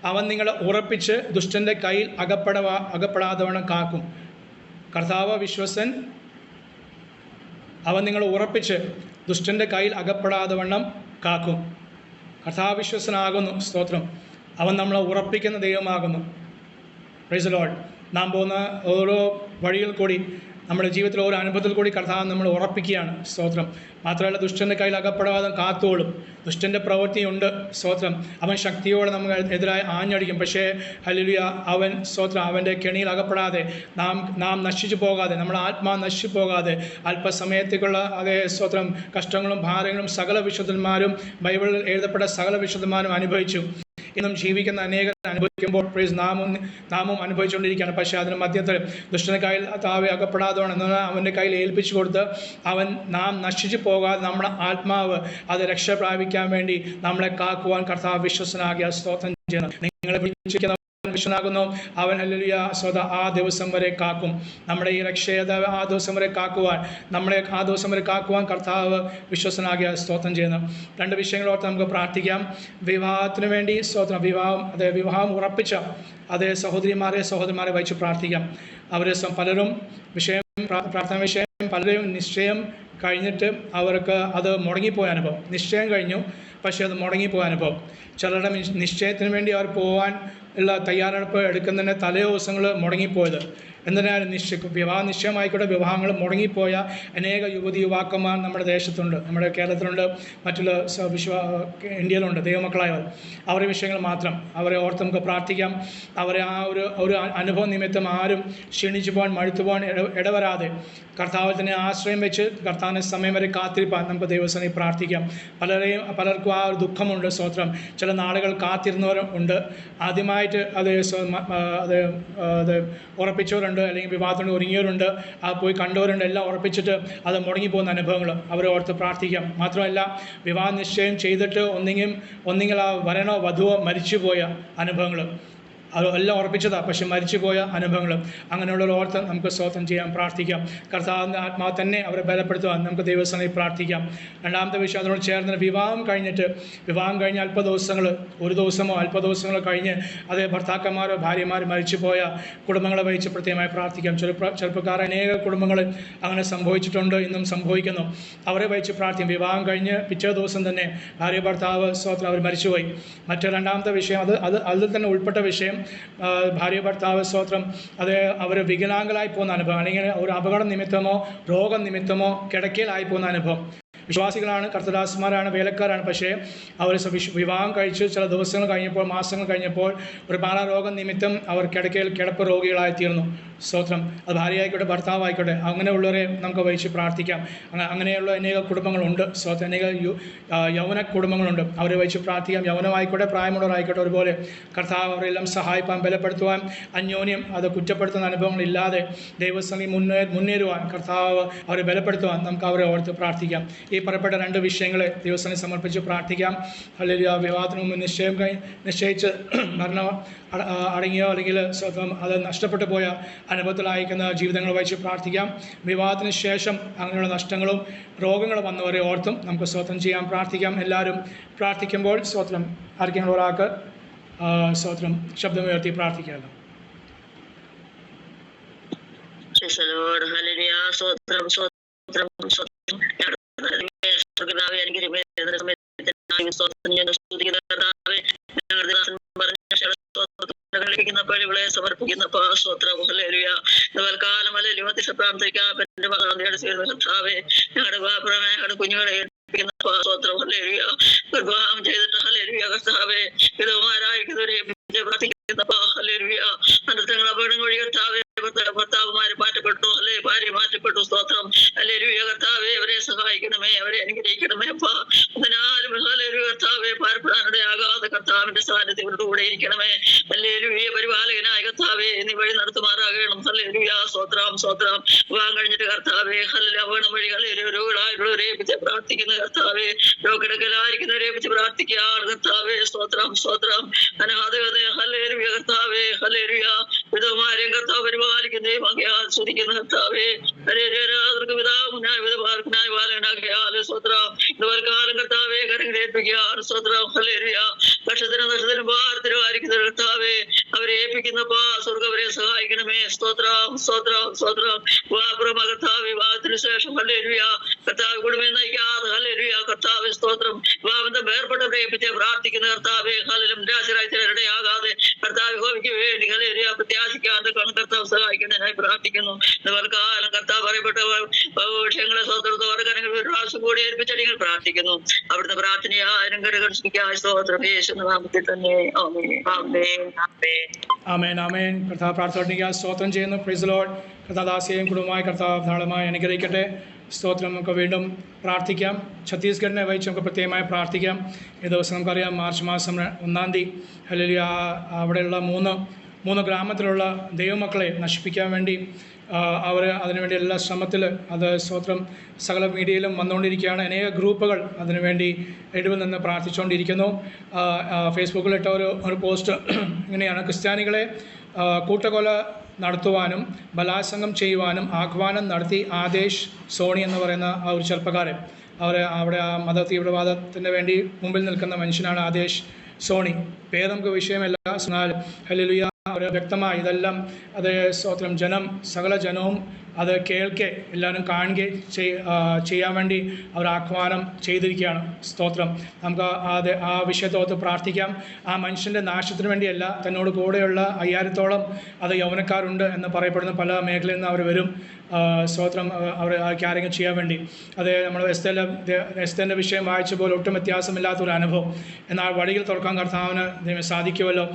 അവൻ നിങ്ങളെ ഉറപ്പിച്ച് ദുഷ്ടൻ്റെ കയ്യിൽ അകപ്പെടാതവണ്ണം കാക്കും. കർത്താവ് വിശ്വസൻ, അവൻ നിങ്ങളെ ഉറപ്പിച്ച് ദുഷ്ടൻ്റെ കയ്യിൽ അകപ്പെടാതവണ്ണം കാക്കും. കർത്താവ് വിശ്വസനാകുന്നു. സ്തോത്രം. അവൻ നമ്മളെ ഉറപ്പിക്കുന്ന ദൈവമാകുന്നു. Praise the Lord. നാം പോകുന്ന ഓരോ വഴിയിൽ കൂടി, നമ്മുടെ ജീവിതത്തിൽ ഓരോ അനുഭവത്തിൽ കൂടി കർത്താവ് നമ്മൾ ഉറപ്പിക്കുകയാണ്. സ്തോത്രം. മാത്രമല്ല, ദുഷ്ടൻ്റെ കയ്യിൽ അകപ്പെടാതെ കാത്തോളും. ദുഷ്ടൻ്റെ പ്രവൃത്തിയുണ്ട്. സ്തോത്രം. അവൻ ശക്തിയോടെ നമുക്ക് എതിരായി ആഞ്ഞടിക്കും. പക്ഷേ ഹല്ലേലൂയ, അവൻ സ്തോത്രം അവൻ്റെ കെണിയിൽ അകപ്പെടാതെ നാം നശിച്ചു പോകാതെ, നമ്മുടെ ആത്മാവ് നശിച്ചു പോകാതെ, അല്പസമയത്തേക്കുള്ള അതേ സ്തോത്രം കഷ്ടങ്ങളും ഭാരങ്ങളും സകല വിശുദ്ധന്മാരും, ബൈബിളിൽ എഴുതപ്പെട്ട സകല വിശുദ്ധന്മാരും അനുഭവിച്ചു. ഇന്നും ജീവിക്കുന്ന അനേകം അനുഭവിക്കുമ്പോൾ പ്രൈസ് നാമും അനുഭവിച്ചുകൊണ്ടിരിക്കുകയാണ്. പക്ഷേ അതിന് മധ്യത്തിൽ ദുഷ്ടൻ്റെ കയ്യിൽ താവെ അകപ്പെടാതെ അവൻ്റെ കയ്യിൽ ഏൽപ്പിച്ചു കൊടുത്ത് നാം നശിച്ചു പോകാതെ നമ്മുടെ ആത്മാവ് അത് രക്ഷ പ്രാപിക്കാൻ വേണ്ടി നമ്മളെ കാക്കുവാൻ കർത്താവ് വിശ്വസനാകിയ സ്തോത്രം ചെയ്യണം. നിങ്ങളെ വിളിച്ചിരിക്കുന്ന വിശ്വനാകുന്നു. അവൻ ഹല്ലേലൂയ സ്വത ആ ദിവസം വരെ കാക്കും. നമ്മുടെ ഈ രക്ഷയത ആ ദിവസം വരെ കാക്കുവാൻ, നമ്മളെ ആ ദിവസം വരെ കാക്കുവാൻ കർത്താവ് വിശ്വസനാകിയ സ്തോത്രം ചെയ്യുന്നു. 2 വിഷയങ്ങളോർത്ത് നമുക്ക് പ്രാർത്ഥിക്കാം. വിവാഹത്തിന് വേണ്ടി സ്തോത്രം. വിവാഹം ഉറപ്പിച്ച അതേ സഹോദരിമാരെ വഹിച്ച് പ്രാർത്ഥിക്കാം. അവരെ പലരും പ്രാർത്ഥന വിഷയം പലരും നിശ്ചയം കഴിഞ്ഞിട്ട് അവർക്ക് അത് മുടങ്ങിപ്പോയ അനുഭവം. നിശ്ചയം കഴിഞ്ഞു, പക്ഷേ അത് മുടങ്ങിപ്പോയ അനുഭവം. ചിലരുടെ നിശ്ചയത്തിന് വേണ്ടി അവർ പോകാൻ ഉള്ള തയ്യാറെടുപ്പ് എടുക്കുന്നതിന് തലേ ദിവസങ്ങൾ മുടങ്ങിപ്പോയത്. എന്തിനാലും വിവാഹ നിശ്ചയമായിക്കോട്ടെ, വിവാഹങ്ങൾ മുടങ്ങിപ്പോയ അനേക യുവാക്കന്മാർ നമ്മുടെ ദേശത്തുണ്ട്, നമ്മുടെ കേരളത്തിലുണ്ട്, മറ്റുള്ള ഇന്ത്യയിലുണ്ട്. ദൈവമക്കളായവർ, അവരുടെ വിഷയങ്ങൾ മാത്രം അവരെ ഓർത്ത് നമുക്ക് പ്രാർത്ഥിക്കാം. അവരെ ആ ഒരു അനുഭവ നിമിത്തം ആരും ക്ഷീണിച്ചു പോകാൻ, മടുത്തു പോകാൻ ഇടവരാതെ കർത്താവിൽ തന്നെ ആശ്രയം വെച്ച് കർത്താവിൻ്റെ സമയം വരെ കാത്തിരിപ്പാൻ നമുക്ക് ദൈവസേനയിൽ പ്രാർത്ഥിക്കാം. പലർക്കും ആ ഒരു ദുഃഖമുണ്ട്. സ്തോത്രം. ചില നാളുകൾ കാത്തിരുന്നവരും ഉണ്ട്. ആദ്യമായിട്ട് അത് ഉറപ്പിച്ചവരുണ്ട്, അല്ലെങ്കിൽ വിവാഹത്തിന് ഒരുങ്ങിയവരുണ്ട്, പോയി കണ്ടവരുണ്ട്. എല്ലാം ഉറപ്പിച്ചിട്ട് അത് മുടങ്ങിപ്പോകുന്ന അനുഭവങ്ങൾ അവരെ ഓർത്ത് പ്രാർത്ഥിക്കാം. മാത്രമല്ല, വിവാഹ നിശ്ചയം ചെയ്തിട്ട് ഒന്നെങ്കിൽ ആ വരനോ വധുവോ മരിച്ചുപോയ അനുഭവങ്ങൾ, അതെല്ലാം ഉറപ്പിച്ചതാണ്, പക്ഷെ മരിച്ചുപോയ അനുഭവങ്ങൾ, അങ്ങനെയുള്ളവർ ഓർത്ത് നമുക്ക് സ്തോത്രം ചെയ്യാൻ പ്രാർത്ഥിക്കാം. കർത്താവിൻ്റെ ആത്മാവ് തന്നെ അവരെ ബലപ്പെടുത്തുവാൻ നമുക്ക് ദൈവസേനയിൽ പ്രാർത്ഥിക്കാം. 2-ാമത്തെ വിഷയം അതിനോട് ചേർന്ന് വിവാഹം കഴിഞ്ഞ് അല്പ ദിവസങ്ങൾ, ഒരു ദിവസമോ അല്പ ദിവസങ്ങളോ കഴിഞ്ഞ് അതേ ഭർത്താക്കന്മാരോ ഭാര്യമാരോ മരിച്ചുപോയ കുടുംബങ്ങളെ വഹിച്ച് പ്രത്യേകമായി പ്രാർത്ഥിക്കാം. ചെറുപ്പക്കാർ അനേക കുടുംബങ്ങളിൽ അങ്ങനെ സംഭവിച്ചിട്ടുണ്ട്, ഇന്നും സംഭവിക്കുന്നു. അവരെ വഹിച്ച് പ്രാർത്ഥിക്കും. വിവാഹം കഴിഞ്ഞ് പിറ്റേ ദിവസം തന്നെ ഭാര്യ ഭർത്താവ് സ്തോത്രം അവർ മരിച്ചുപോയി. മറ്റേ 2-ാമത്തെ വിഷയം അതിൽ തന്നെ ഉൾപ്പെട്ട വിഷയം, ഭാര്യ ഭർത്താവ് സ്തോത്രം അവർ വികലാംഗരായി പോകുന്ന അനുഭവം, അല്ലെങ്കിൽ ഒരു അപകട നിമിത്തമോ രോഗനിമിത്തമോ കിടക്കയിലായി പോകുന്ന അനുഭവം. വിശ്വാസികളാണ്, കർത്തദാസന്മാരാണ്, വേലക്കാരാണ്. പക്ഷേ അവർ വിവാഹം കഴിച്ച് ചില ദിവസങ്ങൾ കഴിഞ്ഞപ്പോൾ, മാസങ്ങൾ കഴിഞ്ഞപ്പോൾ ഒരു മാറാരോഗം നിമിത്തം അവർ കിടപ്പ് രോഗികളായിത്തീർന്നു. സ്തോത്രം. അത് ഭാര്യയായിക്കോട്ടെ ഭർത്താവായിക്കോട്ടെ, അങ്ങനെയുള്ളവരെ നമുക്ക് വഹിച്ച് പ്രാർത്ഥിക്കാം. അങ്ങനെയുള്ള അനേക കുടുംബങ്ങളുണ്ട്. സ്തോത്രം. അനേക യൗവന കുടുംബങ്ങളുണ്ട്, അവരെ വഹിച്ച് പ്രാർത്ഥിക്കാം. യൗവനമായിക്കോട്ടെ പ്രായമുള്ളവരായിക്കോട്ടെ ഒരുപോലെ കർത്താവ് അവരെല്ലാം സഹായിപ്പാൻ, ബലപ്പെടുത്തുവാൻ, അന്യോന്യം അത് കുറ്റപ്പെടുത്തുന്ന അനുഭവങ്ങളില്ലാതെ ദൈവസേനയിൽ മുന്നേറുവാൻ കർത്താവ് അവരെ ബലപ്പെടുത്തുവാൻ നമുക്ക് അവരെ ഓർത്ത് പ്രാർത്ഥിക്കാം. ഈ പറയപ്പെട്ട 2 വിഷയങ്ങളെ ദൈവസേനയിൽ സമർപ്പിച്ച് പ്രാർത്ഥിക്കാം. ഹല്ലേലൂയ. വിവാഹത്തിന് മുമ്പ് നിശ്ചയിച്ച് മരണം അടങ്ങിയോ അല്ലെങ്കിൽ സ്വന്തം അത് നഷ്ടപ്പെട്ടു പോയ അനുഭവത്തിലായിരിക്കുന്ന ജീവിതങ്ങൾ വഹിച്ച് പ്രാർത്ഥിക്കാം. വിവാഹത്തിന് ശേഷം അങ്ങനെയുള്ള നഷ്ടങ്ങളും രോഗങ്ങളും വന്നവരെ ഓർത്തും നമുക്ക് സ്തോത്രം ചെയ്യാൻ പ്രാർത്ഥിക്കാം. എല്ലാവരും പ്രാർത്ഥിക്കുമ്പോൾ സ്തോത്രം ആർക്കെങ്കിലും ഒരാൾക്ക് സ്തോത്രം ശബ്ദമുയർത്തി പ്രാർത്ഥിക്കാമല്ലോ. സമർപ്പിക്കുന്ന ഞങ്ങളുടെ കുഞ്ഞുങ്ങളെ വിവാഹം ചെയ്തിട്ട് കർത്താവേ വിധവമാരായിരിക്കുന്നവരെ അനർത്ഥങ്ങൾ അപകടങ്ങൾ വഴി കർത്താവേ ഭർത്താവുമാര് മാറ്റപ്പെട്ടു, അല്ലെ ഭാര്യ മാറ്റപ്പെട്ടു. സ്തോത്രം. ഹല്ലേലൂയ. കർത്താവേ അവരെ സഹായിക്കണമേ, അവരെ അനുഗ്രഹിക്കണമേ. അപ്പ അതിനാലും ഹല്ലേലൂയ കർത്താവേ ഭാരപ്പെടാനിടയാകാതെ കർത്താവിന്റെ സാന്നിധ്യം ഇവരുടെ കൂടെ ഇരിക്കണമേ. ഹല്ലേലൂയ. പരിപാലകനായ കർത്താവേ നീ വഴി നടത്തുമാറാകണം. ഹല്ലേലൂയ. സ്തോത്രം. വിവാഹം കഴിഞ്ഞിട്ട് കർത്താവേ അപകടം വഴി ഹല്ലേലൂയ രോഗികളായിട്ടുള്ളവരെ ഏൽപ്പിച്ച് പ്രാർത്ഥിക്കുന്ന കർത്താവേ, രോഗക്കിടക്കലായിരിക്കുന്നവരെ ഏൽപ്പിച്ച് പ്രാർത്ഥിക്കുകയാണ് കർത്താവേ. സ്തോത്രം. അനാഥകത ഹല്ലേലൂയ കർത്താവേ. ഹല്ലേലൂയ. വിധവമാരെയും കർത്താവ് പരിപാലിക്കുന്ന പരിപാലിക്കുന്നേ മകയാൽ സ്തുതിക്കുന്ന കർത്താവേ കാലം കർത്താവേ കരങ്ങളേൽപ്പിക്കുക സ്തോത്രം ഹല്ലേലൂയ നക്ഷത്രം ഭാരത്തിലും ആയിരിക്കുന്ന കർത്താവേ അവരെ ഏൽപ്പിക്കുന്നപ്പാ സ്വർഗ്ഗം അവരെ സഹായിക്കണമേ സ്തോത്രം സ്തോത്രം സ്തോത്രം കർത്താവ് വിവാഹത്തിന് ശേഷം ഹല്ലേലൂയ കർത്താവ് കുടുംബം നയിക്കാതെ ഹല്ലേലൂയ കർത്താവ് സ്തോത്രം വിവാഹത്തെ വേർപെട്ടവരെ ഏൽപ്പിച്ച് പ്രാർത്ഥിക്കുന്ന കർത്താവേ ഹല്ലേലൂയ നിരാശരായിടയാകാതെ കർത്താവ് ഹോമിക്ക് വേണ്ടി ഹല്ലേലൂയ പ്രത്യാശിക്കാതെ കർത്താവ് സഹായിക്കുന്നതിനായി പ്രാർത്ഥിക്കുന്നു കാലം കർത്താവ് പറയപ്പെട്ട വിഷയങ്ങളെ സ്വതന്ത്രത്തോടെ കരങ്ങൾ ഒരു പ്രാവശ്യം കൂടി ഏൽപ്പിച്ചടികൾ പ്രാർത്ഥിക്കുന്നു അവിടുത്തെ പ്രാർത്ഥനയായിരം കരകർഷിക്കായി സ്തോത്രം യേശുവിന്റെ നാമത്തിൽ തന്നെ ആമേൻ ആമേൻ ആമേൻ ആമേൻ. കർത്താവ് പ്രാർത്ഥന സ്തോത്രം ചെയ്യുന്നു. Praise Lord. കർത്താദാസിയെയും കുടുംബമായി കർത്താവ് ധാരാളമായി അനുഗ്രഹിക്കട്ടെ. സ്തോത്രം. നമുക്ക് വീണ്ടും പ്രാർത്ഥിക്കാം. ഛത്തീസ്ഗഡിനെ വഹിച്ച് നമുക്ക് പ്രത്യേകമായി പ്രാർത്ഥിക്കാം. ഈ ദിവസം നമുക്കറിയാം മാർച്ച് മാസം 1-ാം തീയതി ഹല്ലേലൂയ അവിടെയുള്ള മൂന്ന് ഗ്രാമത്തിലുള്ള ദൈവമക്കളെ നശിപ്പിക്കാൻ വേണ്ടി അവർ അതിനുവേണ്ടി എല്ലാ ശ്രമത്തിൽ അത് സ്തോത്രം സകല മീഡിയയിലും വന്നുകൊണ്ടിരിക്കുകയാണ്. അനേക ഗ്രൂപ്പുകൾ അതിനുവേണ്ടി ഇടവിൽ നിന്ന് പ്രാർത്ഥിച്ചുകൊണ്ടിരിക്കുന്നു. ഫേസ്ബുക്കിലിട്ട ഒരു പോസ്റ്റ് ഇങ്ങനെയാണ്: ക്രിസ്ത്യാനികളെ കൂട്ടക്കൊല നടത്തുവാനും ബലാത്സംഗം ചെയ്യുവാനും ആഹ്വാനം നടത്തി ആദേശ് സോണി എന്ന് പറയുന്ന ആ ഒരു ചെറുപ്പക്കാരൻ. അവിടെ ആ മത തീവ്രവാദത്തിന് വേണ്ടി മുമ്പിൽ നിൽക്കുന്ന മനുഷ്യനാണ് ആദേശ് സോണി. പേര് നമുക്ക് വിഷയമല്ല. എന്നാൽ ഹല്ലേലൂയ അവർ വ്യക്തമായി ഇതെല്ലാം അത് സ്തോത്രം സകല ജനവും അത് കേൾക്കെ എല്ലാവരും കാണുകയും ചെയ്യാൻ വേണ്ടി അവർ ആഹ്വാനം ചെയ്തിരിക്കുകയാണ്. സ്തോത്രം. നമുക്ക് ആ വിഷയത്തോട്ട് പ്രാർത്ഥിക്കാം. ആ മനുഷ്യൻ്റെ നാശത്തിന് വേണ്ടിയല്ല, തന്നോട് കൂടെയുള്ള 5000-ഓളം അത് യൗവനക്കാരുണ്ട് എന്ന് പറയപ്പെടുന്ന പല മേഖലയിൽ നിന്ന് അവർ വരും. സ്തോത്രം. അവർ കാര്യങ്ങൾ ചെയ്യാൻ വേണ്ടി അത് നമ്മൾ എസ്തേൻ്റെ വിഷയം വായിച്ചപ്പോൾ ഒട്ടും വ്യത്യാസമില്ലാത്തൊരു അനുഭവം. എന്നാൽ വഴികൾ തുറക്കാൻ കർത്താവിന് സാധിക്കുമല്ലോ.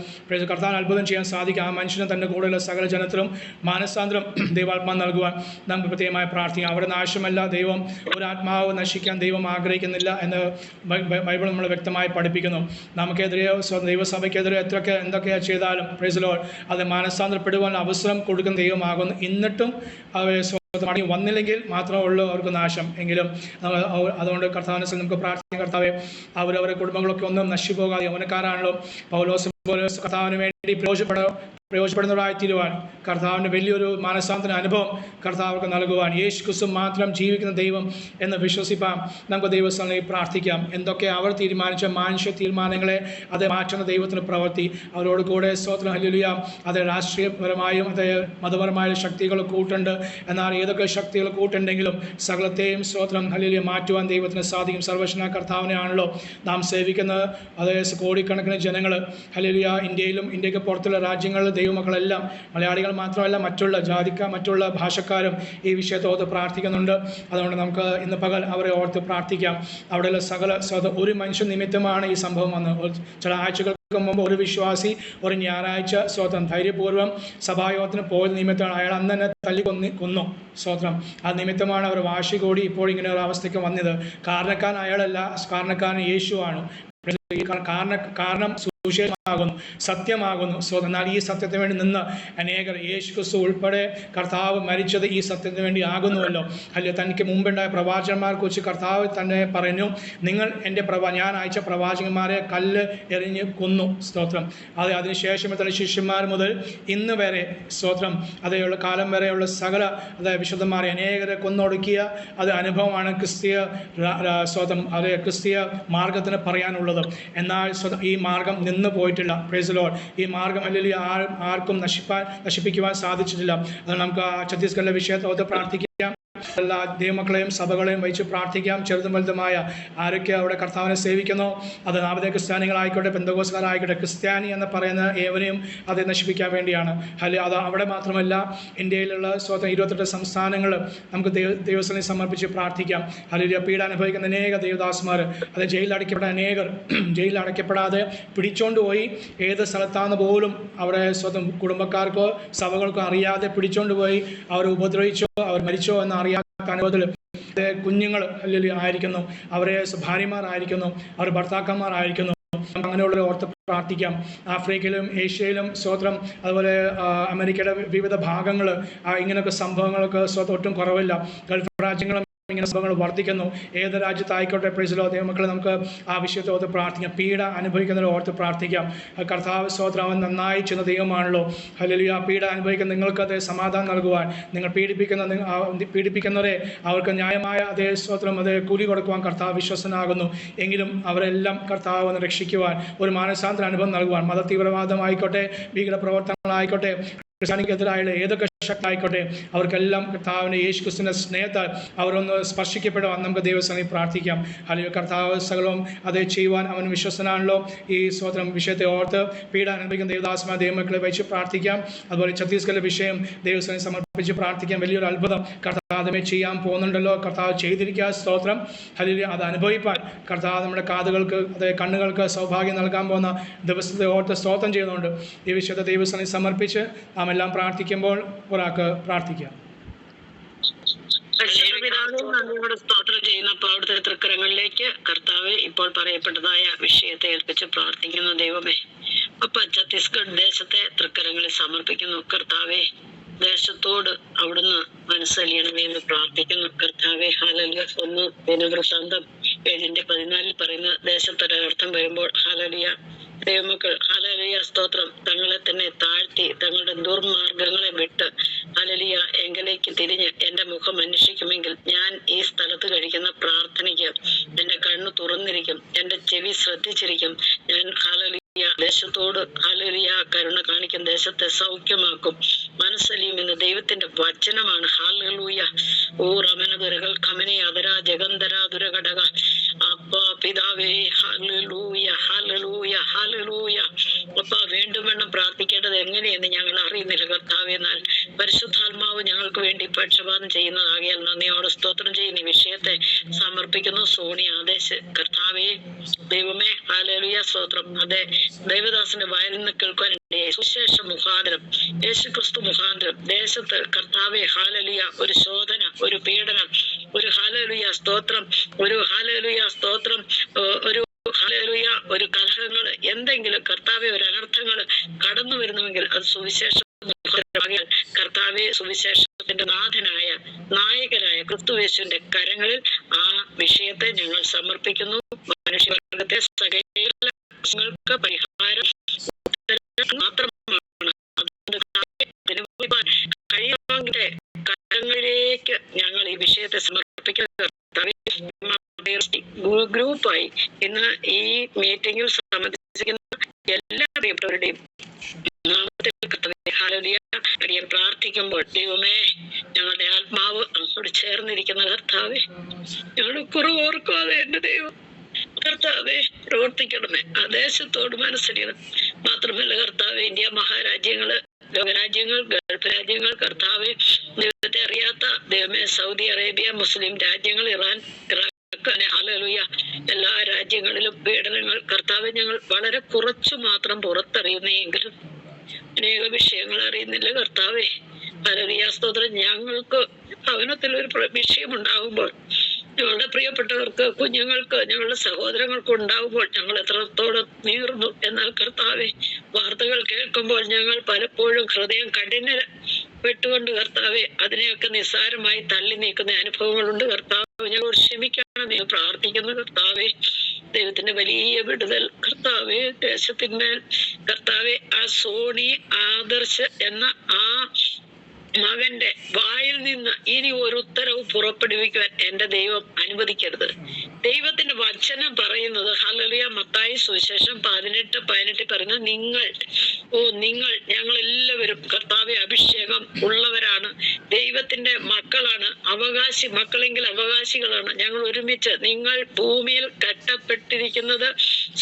കർത്താവിന് അത്ഭുതം ചെയ്യാൻ സാധിക്കും. ആ മനുഷ്യന് തൻ്റെ കൂടെയുള്ള സകല ജനത്തിലും മാനസാന്തരം ദൈവാത്മാവ് നൽകുവാൻ നമുക്ക് പ്രത്യേകമായി പ്രാർത്ഥിക്കാം. അവിടെ നാശമല്ല, ദൈവം ഒരാത്മാവ് നശിക്കാൻ ദൈവം ആഗ്രഹിക്കുന്നില്ല എന്ന് ബൈബിൾ നമ്മൾ വ്യക്തമായി പഠിപ്പിക്കുന്നു. നമുക്കെതിരെയോ ദൈവസഭയ്ക്കെതിരെ എന്തൊക്കെയാണ് ചെയ്താലും പ്രൈസ് ലോർഡ് അത് മാനസാന്തരപ്പെടുവാൻ അവസരം കൊടുക്കുന്ന ദൈവമാകുന്നു. എന്നിട്ടും അവർ മടങ്ങി വന്നില്ലെങ്കിൽ മാത്രമേ ഉള്ളൂ അവർക്ക് നാശം. എങ്കിലും അതുകൊണ്ട് കർത്താവിനെ നമുക്ക് പ്രാർത്ഥിക്കാം. കർത്താവെ അവരവരുടെ കുടുംബങ്ങളൊക്കെ ഒന്നും നശിച്ചുപോകാതെ യൗവനക്കാരാണല്ലോ പൗലോസ് കർത്താവിന് വേണ്ടി പ്രയോജനപ്പെടുന്നവരായി തീരുവാൻ കർത്താവിൻ്റെ വലിയൊരു മാനസാന്തര അനുഭവം കർത്താവർക്ക് നൽകുവാൻ യേശു ക്രിസ്തു മാത്രം ജീവിക്കുന്ന ദൈവം എന്ന് വിശ്വസിപ്പാൻ നമുക്ക് ദൈവസ്ഥലങ്ങളിൽ പ്രാർത്ഥിക്കാം. എന്തൊക്കെ അവർ തീരുമാനിച്ച മാനുഷ്യ തീരുമാനങ്ങളെ അത് മാറ്റുന്ന ദൈവത്തിന് പ്രവൃത്തി അവരോട് കൂടെ സ്തോത്രം ഹല്ലേലൂയ. അത് രാഷ്ട്രീയപരമായും അത് മതപരമായ ശക്തികൾ കൂട്ടുണ്ട്. എന്നാൽ ഏതൊക്കെ ശക്തികൾ കൂട്ടുണ്ടെങ്കിലും സകലത്തെയും സ്തോത്രം ഹല്ലേലൂയ മാറ്റുവാൻ ദൈവത്തിന് സാധിക്കും. സർവ്വശക്തനായ കർത്താവിനെ ആണല്ലോ നാം സേവിക്കുന്നത്. അതായത് കോടിക്കണക്കിന് ജനങ്ങൾ ഹല്ലേലൂയ ഇന്ത്യയിലും ഇന്ത്യക്ക് പുറത്തുള്ള രാജ്യങ്ങളിലെ ദൈവമക്കളെല്ലാം മലയാളികൾ മാത്രമല്ല മറ്റുള്ള ഭാഷക്കാരും ഈ വിഷയത്തോട് പ്രാർത്ഥിക്കുന്നുണ്ട്. അതുകൊണ്ട് നമുക്ക് ഇന്ന് പകൽ അവരെ ഓർത്ത് പ്രാർത്ഥിക്കാം. അവിടെയുള്ള സകല ഒരു മനുഷ്യ നിമിത്തമാണ് ഈ സംഭവം വന്നത്. ചില ആഴ്ചകൾക്ക് മുമ്പ് ഒരു വിശ്വാസി ഒരു ഞായറാഴ്ച സ്വതന്ത്രം ധൈര്യപൂർവ്വം സഭായോഗത്തിന് പോയ നിമിത്തമാണ് അയാൾ അന്ന് തന്നെ കൊന്നു. സ്വതന്ത്രം ആ നിമിത്തമാണ് അവർ വാശി കൂടി ഇപ്പോൾ ഇങ്ങനെ ഒരു അവസ്ഥയ്ക്ക് വന്നത്. കാരണക്കാരൻ അയാളല്ല, കാരണക്കാരൻ യേശുവാണ്. കാരണം സുവിശേഷമാകുന്നു, സത്യമാകുന്നു. എന്നാൽ ഈ സത്യത്തിന് വേണ്ടി നിന്ന് അനേകർ യേശു ക്രിസ്തു ഉൾപ്പെടെ കർത്താവ് മരിച്ചത് ഈ സത്യത്തിന് വേണ്ടി ആകുന്നുവല്ലോ. അല്ലെ തനിക്ക് മുമ്പുണ്ടായ പ്രവാചകന്മാരെ കുറിച്ച് കർത്താവ് തന്നെ പറഞ്ഞു, നിങ്ങൾ എൻ്റെ ഞാൻ അയച്ച പ്രവാചകന്മാരെ കല്ല് എറിഞ്ഞ് കൊന്നു. സ്തോത്രം. അതിനുശേഷം എത്ര ശിഷ്യന്മാർ മുതൽ ഇന്ന് വരെ സ്തോത്രം അതേയുള്ള കാലം വരെയുള്ള സകല വിശുദ്ധന്മാരെ അനേകരെ കൊന്നൊടുക്കിയ അനുഭവമാണ് ക്രിസ്തീയ സ്തോത്രം ക്രിസ്തീയ മാർഗത്തിന് പറയാനുള്ളത്. എന്നാൽ ഈ മാർഗം നിന്ന് പോയിട്ടില്ല. Praise Lord. ഈ മാർഗം അല്ലെങ്കിൽ ആർക്കും നശിപ്പിക്കുവാൻ സാധിച്ചിട്ടില്ല. അത് നമുക്ക് ഛത്തീസ്ഗഡിലെ വിഷയത്തോട് പ്രാർത്ഥിക്കാം. എല്ലാ ദൈവമക്കളെയും സഭകളെയും വഹിച്ച് പ്രാർത്ഥിക്കാം. ചെറുതും വലുതുമായ ആരൊക്കെ അവിടെ കർത്താവിനെ സേവിക്കുന്നു, അത് നാമധേയ ക്രിസ്ത്യാനികളായിക്കോട്ടെ പെന്തക്കോസ്തുകാരായിക്കോട്ടെ, ക്രിസ്ത്യാനി എന്ന് പറയുന്ന ഏവരെയും അത് നശിപ്പിക്കാൻ വേണ്ടിയാണ്. അത് അവിടെ മാത്രമല്ല, ഇന്ത്യയിലുള്ള 28 സംസ്ഥാനങ്ങൾ നമുക്ക് ദൈവസ്ഥലം സമർപ്പിച്ച് പ്രാർത്ഥിക്കാം. അല്ലെങ്കിൽ പീഡ അനുഭവിക്കുന്ന അനേക ദേവദാസന്മാർ, അത് ജയിലിൽ അടയ്ക്കപ്പെടാതെ പിടിച്ചോണ്ടുപോയി ഏത് സ്ഥലത്താണെന്ന് പോലും അവിടെ സ്വന്തം കുടുംബക്കാർക്കോ സഭകൾക്കോ അറിയാതെ പിടിച്ചോണ്ടുപോയി അവർ ഉപദ്രവിച്ചോ അവർ മരിച്ചോ എന്ന് അറിയാത്ത അനുഭവത്തിൽ കുഞ്ഞുങ്ങൾ അല്ലെങ്കിൽ ആയിരിക്കുന്നു, അവരെ ഭാര്യമാരായിരിക്കുന്നു, അവർ ഭർത്താക്കന്മാരായിരിക്കുന്നു. അങ്ങനെയുള്ളവരെ ഓർത്ത് പ്രാർത്ഥിക്കാം. ആഫ്രിക്കയിലും ഏഷ്യയിലും സ്തോത്രം അതുപോലെ അമേരിക്കയുടെ വിവിധ ഭാഗങ്ങൾ ഇങ്ങനെയൊക്കെ സംഭവങ്ങൾക്ക് ഒട്ടും കുറവില്ല. ഗൾഫ് രാജ്യങ്ങളും ഇങ്ങനെ സംഭവങ്ങൾ വർദ്ധിക്കുന്നു. ഏത് രാജ്യത്തായിക്കോട്ടെ പ്രൈസിലോ ദൈവമക്കളെ നമുക്ക് ആ വിഷയത്തെ ഓർത്ത് പ്രാർത്ഥിക്കാം. പീഡ അനുഭവിക്കുന്നവരെ ഓർത്ത് പ്രാർത്ഥിക്കാം. കർത്താവ് സ്തോത്രം, അവൻ നന്നായി ചെയ്യുന്ന ദൈവമാണല്ലോ. ഹല്ലേലൂയ. പീഡ അനുഭവിക്കുന്ന നിങ്ങൾക്ക് അതേ സമാധാനം നൽകുവാൻ, നിങ്ങൾ പീഡിപ്പിക്കുന്നവരെ അവർക്ക് ന്യായമായ അതേ സ്തോത്രം അതേ കൂലി കൊടുക്കുവാൻ കർത്താവ് വിശ്വസനാകുന്നു. എങ്കിലും അവരെല്ലാം കർത്താവ് ഒന്ന് രക്ഷിക്കുവാൻ, ഒരു മാനസാന്തര അനുഭവം നൽകുവാൻ, മത തീവ്രവാദമായിക്കോട്ടെ, ഭീകര പ്രവർത്തനങ്ങളായിക്കോട്ടെ, ക്രിസ്ത്യാനിക്കെതിരായുള്ള ഏതൊക്കെ ശക്തി ആയിക്കോട്ടെ, അവർക്കെല്ലാം കർത്താവിൻ്റെ യേശു ക്രിസ്തുവിൻ്റെ സ്നേഹത്താൽ അവരൊന്ന് സ്പർശിക്കപ്പെടുവാൻ നമുക്ക് ദൈവസന്നിധിയിൽ പ്രാർത്ഥിക്കാം. അല്ലെങ്കിൽ കർത്താവ് സകലവും അതേ ചെയ്യുവാൻ അവൻ വിശ്വസനാണല്ലോ. ഈ സ്തോത്രം വിഷയത്തെ ഓർത്ത് പീഡ അനുഭവിക്കുന്ന ദേവദാസന്മാർ ദൈവമക്കളെ വെച്ച് പ്രാർത്ഥിക്കാം. അതുപോലെ ഛത്തീസ്ഗഡിലെ വിഷയം ദൈവസന്നിധിയിൽ സമർപ്പിച്ച് പ്രാർത്ഥിക്കാം. വലിയൊരു അത്ഭുതം കർത്താവെ ചെയ്യാൻ പോകുന്നുണ്ടല്ലോ. കർത്താവ് ചെയ്തിരിക്കുക. സ്തോത്രം. ഹല്ലേലൂയ. അത് അനുഭവിപ്പാൻ കർത്താവ് നമ്മുടെ കാതുകൾക്ക് അതേ കണ്ണുകൾക്ക് സൗഭാഗ്യം നൽകാൻ പോകുന്ന ദിവസത്തെ ഓർത്ത് സ്തോത്രം ചെയ്യുന്നുണ്ട്. ഈ വിഷയത്തെ ദൈവസന്നിധിയിൽ സമർപ്പിച്ച് നാം എല്ലാം പ്രാർത്ഥിക്കുമ്പോൾ ഒരാൾക്ക് പ്രാർത്ഥിക്കാം. നന്ദിയോട് സ്തോത്രം ചെയ്യുന്നപ്പോൾ അവിടുത്തെ തൃക്കരങ്ങളിലേക്ക് കർത്താവ് ഇപ്പോൾ പറയപ്പെട്ടതായ വിഷയത്തെ ഏൽപ്പിച്ച് പ്രാർത്ഥിക്കുന്നു. ദൈവമേ, അപ്പൊ ഛത്തീസ്ഗഡ് ദേശത്തെ തൃക്കരങ്ങളിൽ സമർപ്പിക്കുന്നു. കർത്താവെ, ദേശത്തോട് അവിടുന്ന് മനസ്സലിയണമേ എന്ന് പ്രാർത്ഥിക്കുന്നു. കർത്താവെ, ഹല്ലേലൂയ. 1 ദിനവൃത്താന്തം 7:14 പറയുന്ന ദേശത്തൊരർത്ഥം വരുമ്പോൾ ഹല്ലേലൂയ ദൈവമക്കൾ ഹല്ലേലൂയ സ്തോത്രം തങ്ങളെ തന്നെ താഴ്ത്തി തങ്ങളുടെ ദുർമാർഗങ്ങളെ വിട്ട് ഹല്ലേലൂയ എങ്കിലേക്ക് തിരിഞ്ഞ് എന്റെ മുഖം അന്വേഷിക്കുമെങ്കിൽ ഞാൻ ഈ സ്ഥലത്ത് കഴിക്കുന്ന പ്രാർത്ഥനയ്ക്ക് എന്റെ കണ്ണ് തുറന്നിരിക്കും, എന്റെ ചെവി ശ്രദ്ധിച്ചിരിക്കും. ഞാൻ ഹല്ലേലൂയ ദേശത്തോട് ഹല്ലേലൂയ കരുണ കാണിക്കും, ദേശത്തെ സൗഖ്യമാക്കും, മനസ്സലിയും എന്ന് ദൈവത്തിന്റെ വചനമാണ്. ഹല്ലേലൂയ. ഓ റമനദുരകൾ ഖമനെ അതര ജഗന്ധര ദുരഘടക അപ്പ പിതാവേ ഹല്ലേലൂയ ഹല്ലേലൂയ ഹല്ലേലൂയ. അപ്പ വീണ്ടും വേണം പ്രാർത്ഥിക്കേണ്ടത് എങ്ങനെയെന്ന് ഞങ്ങൾ അറിയുന്നില്ല കർത്താവേ. എന്നാൽ പരിശുദ്ധാത്മാവ് ഞങ്ങൾക്ക് വേണ്ടി പക്ഷപാതം ചെയ്യുന്നതാകിയാൽ നന്ദിയോട് സ്തോത്രം ചെയ്യുന്ന ഈ വിഷയത്തെ സമർപ്പിക്കുന്നു. സോണി ആദേശ് കർത്താവേ ദൈവമേ ഹല്ലേലൂയ സ്തോത്രം. അതെ, ദൈവദാസന്റെ വായിൽ നിന്ന് കേൾക്കാൻ സുശേഷ മുഖാന്തരം യേശുക്രിസ്തു മുഖാന്തരം ദേശത്ത് കർത്താവെ ഹല്ലേലൂയ ഒരു ശോധന, ഒരു പീഡനം, ഒരു ഹല്ലേലൂയ സ്തോത്രം, ഒരു ഹല്ലേലൂയ സ്തോത്രം, ഒരു ഹല്ലേലൂയ ഒരു കലഹങ്ങള് എന്തെങ്കിലും കർത്താവെ ഒരു അനർത്ഥങ്ങള് കടന്നു വരുന്നുവെങ്കിൽ അത് സുവിശേഷ മുഖാന്തരമാകിയാൽ കർത്താവെ സുവിശേഷത്തിന്റെ നാഥനായ നായകനായ ക്രിസ്തുയേശുവിന്റെ കരങ്ങളിൽ ആ വിഷയത്തെ ഞങ്ങൾ സമർപ്പിക്കുന്നു. മനുഷ്യവർഗത്തെ സകല പരിഹാരം മാത്രമാണ്. കഴിയുമെങ്കിലെ കരങ്ങളിലേക്ക് ഞങ്ങൾ ഈ വിഷയത്തെ സമർപ്പിക്കുന്നത്. ഗ്രൂപ്പായി ഇന്ന് ഈ മീറ്റിംഗിൽ സംബന്ധിച്ചിരിക്കുന്ന എല്ലാ പ്രിയപ്പെട്ടവരുടെയും നാമത്തിൽ പ്രാർത്ഥിക്കുമ്പോൾ ദൈവമേ ഞങ്ങളുടെ ആത്മാവ് അങ്ങോട്ട് ചേർന്നിരിക്കുന്ന കർത്താവേ, ഞങ്ങളുടെ കുറവോർക്കാതെ എന്റെ ദൈവം കർത്താവെ പ്രവർത്തിക്കണമേ. ആ ദേശത്തോട് മനസ്സിലിയണം. മാത്രമല്ല കർത്താവെ, ഇന്ത്യ മഹാരാജ്യങ്ങള്, ലോകരാജ്യങ്ങൾ, ഗൾഫ് രാജ്യങ്ങൾ, കർത്താവെ ദൈവത്തെ അറിയാത്ത ദൈവമേ സൗദി അറേബ്യ, മുസ്ലിം രാജ്യങ്ങൾ, ഇറാൻ, ഇറാഖ്, ഹല്ലേലൂയ എല്ലാ രാജ്യങ്ങളിലും പീഡനങ്ങൾ കർത്താവെ ഞങ്ങൾ വളരെ കുറച്ചു മാത്രം പുറത്തറിയുന്നെങ്കിലും അനേക വിഷയങ്ങൾ അറിയുന്നില്ല കർത്താവെ. ഹല്ലേലൂയ സ്തോത്രം. ഞങ്ങൾക്ക് ഭവനത്തിലൊരു വിഷയമുണ്ടാകുമ്പോൾ ഞങ്ങളുടെ പ്രിയപ്പെട്ടവർക്ക്, കുഞ്ഞുങ്ങൾക്ക്, ഞങ്ങളുടെ സഹോദരങ്ങൾക്ക് ഉണ്ടാകുമ്പോൾ ഞങ്ങൾ എത്രത്തോളം നീർന്നു. എന്നാൽ കർത്താവെ വാർത്തകൾ കേൾക്കുമ്പോൾ ഞങ്ങൾ പലപ്പോഴും ഹൃദയം കഠിനപ്പെട്ടുകൊണ്ട് കർത്താവെ അതിനെയൊക്കെ നിസ്സാരമായി തള്ളി നീക്കുന്ന അനുഭവങ്ങളുണ്ട് കർത്താവ്. ഞങ്ങളോട് ക്ഷമിക്കണം എന്ന് പ്രാർത്ഥിക്കുന്നു കർത്താവെ. ദൈവത്തിന്റെ വലിയ വിടുതൽ കർത്താവെ ദേശത്തിന്മേൽ കർത്താവെ ആ സോണി ആദർശ് എന്ന ആ മകന്റെ വായിൽ നിന്ന് ഇനി ഒരു ഉത്തരവ് പുറപ്പെടുവിക്കുവാൻ എന്റെ ദൈവം അനുവദിക്കരുത്. ദൈവത്തിന്റെ വചനം പറയുന്നത് ഹല്ലേലൂയ മത്തായി സുവിശേഷം 18:18 പറയുന്നത് നിങ്ങൾ ഞങ്ങൾ എല്ലാവരും കർത്താവെ അഭിഷേകം ഉള്ളവരാണ്, ദൈവത്തിന്റെ മക്കളാണ്, മക്കളെങ്കിൽ അവകാശികളാണ്. ഞങ്ങൾ ഒരുമിച്ച് നിങ്ങൾ ഭൂമിയിൽ കെട്ടപ്പെട്ടിരിക്കുന്നത്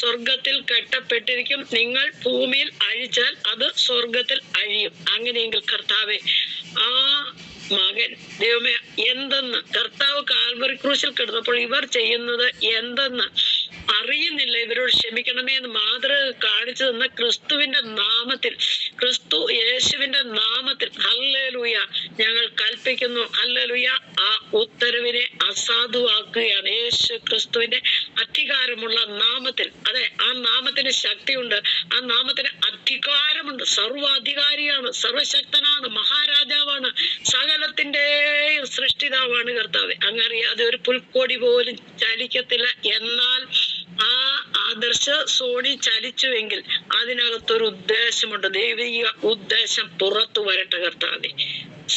സ്വർഗത്തിൽ കെട്ടപ്പെട്ടിരിക്കും, നിങ്ങൾ ഭൂമിയിൽ അഴിച്ചാൽ അത് സ്വർഗത്തിൽ അഴിയും. അങ്ങനെയെങ്കിൽ കർത്താവെ ആ മകൻ ദൈവമേ എന്തെന്ന് കർത്താവ് കാൽവറി ക്രൂശിൽ കിടന്നപ്പോൾ ഇവർ ചെയ്യുന്നത് എന്തെന്ന് അറിയുന്നില്ല. ഇവരോട് ക്ഷമിക്കണമേ എന്ന് മാതൃക കാണിച്ചു തന്ന ക്രിസ്തുവിന്റെ നാമത്തിൽ, ക്രിസ്തു യേശുവിന്റെ നാമത്തിൽ ഹല്ലേലൂയ ഞങ്ങൾ കൽപ്പിക്കുന്നു. ഹല്ലേലൂയ ആ ഉത്തരവിനെ അസാധുവാക്കുകയാണ് യേശു ക്രിസ്തുവിന്റെ അധികാരമുള്ള നാമത്തിൽ. അതെ, ആ നാമത്തിന് ശക്തിയുണ്ട്, ആ നാമത്തിന് അധികാരമുണ്ട്. സർവാധികാരിയാണ്, സർവശക്തനാണ്, മഹാരാജാവാണ്, സകലത്തിന്റെയും സൃഷ്ടി പിതാവാണ് കർത്താവ്. അങ്ങറിയാതെ ഒരു പുൽക്കൊടി പോലും ചലിക്കത്തില്ല. എന്നാൽ ആ ആദർശ സോണി ചലിച്ചുവെങ്കിൽ അതിനകത്തൊരു ഉദ്ദേശമുണ്ട്. ദൈവിക ഉദ്ദേശം പുറത്തു വരട്ടെ കർത്താവെ.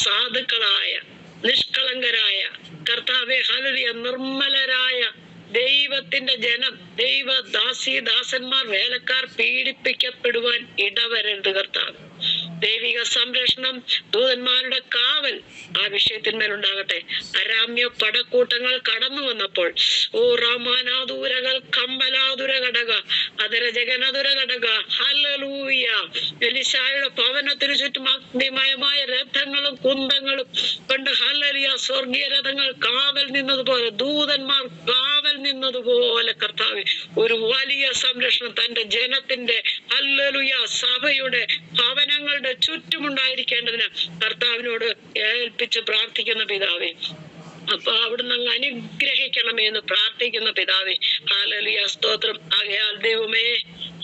സാധുക്കളായ നിഷ്കളങ്കരായ കർത്താവെ, ഹല്ലേലൂയ, നിർമ്മലരായ ദൈവത്തിന്റെ ജനം, ദാസന്മാർ, വേലക്കാർ പീഡിപ്പിക്കപ്പെടുവാൻ ഇടവരരുത് കർത്താവ്. ദൈവിക സംരക്ഷണം, ദൂതന്മാരുടെ കാവൽ ആ വിഷയത്തിന്മേലുണ്ടാകട്ടെ. അരാമ്യ പടക്കൂട്ടങ്ങൾ കടന്നു വന്നപ്പോൾ റാമാനാദൂരകൾ കമ്പലാതുര ഘടക അതര ജഗനതുര ഘടക ഹല്ലേലൂയ, എലീശായുടെ ഭവനത്തിനു ചുറ്റും അഗ്നിമയമായ രഥങ്ങളും കുന്തങ്ങളും കൊണ്ട് ഹല്ലേലൂയ, സ്വർഗീയ രഥങ്ങൾ കാവൽ നിന്നതുപോലെ, ദൂതന്മാർ കാവൽ നിന്നതുപോലെ കർത്താവേ, ഒരു വലിയ സംരക്ഷണം തന്റെ ജനത്തിന്റെ ഹല്ലേലൂയ സഭയുടെ ഭവനങ്ങളുടെ ചുറ്റുമുണ്ടായിരിക്കേണ്ടതിന് കർത്താവിനോട് ഏൽപ്പിച്ച് പ്രാർത്ഥിക്കുന്ന പിതാവേ. അപ്പൊ അവിടുന്ന് അങ്ങ് അനുഗ്രഹിക്കണമേ എന്ന് പ്രാർത്ഥിക്കുന്ന പിതാവേ. ഹല്ലേലൂയ, സ്തോത്രം. ആകയാൽ ദൈവമേ,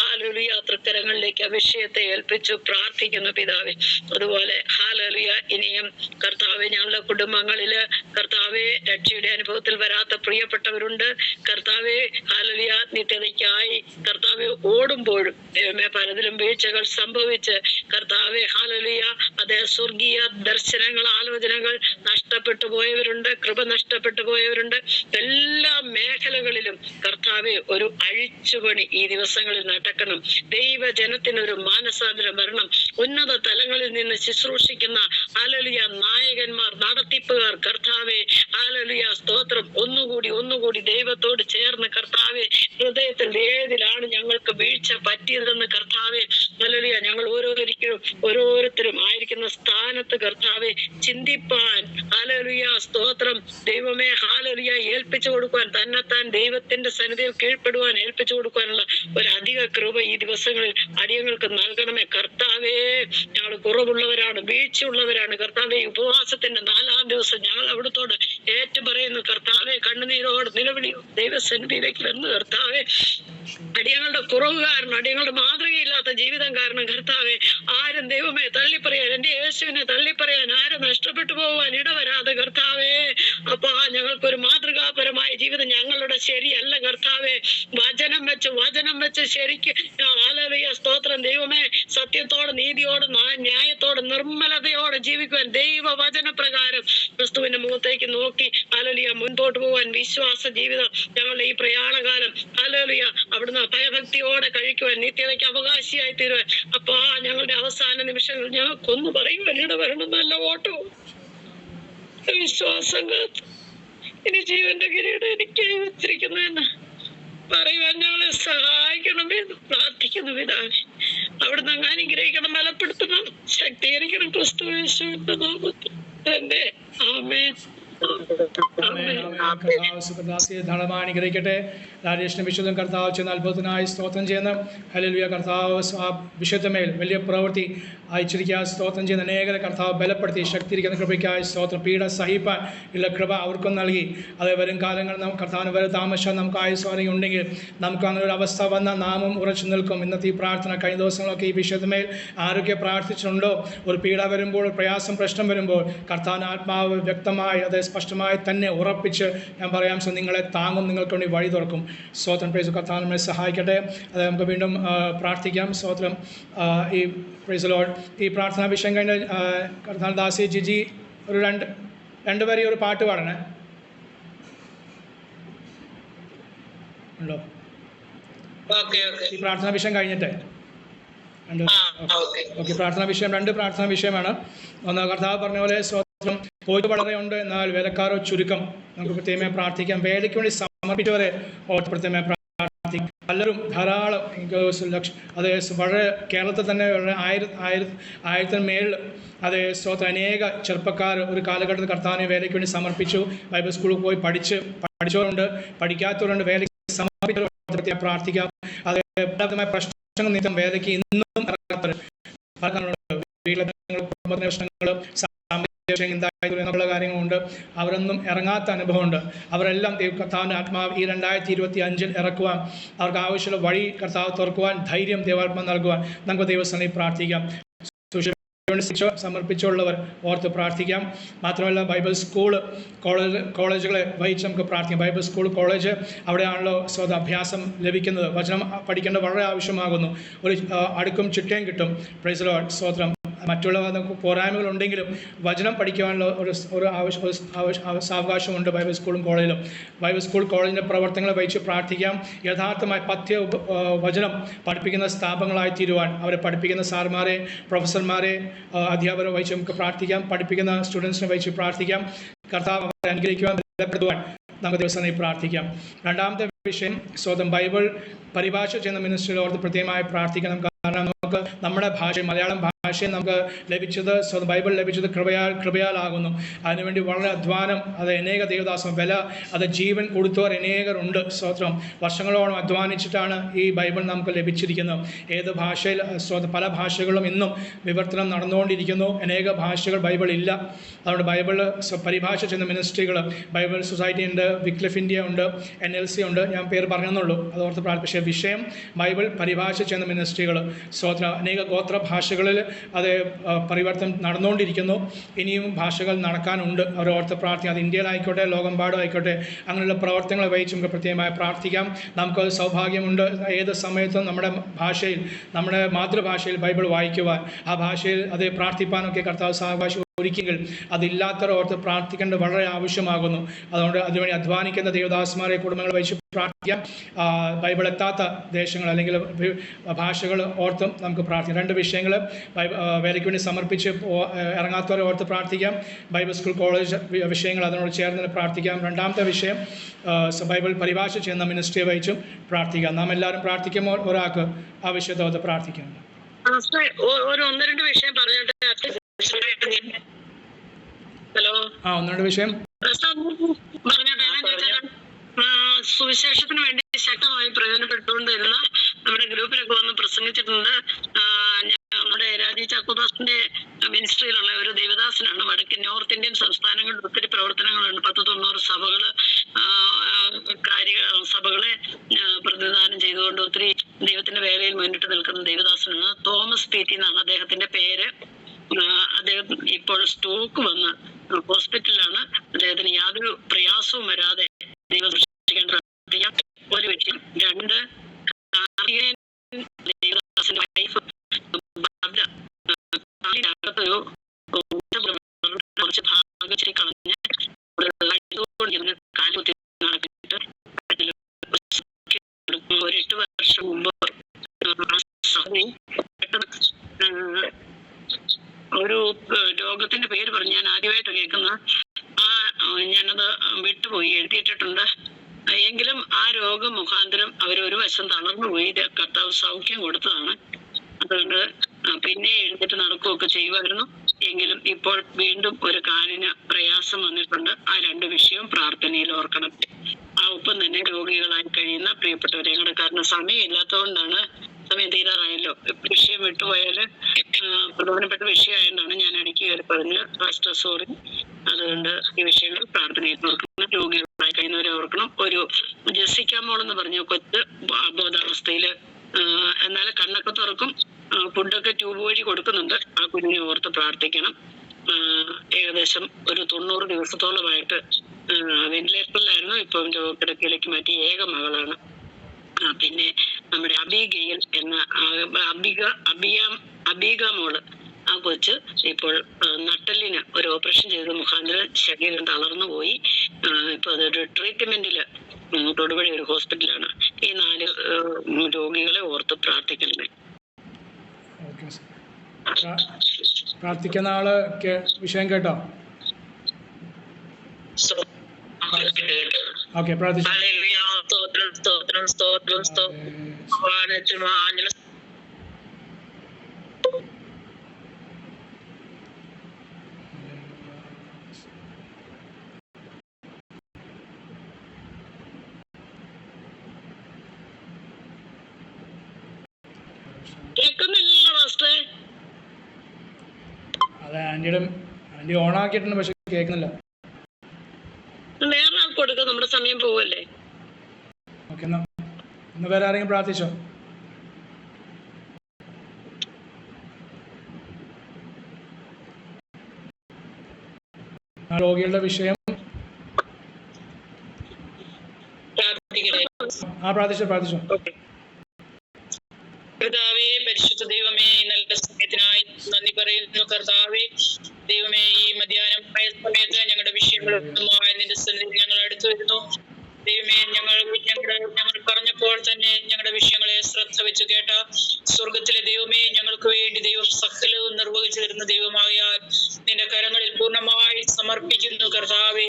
ഹല്ലേലൂയ, തൃക്കരങ്ങളിലേക്ക് ആ വിഷയത്തെ ഏൽപ്പിച്ചു പ്രാർത്ഥിക്കുന്ന പിതാവേ. അതുപോലെ ഹല്ലേലൂയ, ഇനിയും കർത്താവെ, ഞങ്ങളുടെ കുടുംബങ്ങളില് കർത്താവെ, രക്ഷയുടെ അനുഭവത്തിൽ വരാത്ത പ്രിയപ്പെട്ടവരുണ്ട് കർത്താവെ. ഹല്ലേലൂയ, നിത്യതയ്ക്കായി കർത്താവെ ഓടുമ്പോഴും ദൈവമേ പലതിലും വീഴ്ചകൾ സംഭവിച്ച് കർത്താവെ, ഹല്ലേലൂയ, അതേ സ്വർഗീയ ദർശനങ്ങൾ, ആലോചനകൾ നഷ്ടപ്പെട്ടു പോയവരുണ്ട്, കൃപ നഷ്ടപ്പെട്ടു പോയവരുണ്ട്. എല്ലാ മേഖലകളിലും കർത്താവെ ഒരു അഴിച്ചുപണി ഈ ദിവസങ്ങളിൽ നടക്കണം. ദൈവജനത്തിനൊരു മാനസാന്തരം വരണം. ഉന്നത തലങ്ങളിൽ നിന്ന് ശുശ്രൂഷിക്കുന്ന ഹല്ലേലൂയ നായകന്മാർ, നടത്തിപ്പുകാർ കർത്താവെ, ഹല്ലേലൂയ, സ്തോത്രം, ഒന്നുകൂടി ദൈവത്തോട് ചേർന്ന് കർത്താവെ, ഹൃദയത്തിൽ ഏതിലാണ് ഞങ്ങൾക്ക് വീഴ്ച പറ്റിയതെന്ന് കർത്താവെ, ഹല്ലേലൂയ, ഞങ്ങൾ ഓരോരുത്തരും ആയിരിക്കുന്ന സ്ഥാനത്ത് കർത്താവെ ചിന്തിപ്പാൻ, ഹല്ലേലൂയ, സ്തോത്രം, ദൈവമേ, ഹല്ലേലൂയ, ഏൽപ്പിച്ചു കൊടുക്കുവാൻ, തന്നെത്താൻ ദൈവത്തിന്റെ സന്നിധിയിൽ കീഴ്പ്പെടുവാൻ ഏൽപ്പിച്ചു കൊടുക്കുവാനുള്ള ഒരു അധിക കൃപ ഈ ദിവസങ്ങളിൽ അടിയങ്ങൾക്ക് നൽകണമേ കർത്താവേ. ഞങ്ങൾ കുറവുള്ളവരാണ്, വീഴ്ചയുള്ളവരാണ് കർത്താവെ. ഉപവാസത്തിന്റെ 4-ാം ദിവസം ഞങ്ങൾ അവിടുത്തോട് ഏറ്റുപറയുന്നു കർത്താവെ. കണ്ണുനീരോട് നിലവിളിയോ ദൈവസന്നിധിയിലേക്ക് വരുന്നു കർത്താവെ. അടിയങ്ങളുടെ കുറവ് കാരണം, അടിയങ്ങളുടെ മാതൃകയില്ലാത്ത ജീവിതം കാരണം കർത്താവെ, ആരും ദൈവമേ തള്ളിപ്പറയാൻ, എന്റെ യേശുവിനെ തള്ളിപ്പറയാൻ ആരും നഷ്ടപ്പെട്ടു പോകാൻ ഇടവരാതെ കർത്താവേ. അപ്പൊ ഞങ്ങൾക്കൊരു മാതൃകാപരമായ ജീവിതം ഞങ്ങളുടെ ശരിയല്ല കർത്താവെ. വചനം വെച്ച് ശരിക്ക് ഹല്ലേലൂയ, സ്തോത്രം, ദൈവമേ, സത്യത്തോട്, നീതിയോട്, ന്യായത്തോട്, നിർമ്മലതയോടെ ജീവിക്കുവാൻ, ദൈവവചന പ്രകാരം ക്രിസ്തുവിന്റെ മുഖത്തേക്ക് നോക്കി ഹല്ലേലൂയ മുൻപോട്ട് പോകാൻ വിശ്വാസ ജീവിതം ഞങ്ങളുടെ ഈ പ്രയാണകാലം ഹല്ലേലൂയ അവിടുന്ന് ഭയഭക്തിയോടെ കഴിക്കുവാൻ, നിത്യതയ്ക്ക് അവകാശിയായി തീരുവാൻ. അപ്പൊ ഞങ്ങളുടെ അവസാന നിമിഷങ്ങൾ ഞങ്ങൾക്കൊന്നു പറയുവാൻ ഇടവരണം. നല്ല ഓട്ടവും വിശ്വാസം കാത്ത് ഇനി ജീവന്റെ കിരീടം എനിക്ക് വെച്ചിരിക്കുന്നു എന്ന് പറയുവാൻ ഞങ്ങളെ സഹായിക്കണമെന്ന് പ്രാർത്ഥിക്കുന്നു പിതാവേ. അവിടുന്ന് അങ്ങ് അനുഗ്രഹിക്കണം, ബലപ്പെടുത്തണം, ശക്തീകരിക്കണം ക്രിസ്തു യേശുവിന്റെ നാമത്തിൽ തന്നെ. ആമേൻ. ധാരാളമായിരിക്കട്ടെ. രാജേഷിന്റെ വിശുദ്ധം കർത്താവ് ചെന്ന അത്ഭുതത്തിനായി സ്തോത്രം ചെയ്യുന്ന ഹല്ലേലൂയ. കർത്താവ് വിശുദ്ധമേൽ വലിയ പ്രവൃത്തി അയച്ചിരിക്കുക. സ്തോത്രം ചെയ്യുന്ന അനേകരെ കർത്താവ് ബലപ്പെടുത്തി ശക്തിയിരിക്കുന്ന കൃപയ്ക്കായി സ്തോത്രം. പീഡ സഹിപ്പാൻ ഉള്ള കൃപ അവർക്കും നൽകി. അതേ വരും കാലങ്ങളിൽ നമുക്ക് കർത്താവിന് വരെ താമസം നമുക്ക് ആയുസ്വാധീനം ഉണ്ടെങ്കിൽ നമുക്ക് അങ്ങനെ ഒരു അവസ്ഥ വന്ന നാമം ഉറച്ചു നിൽക്കും. ഇന്നത്തെ ഈ പ്രാർത്ഥന കഴിഞ്ഞ ദിവസങ്ങളൊക്കെ ഈ വിശുദ്ധമേൽ ആരൊക്കെ പ്രാർത്ഥിച്ചിട്ടുണ്ടോ, ഒരു പീഡ വരുമ്പോൾ, പ്രയാസം, പ്രശ്നം വരുമ്പോൾ കർത്താവിന് ആത്മാവ് വ്യക്തമായി അത് സ്പഷ്ടമായി തന്നെ ഉറപ്പിച്ച് ഞാൻ പറയാം, നിങ്ങളെ താങ്ങും, നിങ്ങൾക്ക് വേണ്ടി വഴി തുറക്കും. സ്തോത്രം. പ്രൈസ് കർത്താവ് നമ്മളെ സഹായിക്കട്ടെ. അത് നമുക്ക് വീണ്ടും പ്രാർത്ഥിക്കാം. സ്തോത്രം. ഈ പ്രൈസ് ലോർഡ്, ഈ പ്രാർത്ഥനാ വിഷയം കഴിഞ്ഞ് കർത്താവ് ദാസി ജിജി ഒരു രണ്ട് വരി ഒരു പാട്ട് പാടണേ ഉണ്ടോ? ഈ പ്രാർത്ഥനാ വിഷയം കഴിഞ്ഞിട്ട് ഓക്കെ. പ്രാർത്ഥനാ വിഷയം 2 പ്രാർത്ഥനാ വിഷയമാണ്. ഒന്ന്, കർത്താവ് പറഞ്ഞ പോലെ സ്തോത്രം, പോയിട്ട് വളരെ ഉണ്ട്, എന്നാൽ വേലക്കാരോ ചുരുക്കം. നമുക്ക് പ്രത്യേകമായി പ്രാർത്ഥിക്കാം. വേലയ്ക്ക് വേണ്ടി സമർപ്പിച്ചവരെ പ്രത്യേകമായി പ്രാർത്ഥിക്കും. പലരും ധാരാളം അതേ വളരെ കേരളത്തിൽ തന്നെ 1000 മേളിൽ അതേ സ്തോത്രം അനേക ചെറുപ്പക്കാർ ഒരു കാലഘട്ടത്തിൽ കർത്താവിനെ വേലയ്ക്ക് വേണ്ടി സമർപ്പിച്ചു. ബൈബിൾ സ്കൂളിൽ പോയി പഠിച്ചവരുണ്ട്, പഠിക്കാത്തവരുണ്ട്. വേലയ്ക്ക് സമർപ്പിച്ചവർ പ്രാർത്ഥിക്കാം. അതേ പ്രശ്നങ്ങൾ നിമിത്തം വേലയ്ക്ക് ഇന്നും കുടുംബത്തിൻ്റെ പ്രശ്നങ്ങളും എന്നുള്ള കാര്യങ്ങളുണ്ട്. അവരൊന്നും ഇറങ്ങാത്ത അനുഭവമുണ്ട്. അവരെല്ലാം കർത്താവിൻ്റെ ആത്മാവ് ഈ 2025 ഇറക്കുവാൻ, അവർക്ക് ആവശ്യമുള്ള വഴി കർത്താവ് തുറക്കുവാൻ, ധൈര്യം ദൈവാത്മാവ് നൽകുവാൻ നമുക്ക് ദൈവസന്നിധിയിൽ പ്രാർത്ഥിക്കാം. സമർപ്പിച്ചുള്ളവർ ഓർത്ത് പ്രാർത്ഥിക്കാം. മാത്രമല്ല ബൈബിൾ സ്കൂള് കോളേജുകളെ വഹിച്ച് നമുക്ക് പ്രാർത്ഥിക്കാം. ബൈബിൾ സ്കൂൾ കോളേജ് അവിടെയാണല്ലോ അഭ്യാസം ലഭിക്കുന്നത്. വചനം പഠിക്കേണ്ടത് വളരെ ആവശ്യമാകുന്നു. ഒരു അടുക്കും ചിട്ടയും കിട്ടും. Price the Lord. സ്തോത്രം. മറ്റുള്ള പോരായ്മകളുണ്ടെങ്കിലും വചനം പഠിക്കുവാനുള്ള ഒരു സാവകാശമുണ്ട് ബൈബിൾ സ്കൂളും കോളേജിലും. ബൈബിൾ സ്കൂൾ കോളേജിൻ്റെ പ്രവർത്തനങ്ങളെ വഹിച്ച് പ്രാർത്ഥിക്കാം. യഥാർത്ഥമായി വചനം പഠിപ്പിക്കുന്ന സ്ഥാപനങ്ങളായി തീരുവാൻ അവരെ പഠിപ്പിക്കുന്ന സാർമാരെ, പ്രൊഫസർമാരെ, അധ്യാപകരെ വഹിച്ച് നമുക്ക് പ്രാർത്ഥിക്കാം. പഠിപ്പിക്കുന്ന സ്റ്റുഡൻസിനെ വഹിച്ച് പ്രാർത്ഥിക്കാം. കർത്താവ് അവരെ അനുഗ്രഹിക്കുവാൻ, ബലപ്പെടുത്തുവാൻ നമുക്ക് ദിവസമായി പ്രാർത്ഥിക്കാം. രണ്ടാമത്തെ വിഷയം സ്വന്തം ബൈബിൾ പരിഭാഷ ചെയ്യുന്ന മിനിസ്ട്രിയിൽ ഓർത്ത് പ്രത്യേകമായി പ്രാർത്ഥിക്കണം. കാരണം നമുക്ക് നമ്മുടെ ഭാഷ, മലയാളം ഭാഷയെ നമുക്ക് ലഭിച്ചത്, ബൈബിൾ ലഭിച്ചത് കൃപയാലാകുന്നു. അതിനുവേണ്ടി വളരെ അധ്വാനം, അത് അനേക ദേവദാസം വില, അത് ജീവൻ കൊടുത്തവർ അനേകരുണ്ട്. സ്തോത്രം. വർഷങ്ങളോളം അധ്വാനിച്ചിട്ടാണ് ഈ ബൈബിൾ നമുക്ക് ലഭിച്ചിരിക്കുന്നത്. ഏത് ഭാഷയിൽ പല ഭാഷകളും ഇന്നും വിവർത്തനം നടന്നുകൊണ്ടിരിക്കുന്നു. അനേക ഭാഷകൾ ബൈബിൾ ഇല്ല. അതുകൊണ്ട് ബൈബിൾ പരിഭാഷ ചെയ്യുന്ന മിനിസ്ട്രികൾ, ബൈബിൾ സൊസൈറ്റി ഉണ്ട്, വിക്ലിഫ് ഇന്ത്യ ഉണ്ട്, NLC ഉണ്ട്. ഞാൻ പേര് പറഞ്ഞെന്നുള്ളൂ, അത് ഓർത്ത് പക്ഷേ വിഷയം ബൈബിൾ പരിഭാഷ ചെയ്യുന്ന മിനിസ്ട്രികൾ. സ്തോത്രം. അനേക ഗോത്ര ഭാഷകളിൽ അത് പരിവർത്തനം നടന്നുകൊണ്ടിരിക്കുന്നു. ഇനിയും ഭാഷകൾ നടക്കാനുണ്ട്. അവർ ഓർത്ത് പ്രാർത്ഥിക്കാം. അത് ഇന്ത്യയിലായിക്കോട്ടെ, ലോകമെമ്പാടും ആയിക്കോട്ടെ, അങ്ങനെയുള്ള പ്രവർത്തനങ്ങളെ വഹിച്ച് നമുക്ക് പ്രത്യേകമായി പ്രാർത്ഥിക്കാം. നമുക്കത് സൗഭാഗ്യമുണ്ട് ഏത് സമയത്തും നമ്മുടെ ഭാഷയിൽ, നമ്മുടെ മാതൃഭാഷയിൽ ബൈബിൾ വായിക്കുവാൻ, ആ ഭാഷയിൽ അത് പ്രാർത്ഥിപ്പാനൊക്കെ കർത്താവ് സാവകാശം ഒരിക്കൽ അതില്ലാത്തവർ ഓർത്ത് പ്രാർത്ഥിക്കേണ്ടത് വളരെ ആവശ്യമാകുന്നു. അതുകൊണ്ട് അതിനുവേണ്ടി അധ്വാനിക്കുന്ന ദേവദാസന്മാരെ, കുടുംബങ്ങളെ വഹിച്ച് പ്രാർത്ഥിക്കാം. ബൈബിൾ എത്താത്ത ദേശങ്ങൾ അല്ലെങ്കിൽ ഭാഷകൾ ഓർത്തും നമുക്ക് പ്രാർത്ഥിക്കാം. രണ്ട് വിഷയങ്ങൾ വേലയ്ക്ക് വേണ്ടി സമർപ്പിച്ച് ഇറങ്ങാത്തവരെ ഓർത്ത് പ്രാർത്ഥിക്കാം. ബൈബിൾ സ്കൂൾ കോളേജ് വിഷയങ്ങൾ അതിനോട് ചേർന്ന് പ്രാർത്ഥിക്കാം. രണ്ടാമത്തെ വിഷയം ബൈബിൾ പരിഭാഷ ചെയ്യുന്ന മിനിസ്ട്രിയെ വഹിച്ചും പ്രാർത്ഥിക്കാം. നാം എല്ലാവരും പ്രാർത്ഥിക്കുമ്പോൾ ഒരാൾക്ക് ആ വിഷയത്തെ ഓർത്ത് പ്രാർത്ഥിക്കാം. ഒരു ഒന്ന് രണ്ട് വിഷയം പറഞ്ഞിട്ട് ഹലോ, ഒന്ന് രണ്ട് വിഷയം സുവിശേഷത്തിന് വേണ്ടി ശക്തമായി പ്രയോജനപ്പെട്ടുകൊണ്ടിരുന്ന നമ്മുടെ ഗ്രൂപ്പിലൊക്കെ വന്ന് പ്രസംഗിച്ചിട്ടുണ്ട്. നമ്മുടെ രാജീവ് ചാക്കോദാസിന്റെ മിനിസ്ട്രിയിലുള്ള ഒരു ദേവദാസനാണ്. വടക്കൻ നോർത്ത് ഇന്ത്യൻ സംസ്ഥാനങ്ങളിൽ ഒത്തിരി പ്രവർത്തനങ്ങളുണ്ട്. 10-90 സഭകളെ പ്രതിനിധാനം ചെയ്തുകൊണ്ട് ഒത്തിരി ദൈവത്തിന്റെ വേലയിൽ മുന്നിട്ട് നിൽക്കുന്ന ദേവദാസനാണ്. തോമസ് പി ടി എന്നാണ് അദ്ദേഹത്തിന്റെ പേര്. അദ്ദേഹം ഇപ്പോൾ സ്റ്റോക്ക് വന്ന് ഹോസ്പിറ്റലിലാണ്. അദ്ദേഹത്തിന് യാതൊരു പ്രയാസവും വരാതെ ദൈവം സൃഷ്ടിക്കാൻ പ്രാർത്ഥിക്കാം. ഒരു വിഷയം. രണ്ട്, ദേവദാസന്റെ വൈഫ് കുറച്ച് ഭാഗച്ചിരി കളഞ്ഞ് കാലുകുത്തി നടന്നിട്ട് ഒരു 8 വർഷം മുമ്പ് ഒരു രോഗത്തിന്റെ പേര് പറഞ്ഞ് ഞാൻ ആദ്യമായിട്ട് കേൾക്കുന്ന ഞാനത് വിട്ടുപോയി, എഴുതിയിട്ടിട്ടുണ്ട്. എങ്കിലും ആ രോഗം മുഖാന്തരം അവരൊരു വശം തളർന്നുപോയി. കർത്താവ് സൗഖ്യം കൊടുത്തതാണ്. അതുകൊണ്ട് പിന്നെ എഴുന്നേറ്റ് നടക്കുകയൊക്കെ ചെയ്യുമായിരുന്നു. എങ്കിലും ഇപ്പോൾ വീണ്ടും ഒരു കാലിന് പ്രയാസം വന്നിട്ടുണ്ട്. ആ 2 വിഷയവും പ്രാർത്ഥനയിൽ ഓർക്കണം. ആ ഒപ്പം തന്നെ രോഗികളായി കഴിയുന്ന പ്രിയപ്പെട്ടവരെ കൂടെ, കാരണം സമയമില്ലാത്തതുകൊണ്ടാണ്, സമയം തീരാറായല്ലോ. വിഷയം വിട്ടുപോയാൽ പ്രധാനപ്പെട്ട വിഷയമായതുകൊണ്ടാണ് ഞാൻ ഇടയ്ക്ക് കയറി പറഞ്ഞ് ഫാസ്റ്റർ സോറി. അതുകൊണ്ട് ഈ വിഷയങ്ങൾ പ്രാർത്ഥനയിൽ ഓർക്കണം. രോഗികളായി കഴിയുന്നവരെ ഓർക്കണം. ഒരു ജെസ്സിക്ക മോൾ എന്ന് പറഞ്ഞ കൊച്ച് അബോധാവസ്ഥയില്, എന്നാലും കണ്ണൊക്കെ തുറക്കും, ഫുഡൊക്കെ ട്യൂബ് വഴി കൊടുക്കുന്നുണ്ട്. ആ കുഞ്ഞിനെ ഓർത്ത് പ്രാർത്ഥിക്കണം. ഏകദേശം ഒരു 90 ദിവസത്തോളമായിട്ട് വെന്റിലേറ്ററിലായിരുന്നു. ഇപ്പം രോഗക്കിടക്കയിലേക്ക് മാറ്റി. ഏക മകളാണ്. പിന്നെ നമ്മുടെ അബിഗയിൽ എന്ന അബീഗ മോള്, ആ കൊച്ച് ഇപ്പോൾ നട്ടലിന് ഒരു ഓപ്പറേഷൻ ചെയ്ത മുഖാന്തരം ശരീരം തളർന്നു പോയി. ഇപ്പൊ അതൊരു ട്രീറ്റ്മെന്റില് തൊടുപുഴ ഒരു ഹോസ്പിറ്റലാണ്. ഈ 4 രോഗികളെ ഓർത്ത് പ്രാർത്ഥിക്കണമേ. പ്രാർത്ഥിക്കുന്ന ആള് വിഷയം കേട്ടോ? ഓക്കെ, പ്രാർത്ഥിച്ചു. അതെ, ആന്റി ഓണാക്കിയിട്ടുണ്ട്, പക്ഷെ കേൾക്കുന്നില്ല. വേറെ ആൾക്ക് കൊടുക്കാം, നമ്മുടെ സമയം പോവല്ലേ. ഓക്കെ, ഇന്ന് വേറെ ആരെങ്കിലും പ്രാർത്ഥിച്ചോ? രോഗികളുടെ വിഷയം പ്രാർത്ഥിച്ചു. കർത്താവേ, പരിശുദ്ധ ദൈവമേ, നല്ല സമയത്തിനായി നന്ദി പറയുന്നു. കർത്താവേ ദൈവമേ, ഈ മധ്യാഹ്നം ആയ സമയത്ത് ഞങ്ങളുടെ വിഷയങ്ങളുമായി നിന്റെ സന്നിധിയിൽ ഞങ്ങൾ അടുത്തു വരുന്നു. ദൈവമേ, ഞങ്ങൾ പറഞ്ഞപ്പോൾ തന്നെ ഞങ്ങളുടെ വിഷയങ്ങളെ ശ്രദ്ധ വെച്ച് കേട്ട സ്വർഗത്തിലെ ദൈവമേ, ഞങ്ങൾക്ക് വേണ്ടി ദൈവം സകലവും നിർവഹിച്ചു തരുന്ന ദൈവമായാൽ നിന്റെ കരങ്ങളിൽ പൂർണ്ണമായി സമർപ്പിക്കുന്നു. കർത്താവേ,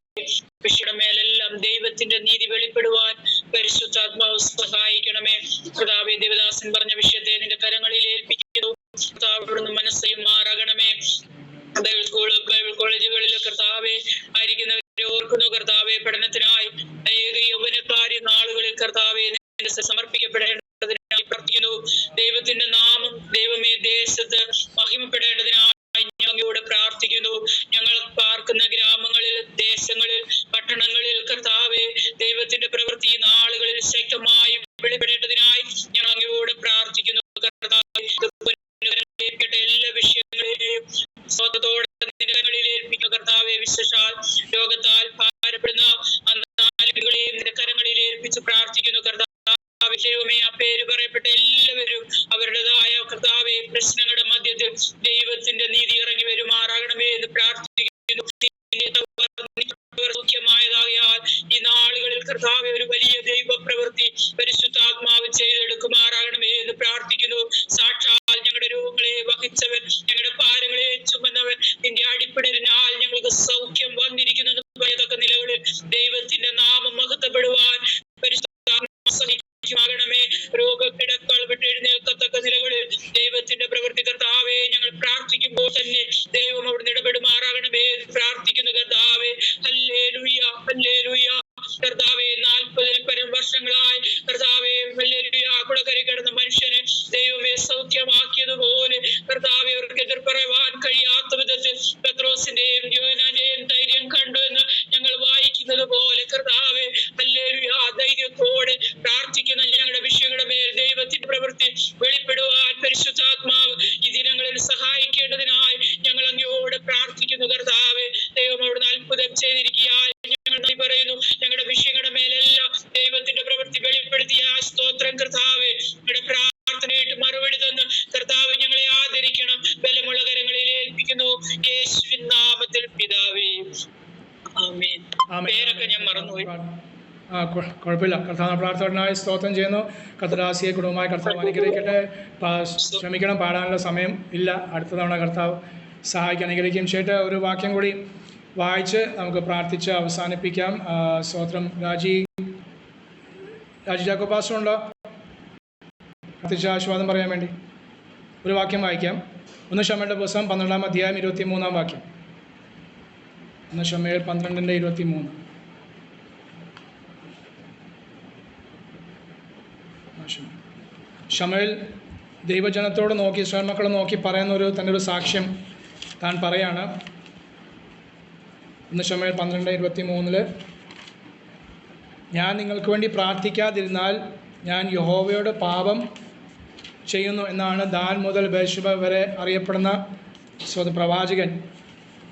വിഷയുടെ മേലെല്ലാം ദൈവത്തിന്റെ നീതി വെളിപ്പെടുവാൻ പരിശുദ്ധാത്മാവ് സഹായിക്കണമേ. കർത്താവേ, ദേവദാസൻ പറഞ്ഞ വിഷയത്തെ നിന്റെ കരങ്ങളിൽ ഏൽപ്പിക്കുന്നു. കർത്താവ് മനസ്സയും മാറാകണമേ. ബൈബിൾ കോളേജുകളിൽ കർത്താവെ ആയിരിക്കുന്നവരെ ഓർക്കുന്നു. കർത്താവെ, പഠനത്തിനായി അനേക യൗവനക്കാരി നാളുകളിൽ കർത്താവെ സമർപ്പിക്കപ്പെടേണ്ടതിനായി പ്രാർത്ഥിക്കുന്നു. ദൈവത്തിന്റെ നാമം ദൈവമേ ദേശത്ത് മഹിമപ്പെടേണ്ടതിനായി ഞങ്ങളോട് പ്രാർത്ഥിക്കുന്നു. ഞങ്ങൾ പാർക്കുന്ന ഗ്രാമങ്ങളിൽ, ദേശങ്ങളിൽ, പട്ടണങ്ങളിൽ കർത്താവെ ദൈവത്തിന്റെ പ്രവൃത്തി നാളുകളിൽ ശക്തമായി വെളിപ്പെടേണ്ടതിനായി ഞങ്ങൾ അങ്ങയോട് പ്രാർത്ഥിക്കുന്നു. കർത്താവെ, എല്ലാ വിഷയങ്ങളെയും സ്വതത്തോടെ ഏൽപ്പിക്കുക. കർത്താവെ, വിശേഷാൽ രോഗത്താൽ ഭാരപ്പെടുന്ന അന്നാലുകളെയും നിന്റെ കരങ്ങളിൽ ഏൽപ്പിച്ച് പ്രാർത്ഥിക്കുന്നു. കർത്താവെ, ആ പേര് പറയപ്പെട്ട എല്ലാവരും അവരുടേതായ കർത്താവെ പ്രശ്നങ്ങളുടെ മധ്യത്തിൽ ദൈവത്തിന്റെ നീതി ഇറങ്ങി വരുമാറാകണമേ എന്ന് പ്രാർത്ഥിക്കുന്നു. സൗഖ്യമായതായാൽ ഈ നാളുകളിൽ കർത്താവെ ഒരു വലിയ ദൈവ പ്രവൃത്തി പരിശുദ്ധാത്മാവ് ചെയ്തെടുക്കുമാറാകണമേ എന്ന് പ്രാർത്ഥിക്കുന്നു. സാക്ഷാൽ ഞങ്ങളുടെ രോഗങ്ങളെ വഹിച്ചവൻ, ഞങ്ങളുടെ ഭാരങ്ങളെ ചുമന്നവൻ, നിന്റെ അടിപ്പിടലിനാൽ ഞങ്ങൾക്ക് സൗഖ്യം വന്നിരിക്കുന്നു പറയത്തക്ക നിലകളിൽ ദൈവത്തിന്റെ നാമം മഹത്വപ്പെടുവാൻ പരിശുദ്ധാത്മാവ് സഹിക്കുമാകണമേ. രോഗക്കിടക്കൾ വിട്ടെഴുന്നേൽക്കത്തക്ക നിലകളിൽ ദൈവത്തിന്റെ പ്രവൃത്തി കർത്താവെ ഞങ്ങൾ പ്രാർത്ഥിക്കുമ്പോൾ തന്നെ ദൈവം അവിടുന്ന് ഇടപെടുമാറാകണമേ പ്രാർത്ഥിക്കുന്നു. കർത്താവെ, ഹല്ലേലൂയ, ഹല്ലേലൂയ. കർത്താവെ, 40 പരം വർഷങ്ങളായി കർത്താവെ കുളക്കരയിൽ കിടന്ന മനുഷ്യനെ ദൈവമേ സൗഖ്യമാക്കിയതുപോലെ കർത്താവെ അവർക്ക് എതിർ പറയാൻ കഴിയാത്ത വിധത്തിൽ പത്രോസിന്റെയും യോഹന്നാന്റെയും ധൈര്യം കണ്ടു എന്ന് ഞങ്ങൾ വായിക്കുന്നത് പോലെ കർത്താവെ, ഹല്ലേലൂയ, ധൈര്യത്തോടെ പ്രാർത്ഥിക്കുന്ന ഞങ്ങളുടെ വിഷയങ്ങളുടെ മേൽ ദൈവത്തിന്റെ പ്രവൃത്തി വെളിപ്പെടുവാൻ പരിശുദ്ധാത്മാവ് ഈ ദിനങ്ങളിൽ സഹായിക്കേണ്ടതിനായി ഞങ്ങൾ അങ്ങയോട് പ്രാർത്ഥിക്കുന്നു. കർത്താവെ, ദൈവം അവിടുന്ന് അത്ഭുതം ചെയ്തിരിക്കുകയാൽ ഞങ്ങൾ നന്ദി പറയുന്നു. ഞങ്ങളുടെ വിഷയങ്ങളുടെ മേലെല്ലാം ദൈവത്തിന്റെ പ്രവൃത്തി വെളിപ്പെടുത്തിയ സ്തോത്രം. കർത്താവെ, ഞങ്ങളുടെ പ്രാർത്ഥനയായിട്ട് മറുപടി തന്ന് കർത്താവ് ഞങ്ങളെ ആദരിക്കണം. ബലമുള്ള കരങ്ങളിൽ ഏൽപ്പിക്കുന്നു യേശുവിൻ നാമത്തിൽ പിതാവേ, ആമേൻ. പേരൊക്കെ ഞാൻ മറന്നുപോയി. കുഴപ്പമില്ല. കർത്താവ് പ്രാർത്ഥനയായി സ്തോത്രം ചെയ്യുന്നു. കർത്തദാസിയെ കുടുംബമായി കർത്താവ് അനുഗ്രഹിക്കട്ടെ. ക്ഷമിക്കണം, പാടാനുള്ള സമയം ഇല്ല. അടുത്ത തവണ കർത്താവ് സഹായിക്കാൻ അനുഗ്രഹിക്കുകയും ചെയ്യട്ടെ. ഒരു വാക്യം കൂടി വായിച്ച് നമുക്ക് പ്രാർത്ഥിച്ച് അവസാനിപ്പിക്കാം. സ്തോത്രം. രാജി ചാക്കോ പാസ്റ്റർ ഉണ്ടോ? പ്രാർത്ഥിച്ച ആശീർവാദം പറയാൻ വേണ്ടി ഒരു വാക്യം വായിക്കാം. 1 ശമൂവേലിന്റെ പുസ്തകം 12-ാം അധ്യായം 23-ാം വാക്യം. 1 ശമൂവേൽ 12:23. ശമൂവേൽ ദൈവജനത്തോട് നോക്കി, ഇസ്രായേൽ മക്കളെ നോക്കി പറയുന്ന തൻ്റെ ഒരു സാക്ഷ്യം താൻ പറയാണ്. 1 ശമൂവേൽ 12:23 ഞാൻ നിങ്ങൾക്ക് വേണ്ടി പ്രാർത്ഥിക്കാതിരുന്നാൽ ഞാൻ യഹോവയോട് പാപം ചെയ്യുന്നു എന്നാണ് ദാൻ മുതൽ ബേർശേബ വരെ അറിയപ്പെടുന്ന പ്രവാചകൻ,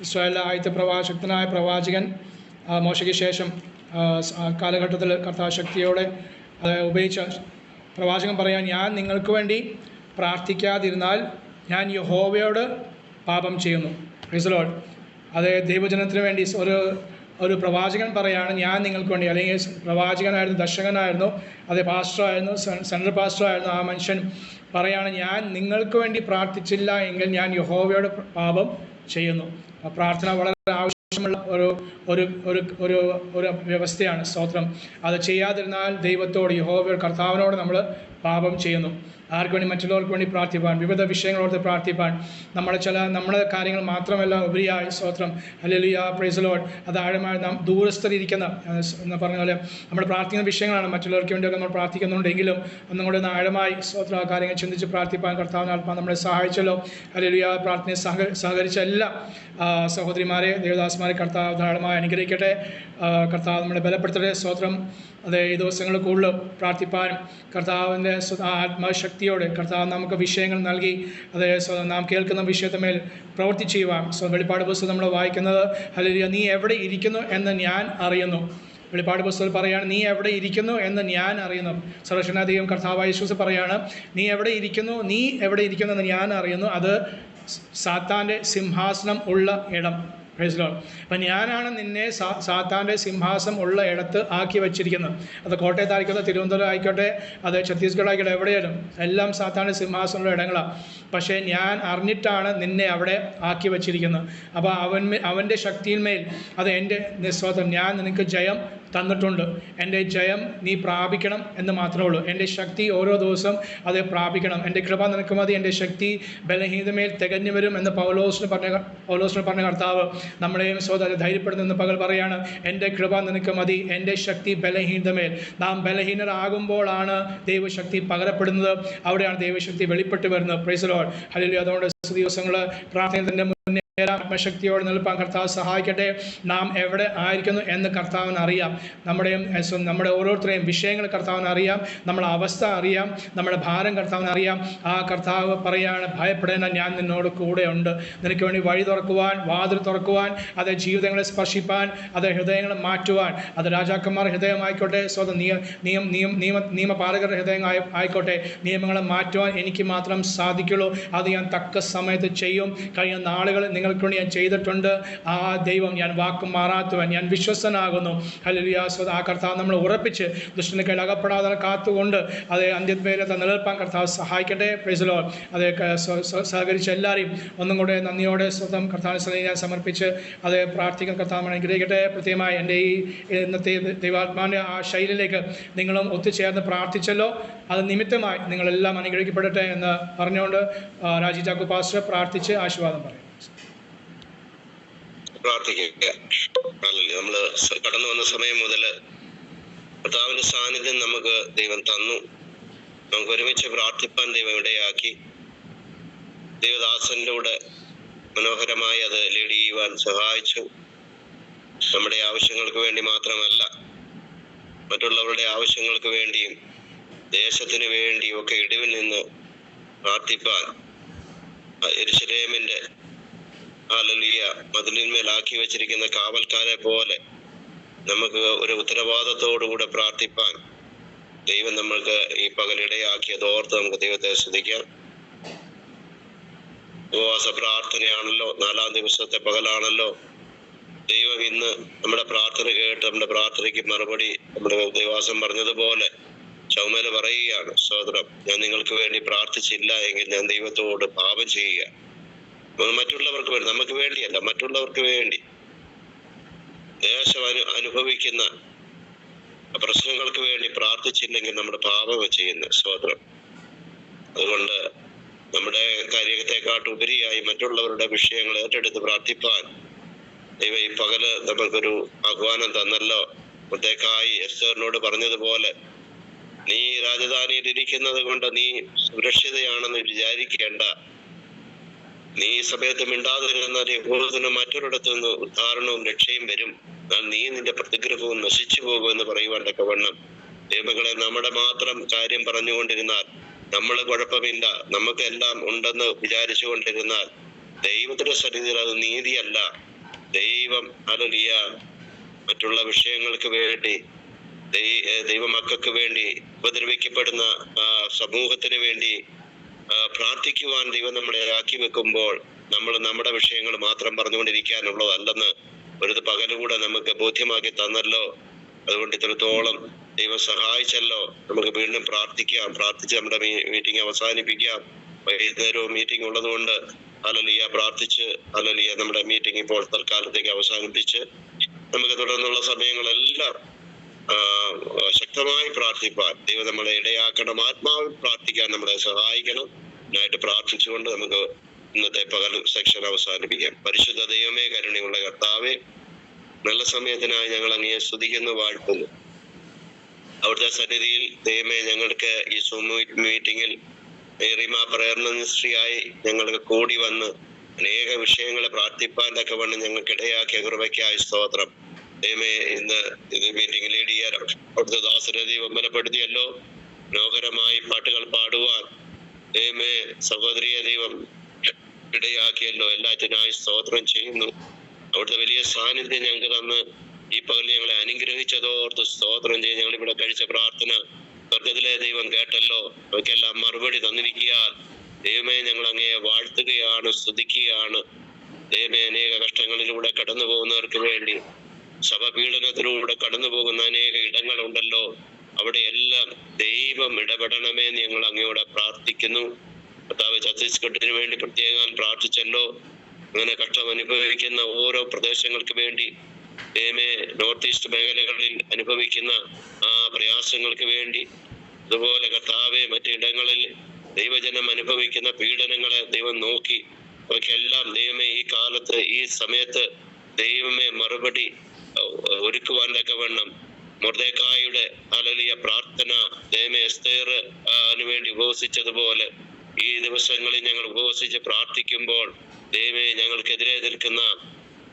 ഇസ്രായേലിലെ ആദ്യത്തെ ശക്തനായ പ്രവാചകൻ, മോശയ്ക്ക് ശേഷം കാലഘട്ടത്തിൽ കർത്താശക്തിയോടെ ഉപയോഗിച്ച പ്രവാചകൻ പറയാൻ, ഞാൻ നിങ്ങൾക്ക് വേണ്ടി പ്രാർത്ഥിക്കാതിരുന്നാൽ ഞാൻ യഹോവയോട് പാപം ചെയ്യുന്നു. Price the Lord. അത് ദൈവജനത്തിന് വേണ്ടി ഒരു പ്രവാചകൻ പറയാണ്, ഞാൻ നിങ്ങൾക്ക് വേണ്ടി, അല്ലെങ്കിൽ പ്രവാചകനായിരുന്നു, ദർശകനായിരുന്നു, അതേ പാസ്റ്ററായിരുന്നു, സെൻട്രൽ പാസ്റ്ററായിരുന്നു, ആ മനുഷ്യൻ പറയാണ്, ഞാൻ നിങ്ങൾക്ക് വേണ്ടി പ്രാർത്ഥിച്ചില്ല എങ്കിൽ ഞാൻ യഹോവയോട് പാപം ചെയ്യുന്നു. പ്രാർത്ഥന വളരെ ആവശ്യമുള്ള ഒരു വ്യവസ്ഥയാണ്. സ്തോത്രം. അത് ചെയ്യാതിരുന്നാൽ ദൈവത്തോട്, യഹോവയോട്, കർത്താവിനോട് നമ്മൾ പാപം ചെയ്യുന്നു. ആർക്ക് വേണ്ടി? മറ്റുള്ളവർക്ക് വേണ്ടി പ്രാർത്ഥിപ്പാൻ, വിവിധ വിഷയങ്ങളോട് പ്രാർത്ഥിപ്പാൻ, നമ്മുടെ കാര്യങ്ങൾ മാത്രമല്ല ഉപരിയായി. സ്തോത്രം. Hallelujah, price the Lord. അത് ആഴമായി നാം ദൂരസ്ഥരിയ്ക്കുന്ന എന്ന് പറഞ്ഞ പോലെ നമ്മൾ പ്രാർത്ഥിക്കുന്ന വിഷയങ്ങളാണ്. മറ്റുള്ളവർക്ക് വേണ്ടിയൊക്കെ നമ്മൾ പ്രാർത്ഥിക്കുന്നുണ്ടെങ്കിലും ഒന്നും കൂടെ ആഴമായി സ്തോത്രം ആ കാര്യങ്ങൾ ചിന്തിച്ച് പ്രാർത്ഥിപ്പാൻ കർത്താവിനാൽ നമ്മളെ സഹായിച്ചല്ലോ. ഹല്ലേലൂയ. പ്രാർത്ഥനയെ സഹകരിച്ച എല്ലാ സഹോദരിമാരെ, ദേവദാസന്മാരെ കർത്താവ് ധാരാളമായി അനുഗ്രഹിക്കട്ടെ. കർത്താവ് നമ്മളെ ബലപ്പെടുത്തട്ടെ. സ്തോത്രം. അതെ, ഈ ദിവസങ്ങൾ കൂടുതൽ പ്രാർത്ഥിപ്പാനും കർത്താവിൻ്റെ ആത്മശക്തി ശക്തിയോടെ കർത്താവ് നമുക്ക് വിഷയങ്ങൾ നൽകി. അതേ നാം കേൾക്കുന്ന വിഷയത്തിന്മേൽ പ്രവൃത്തി ചെയ്യുവാൻ വെളിപ്പാട് പുസ്തകം നമ്മൾ വായിക്കുന്നത്, ഹല്ലേലൂയ, നീ എവിടെ ഇരിക്കുന്നു എന്ന് ഞാൻ അറിയുന്നു. വെളിപ്പാട് പുസ്തകത്തിൽ പറയാണ്, നീ എവിടെ ഇരിക്കുന്നു എന്ന് ഞാൻ അറിയുന്നു. സർവ്വശക്തനായ കർത്താവായ യേശു പറയാണ്, നീ എവിടെ ഇരിക്കുന്നു എന്ന് ഞാൻ അറിയുന്നു. അത് സാത്താൻ്റെ സിംഹാസനം ഉള്ള ഇടം. Praise Lord. അപ്പം ഞാനാണ് നിന്നെ സാത്താൻ്റെ സിംഹാസനം ഉള്ള ഇടത്ത് ആക്കി വച്ചിരിക്കുന്നത്. അത് കോട്ടയത്തായിക്കോട്ടെ, തിരുവനന്തപുരം ആയിക്കോട്ടെ, അത് ഛത്തീസ്ഗഡ് ആയിക്കോട്ടെ, എവിടെയാലും എല്ലാം സാത്താൻ്റെ സിംഹാസനമുള്ള ഇടങ്ങളാണ്. പക്ഷേ ഞാൻ അറിഞ്ഞിട്ടാണ് നിന്നെ അവിടെ ആക്കി വച്ചിരിക്കുന്നത്. അപ്പോൾ അവൻ്റെ ശക്തിയിന്മേൽ അത് എൻ്റെ നിസ്വാതം ഞാൻ നിനക്ക് ജയം തന്നിട്ടുണ്ട്. എൻ്റെ ജയം നീ പ്രാപിക്കണം എന്ന് മാത്രമേ ഉള്ളൂ. എൻ്റെ ശക്തി ഓരോ ദിവസം അത് പ്രാപിക്കണം. എൻ്റെ കൃപ നിനക്ക് മതി, എൻ്റെ ശക്തി ബലഹീനതമേൽ തികഞ്ഞു വരും എന്ന് പൗലോസിന് പറഞ്ഞ കർത്താവ് നമ്മളെയും സോദര ധൈര്യപ്പെടുന്നെന്ന് പകൽ പറയാണ്, എൻ്റെ കൃപ നിനക്ക് മതി, എൻ്റെ ശക്തി ബലഹീനതമേൽ. നാം ബലഹീനരാകുമ്പോഴാണ് ദൈവശക്തി പകരപ്പെടുന്നത്, അവിടെയാണ് ദൈവശക്തി വെളിപ്പെട്ട് വരുന്നത്. Praise Lord, hallelujah. അതുകൊണ്ട് ദിവസങ്ങൾ പ്രാർത്ഥനയുടെ മുന്നേ ആത്മശക്തിയോടെ നിൽപ്പാൻ കർത്താവ് സഹായിക്കട്ടെ. നാം എവിടെ ആയിരിക്കുന്നു എന്ന് കർത്താവിന് അറിയാം. നമ്മുടെ ഓരോരുത്തരെയും വിഷയങ്ങൾ കർത്താവിന് അറിയാം, നമ്മുടെ അവസ്ഥ അറിയാം, നമ്മുടെ ഭാരം കർത്താവിന് അറിയാം. ആ കർത്താവ് പറയാണ്, ഭയപ്പെടേണ്ട, ഞാൻ നിന്നോട് കൂടെ ഉണ്ട്. നിനക്ക് വേണ്ടി വഴി തുറക്കുവാൻ, വാതിൽ തുറക്കുവാൻ, അത് ജീവിതങ്ങളെ സ്പർശിപ്പാൻ, അത് ഹൃദയങ്ങളെ മാറ്റുവാൻ, അത് രാജാക്കന്മാർ ഹൃദയമായിക്കോട്ടെ, സ്വന്തം നിയമപാലകരുടെ ഹൃദയം ആയിക്കോട്ടെ, നിയമങ്ങളെ മാറ്റുവാൻ എനിക്ക് മാത്രം സാധിക്കുള്ളൂ. അത് ഞാൻ തക്ക സമയത്ത് ചെയ്യും. കഴിഞ്ഞ നാളുകളിൽ നിങ്ങൾക്ക് വേണ്ടി ഞാൻ ചെയ്തിട്ടുണ്ട്. ആ ദൈവം, ഞാൻ വാക്കും മാറാത്തവൻ, ഞാൻ വിശ്വസ്തനാകുന്നു. ഹല്ലേലൂയ. ആ കർത്താവ് നമ്മൾ ഉറപ്പിച്ച് ദുഷ്ടന്റെ കയ്യിൽ അകപ്പെടാതെ കാത്തുകൊണ്ട് അത് അന്ത്യവരെ നിലനിൽപ്പാൻ കർത്താവ് സഹായിക്കട്ടെ. Price the Lord. അത് സഹകരിച്ച എല്ലാവരെയും ഒന്നും കൂടെ നന്ദിയോടെ സ്വന്തം കർത്താവിനെ ഞാൻ സമർപ്പിച്ച് അത് പ്രാർത്ഥിക്കുന്ന കർത്താവ് അനുഗ്രഹിക്കട്ടെ. പ്രത്യേകമായി എൻ്റെ ഈ ഇന്നത്തെ ദൈവാത്മാവിൻ്റെ ആ ശൈലിയിലേക്ക് നിങ്ങളും ഒത്തുചേർന്ന് പ്രാർത്ഥിച്ചല്ലോ, അത് നിമിത്തമായി നിങ്ങളെല്ലാം അനുഗ്രഹിക്കപ്പെടട്ടെ എന്ന് പറഞ്ഞുകൊണ്ട് രാജി ചാക്കോ പാസ്റ്റർ പ്രാർത്ഥിച്ച് ആശീർവാദം പറയും. പ്രാർത്ഥിക്കുക. നമ്മള് കടന്നു വന്ന സമയം മുതൽ കർത്താവിന്റെ സാന്നിധ്യം നമുക്ക് ദൈവം തന്നു. നമുക്ക് ഒരുമിച്ച് പ്രാർത്ഥിപ്പാൻ ദൈവം ഇടയാക്കി. ദൈവദാസന്റെ കൂടെ മനോഹരമായി അത് ലീഡ് ചെയ്യുവാൻ സഹായിച്ചു. നമ്മുടെ ആവശ്യങ്ങൾക്ക് വേണ്ടി മാത്രമല്ല, മറ്റുള്ളവരുടെ ആവശ്യങ്ങൾക്ക് വേണ്ടിയും ദേശത്തിന് വേണ്ടിയും ഒക്കെ ഇടിവിൽ നിന്ന് പ്രാർത്ഥിപ്പാൻ യെരൂശലേമിന്റെ ഹല്ലേലൂയ മതിലിന്മേലാക്കി വെച്ചിരിക്കുന്ന കാവൽക്കാരെ പോലെ നമുക്ക് ഒരു ഉത്തരവാദിത്തത്തോടുകൂടെ പ്രാർത്ഥിപ്പാൻ ദൈവം നമ്മൾക്ക് ഈ പകലിടയാക്കിയത് ഓർത്ത് നമുക്ക് ദൈവത്തെ സ്തുതിക്കാം. ഉപവാസ പ്രാർത്ഥനയാണല്ലോ, 4-ാം ദിവസത്തെ പകലാണല്ലോ. ദൈവം ഇന്ന് നമ്മുടെ പ്രാർത്ഥന കേട്ട് നമ്മുടെ പ്രാർത്ഥനയ്ക്ക് മറുപടി നമ്മുടെ ദൈവാസം പറഞ്ഞതുപോലെ ചൗമേല പറയുകയാണ്, സ്തോത്രം, ഞാൻ നിങ്ങൾക്ക് വേണ്ടി പ്രാർത്ഥിച്ചില്ല എങ്കിൽ ഞാൻ ദൈവത്തോട് പാപം ചെയ്യുക. മറ്റുള്ളവർക്ക് വേണ്ടി, നമുക്ക് വേണ്ടിയല്ല, മറ്റുള്ളവർക്ക് വേണ്ടി ദേശം അനുഭവിക്കുന്ന പ്രശ്നങ്ങൾക്ക് വേണ്ടി പ്രാർത്ഥിച്ചില്ലെങ്കിൽ നമ്മുടെ പാപം ചെയ്യുന്ന സ്തോത്രം. അതുകൊണ്ട് നമ്മുടെ കാര്യത്തെക്കാട്ടുപരിയായി മറ്റുള്ളവരുടെ വിഷയങ്ങൾ ഏറ്റെടുത്ത് പ്രാർത്ഥിപ്പാൻ ദൈവം ഈ പകല് നമുക്കൊരു ആഹ്വാനം തന്നല്ലോ. പ്രത്യേകമായി എസ്തേറിനോട് പറഞ്ഞതുപോലെ, നീ രാജധാനിയിൽ ഇരിക്കുന്നത് കൊണ്ട് നീ സുരക്ഷിതയാണെന്ന് വിചാരിക്കേണ്ട. നീ ഈ സമയത്ത് മിണ്ടാതിരുന്നാൽ യഹോവത്തിന് മറ്റൊരിടത്തു നിന്ന് ഉദ്ധാരണവും രക്ഷയും വരും. എന്നാൽ നീ നിന്റെ പ്രതിഗ്രഹവും നശിച്ചു പോകുമെന്ന് പറയുവാൻ തക്കവണ്ണം ദൈവങ്ങളെ നമ്മുടെ മാത്രം കാര്യം പറഞ്ഞുകൊണ്ടിരുന്നാൽ, നമ്മള് കുഴപ്പമില്ല, നമുക്ക് എല്ലാം ഉണ്ടെന്ന് വിചാരിച്ചു കൊണ്ടിരുന്നാൽ ദൈവത്തിന്റെ സന്നിധിയിൽ അത് നീതിയല്ല. ദൈവം ഹല്ലേലൂയ മറ്റുള്ള വിഷയങ്ങൾക്ക് വേണ്ടി, ദൈവമക്കൾക്ക് വേണ്ടി, ഉപദ്രവിക്കപ്പെടുന്ന സമൂഹത്തിന് വേണ്ടി പ്രാർത്ഥിക്കുവാൻ ദൈവം നമ്മളെ ആക്കി വെക്കുമ്പോൾ നമ്മൾ നമ്മുടെ വിഷയങ്ങൾ മാത്രം പറഞ്ഞുകൊണ്ടിരിക്കാനുള്ളതല്ലെന്ന് ഒരു പകലുകൂടെ നമുക്ക് ബോധ്യമാക്കി തന്നല്ലോ. അതുകൊണ്ട് ഇത്രത്തോളം ദൈവം സഹായിച്ചല്ലോ. നമുക്ക് വീണ്ടും പ്രാർത്ഥിക്കാം, പ്രാർത്ഥിച്ച് നമ്മുടെ മീറ്റിംഗ് അവസാനിപ്പിക്കാം. വൈകുന്നേരവും മീറ്റിംഗ് ഉള്ളതുകൊണ്ട് ഹല്ലേലൂയ പ്രാർത്ഥിച്ച് ഹല്ലേലൂയ നമ്മുടെ മീറ്റിംഗ് ഇപ്പോൾ തൽക്കാലത്തേക്ക് അവസാനിപ്പിച്ച് നമുക്ക് തുടർന്നുള്ള സമയങ്ങളെല്ലാം ശക്തമായി പ്രാർത്ഥിപ്പാൻ ദൈവം നമ്മളെ ഇടയാക്കണം. ആത്മാവിൽ പ്രാർത്ഥിക്കാൻ നമ്മളെ സഹായിക്കണം എന്നായിട്ട് പ്രാർത്ഥിച്ചുകൊണ്ട് നമുക്ക് ഇന്നത്തെ പകൽ സെക്ഷൻ അവസാനിപ്പിക്കാം. പരിശുദ്ധ ദൈവമേ, കരുണയുള്ള കർത്താവേ, നല്ല സമയത്തിനായി ഞങ്ങൾ അങ്ങയെ സ്തുതിക്കുന്നു, വാഴ്ത്തുന്നു. അവിടുത്തെ സന്നിധിയിൽ ദൈവമേ, ഞങ്ങൾക്ക് ഈ സൂം മീറ്റിംഗിൽ റിമ പ്രയർ മിനിസ്ട്രിയായി ഞങ്ങൾക്ക് കൂടി വന്ന് അനേക വിഷയങ്ങളെ പ്രാർത്ഥിപ്പാൻ തക്കവണ്ണം ഞങ്ങൾക്ക് ഇടയാക്കിയ കൃപയ്ക്കായി സ്തോത്രം. ദൈവമേ, ഇന്ന് ഇത് മീറ്റിംഗ് ലീഡ് ചെയ്യാൻ അവിടുത്തെ ദാസരെ ദൈവം ബലപ്പെടുത്തിയല്ലോ. മനോഹരമായി പാട്ടുകൾ പാടുവാൻ ദൈവമേ സഹോദരിയെ ദൈവം ഇടയാക്കിയല്ലോ. എല്ലാറ്റിനായി സ്തോത്രം ചെയ്യുന്നു. അവിടുത്തെ വലിയ സാന്നിധ്യം ഞങ്ങൾക്ക് തന്ന് ഈ പകൽ ഞങ്ങളെ അനുഗ്രഹിച്ചതോർത്ത് സ്തോത്രം ചെയ്ത് ഞങ്ങൾ ഇവിടെ കഴിച്ച പ്രാർത്ഥന സ്വർഗത്തിലെ ദൈവം കേട്ടല്ലോ. നമുക്കെല്ലാം മറുപടി തന്നിരിക്കാൻ ദൈവമേ ഞങ്ങൾ അങ്ങയെ വാഴ്ത്തുകയാണ്, സ്തുതിക്കുകയാണ്. ദൈവമേ അനേക കഷ്ടങ്ങളിലൂടെ കടന്നു പോകുന്നവർക്ക് വേണ്ടി, സഭപീഡനത്തിലൂടെ കടന്നു പോകുന്ന അനേക ഇടങ്ങളുണ്ടല്ലോ, അവിടെ എല്ലാം ദൈവം ഇടപെടണമേ ഞങ്ങൾ അങ്ങയോടെ പ്രാർത്ഥിക്കുന്നു. കർത്താവ് ഛത്തീസ്ഗഡിന് വേണ്ടി പ്രത്യേകം പ്രാർത്ഥിച്ചല്ലോ. അങ്ങനെ കഷ്ടം അനുഭവിക്കുന്ന ഓരോ പ്രദേശങ്ങൾക്ക് വേണ്ടി, ദൈവമേ നോർത്ത് ഈസ്റ്റ് മേഖലകളിൽ അനുഭവിക്കുന്ന ആ പ്രയാസങ്ങൾക്ക് വേണ്ടി, അതുപോലെ കർത്താവെ മറ്റിടങ്ങളിൽ ദൈവജനം അനുഭവിക്കുന്ന പീഡനങ്ങളെ ദൈവം നോക്കി അവർക്കെല്ലാം ദൈവമേ ഈ കാലത്ത് ഈ സമയത്ത് ദൈവമേ മറുപടി ഒരുക്കുവാൻ തക്കവണ്ണം മൊർദെഖായിയുടെ ഹല്ലേലൂയ പ്രാർത്ഥന ദൈവമേ എസ്തേർ വേണ്ടി ഉപവസിച്ചതുപോലെ ഈ ദിവസങ്ങളിൽ ഞങ്ങൾ ഉപവസിച്ച് പ്രാർത്ഥിക്കുമ്പോൾ ദൈവമേ ഞങ്ങൾക്കെതിരെ നിൽക്കുന്ന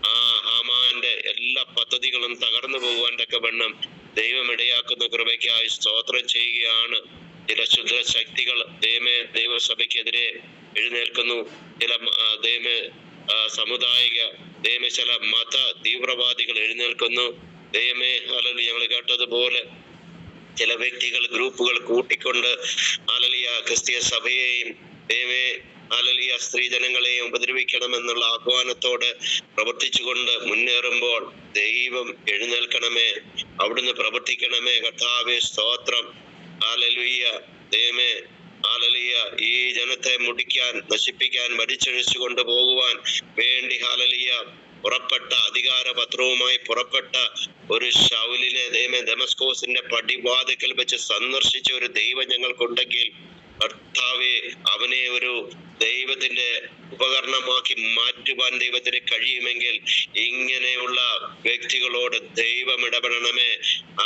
ആ ഹാമാന്റെ എല്ലാ പദ്ധതികളും തകർന്നു പോകുവാൻ തക്കവണ്ണം ദൈവം ഇടയാക്കുന്ന കൃപയ്ക്കായി സ്തോത്രം ചെയ്യുകയാണ്. ചില ശുദ്ധ ശക്തികൾ ദൈവമേ ദൈവസഭയ്ക്കെതിരെ എഴുന്നേൽക്കുന്നു. ചില ദൈവമേ സാമുദായിക ദൈവമേ ചില മത തീവ്രവാദികൾ എഴുന്നേൽക്കുന്നു. ദൈവമേ ഹല്ലേലൂയ ഞങ്ങൾ കേട്ടതുപോലെ ചില വ്യക്തികൾ ഗ്രൂപ്പുകൾ കൂട്ടിക്കൊണ്ട് ഹല്ലേലൂയ ക്രിസ്തീയ സഭയെയും ദൈവമേ ഹല്ലേലൂയ സ്ത്രീജനങ്ങളെയും ഉപദ്രവിക്കണമെന്നുള്ള ആഹ്വാനത്തോട് പ്രവർത്തിച്ചുകൊണ്ട് മുന്നേറുമ്പോൾ ദൈവം എഴുന്നേൽക്കണമേ, അവിടുന്ന് പ്രവർത്തിക്കണമേ. കർത്താവേ സ്തോത്രം. ഹല്ലേലൂയ ദൈവമേ ഹല്ലേലൂയ ഈ ജനത്തെ മുടിക്കാൻ, നശിപ്പിക്കാൻ, വലിച്ചഴിച്ചു കൊണ്ടുപോകുവാൻ വേണ്ടി ഹല്ലേലൂയ പുറപ്പെട്ട അധികാരപത്രവുമായി പുറപ്പെട്ട ഒരു ശൗലിനെ ദൈവമേ ദമസ്കോസിന്റെ പടിവാതിക്കൽ വെച്ച് സന്ദർശിച്ച ഒരു ദൈവം ഞങ്ങൾക്കുണ്ടെങ്കിൽ കർത്താവേ അവനെ ഒരു ദൈവത്തിന്റെ ഉപകരണമാക്കി മാറ്റുവാൻ ദൈവത്തിന് കഴിയുമെങ്കിൽ ഇങ്ങനെയുള്ള വ്യക്തികളോട് ദൈവം ഇടപെടണമേ.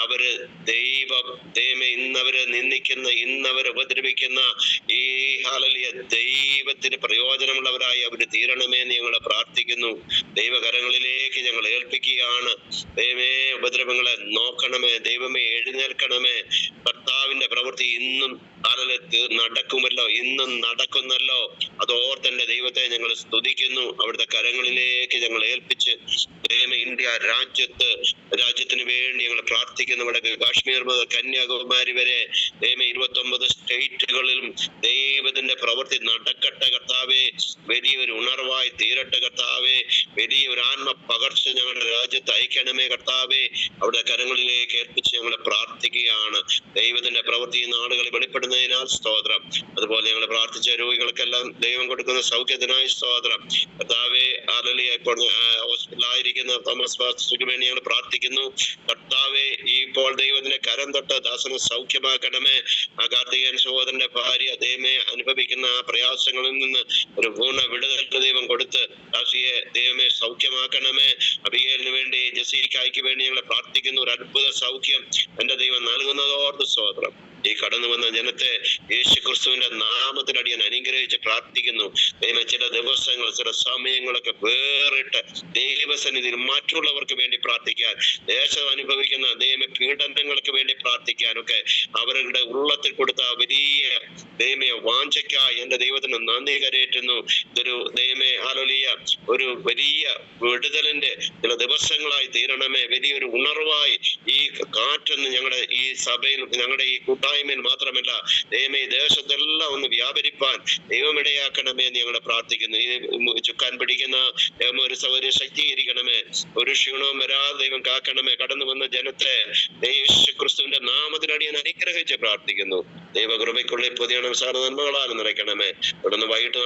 അവര് ദൈവമേ ഇന്നവര് നിന്ദിക്കുന്ന, ഇന്നവര് ഉപദ്രവിക്കുന്ന ഈ ഹല്ലേലൂയ ദൈവത്തിന് പ്രയോജനമുള്ളവരായി അവര് തീരണമേ എന്ന് ഞങ്ങൾ പ്രാർത്ഥിക്കുന്നു. ദൈവകരങ്ങളിലേക്ക് ഞങ്ങൾ ഏൽപ്പിക്കുകയാണ്. ദൈവമേ ഉപദ്രവങ്ങളെ നോക്കണമേ, ദൈവമേ എഴുന്നേൽക്കണമേ. കർത്താവിന്റെ പ്രവൃത്തി ഇന്നും നടക്കുമല്ലോ, ഇന്നും നടക്കുന്നല്ലോ. അതോർത്തന്നെ ദൈവത്തെ ഞങ്ങൾ സ്തുതിക്കുന്നു. അവിടുത്തെ കരങ്ങളിലേക്ക് ഞങ്ങൾ ഏൽപ്പിച്ച് ദൈവമേ ഇന്ത്യ രാജ്യത്തിന് വേണ്ടി ഞങ്ങൾ പ്രാർത്ഥിക്കുന്നു. വടക്ക് കാശ്മീർ മുതൽ കന്യാകുമാരി വരെ ദൈവമേ 29 സ്റ്റേറ്റുകളിലും ദൈവത്തിന്റെ പ്രവൃത്തി നടക്കട്ടെ കർത്താവേ. വലിയൊരു ഉണർവായി തീരട്ടെ കർത്താവേ. വലിയൊരു ആത്മ പകർച്ച ഞങ്ങളുടെ രാജ്യത്ത് അയക്കണമേ കർത്താവേ. അവിടെ കരങ്ങളിലേക്ക് ഏൽപ്പിച്ച് ഞങ്ങൾ പ്രാർത്ഥിക്കുകയാണ്. ദൈവത്തിന്റെ പ്രവൃത്തി നാടുകളിൽ വെളിപ്പെടുന്നതിനാൽ സ്തോത്രം. അതുപോലെ ഞങ്ങൾ പ്രാർത്ഥിച്ച രോഗികൾക്കെല്ലാം ദൈവം കൊടുക്കുന്ന സൗഖ്യത്തിനായി സ്തോത്രം. കർത്താവേ ഹല്ലേലൂയ ഇപ്പോൾ ഹോസ്പിറ്റലായിരിക്കുന്ന തോമസ് പാസ്റ്റർക്ക് വേണ്ടി ഞങ്ങൾ പ്രാർത്ഥിക്കുന്നു. കർത്താവേ ഇപ്പോൾ ദൈവത്തിന്റെ കരം തൊട്ട് ദാസനെ സൗഖ്യമാക്കണമേ. ആ കാർത്തികൻ സഹോദരന്റെ ഭാര്യ ദൈവമേ അനുഭവിക്കുന്ന ആ പ്രയാസങ്ങളിൽ നിന്ന് ഒരു പൂർണ്ണ വിടുതൽ ദൈവം കൊടുത്ത് ദാസിയെ ദൈവമേ സൗഖ്യമാക്കണമേ. അബിയേലിന് വേണ്ടി, ജസീക്കായ്ക്ക് വേണ്ടി ഞങ്ങൾ പ്രാർത്ഥിക്കുന്നു. ഒരു അത്ഭുത സൗഖ്യം എന്റെ ദൈവം നൽകുന്നതോർത്ത് സ്തോത്രം. ഈ കടന്നു വന്ന ജനത്തെ യേശു ക്രിസ്തുവിന്റെ നാമത്തിലടിയാൻ അനുഗ്രഹിച്ച് പ്രാർത്ഥിക്കുന്നു. ദൈവം ചില ദിവസങ്ങൾ, ചില സമയങ്ങളൊക്കെ വേറിട്ട് ദൈവസന്നിധിയിൽ മറ്റുള്ളവർക്ക് വേണ്ടി പ്രാർത്ഥിക്കാൻ, ദേശം അനുഭവിക്കുന്ന ദൈവ പീഡനങ്ങൾക്ക് വേണ്ടി പ്രാർത്ഥിക്കാനൊക്കെ അവരുടെ ഉള്ളത്തിൽ കൊടുത്ത വലിയ ദൈവമേ വാഞ്ചയ്ക്കായി എന്റെ ദൈവത്തിന് നന്ദി കരയേറ്റുന്നു. ഇതൊരു ദൈവമേ ഹല്ലേലൂയ ഒരു വലിയ വിടുതലിന്റെ ചില ദിവസങ്ങളായി തീരണമേ. വലിയൊരു ഉണർവായി ഈ കാറ്റെന്ന് ഞങ്ങളുടെ ഈ സഭയിൽ, ഞങ്ങളുടെ ഈ കൂട്ടായ്മയിൽ മാത്രമല്ല ദൈവമേ ദേശത്തെല്ലാം ഒന്ന് വ്യാപരിപ്പാൻ ദൈവം ഇടയാക്കണമേ എന്ന് ഞങ്ങളെ പ്രാർത്ഥിക്കുന്നു. ഈ ചുക്കാൻ പിടിക്കുന്ന ഒരു സൗകര്യം ശക്തീകരിക്കണമേ. ഒരു ക്ഷീണവും വരാതെ ദൈവം കാക്കണമേ. കടന്നു വന്ന ജനത്തെ യേശു ക്രിസ്തുവിന്റെ നാമത്തിലടിയാൻ അനുഗ്രഹിച്ച് പ്രാർത്ഥിക്കുന്നു. ദൈവകൃപയ്ക്കുള്ളിൽ പുതിയ നന്മകളാൽ നിറയ്ക്കണമേ. തുടർന്ന് വൈകിട്ട്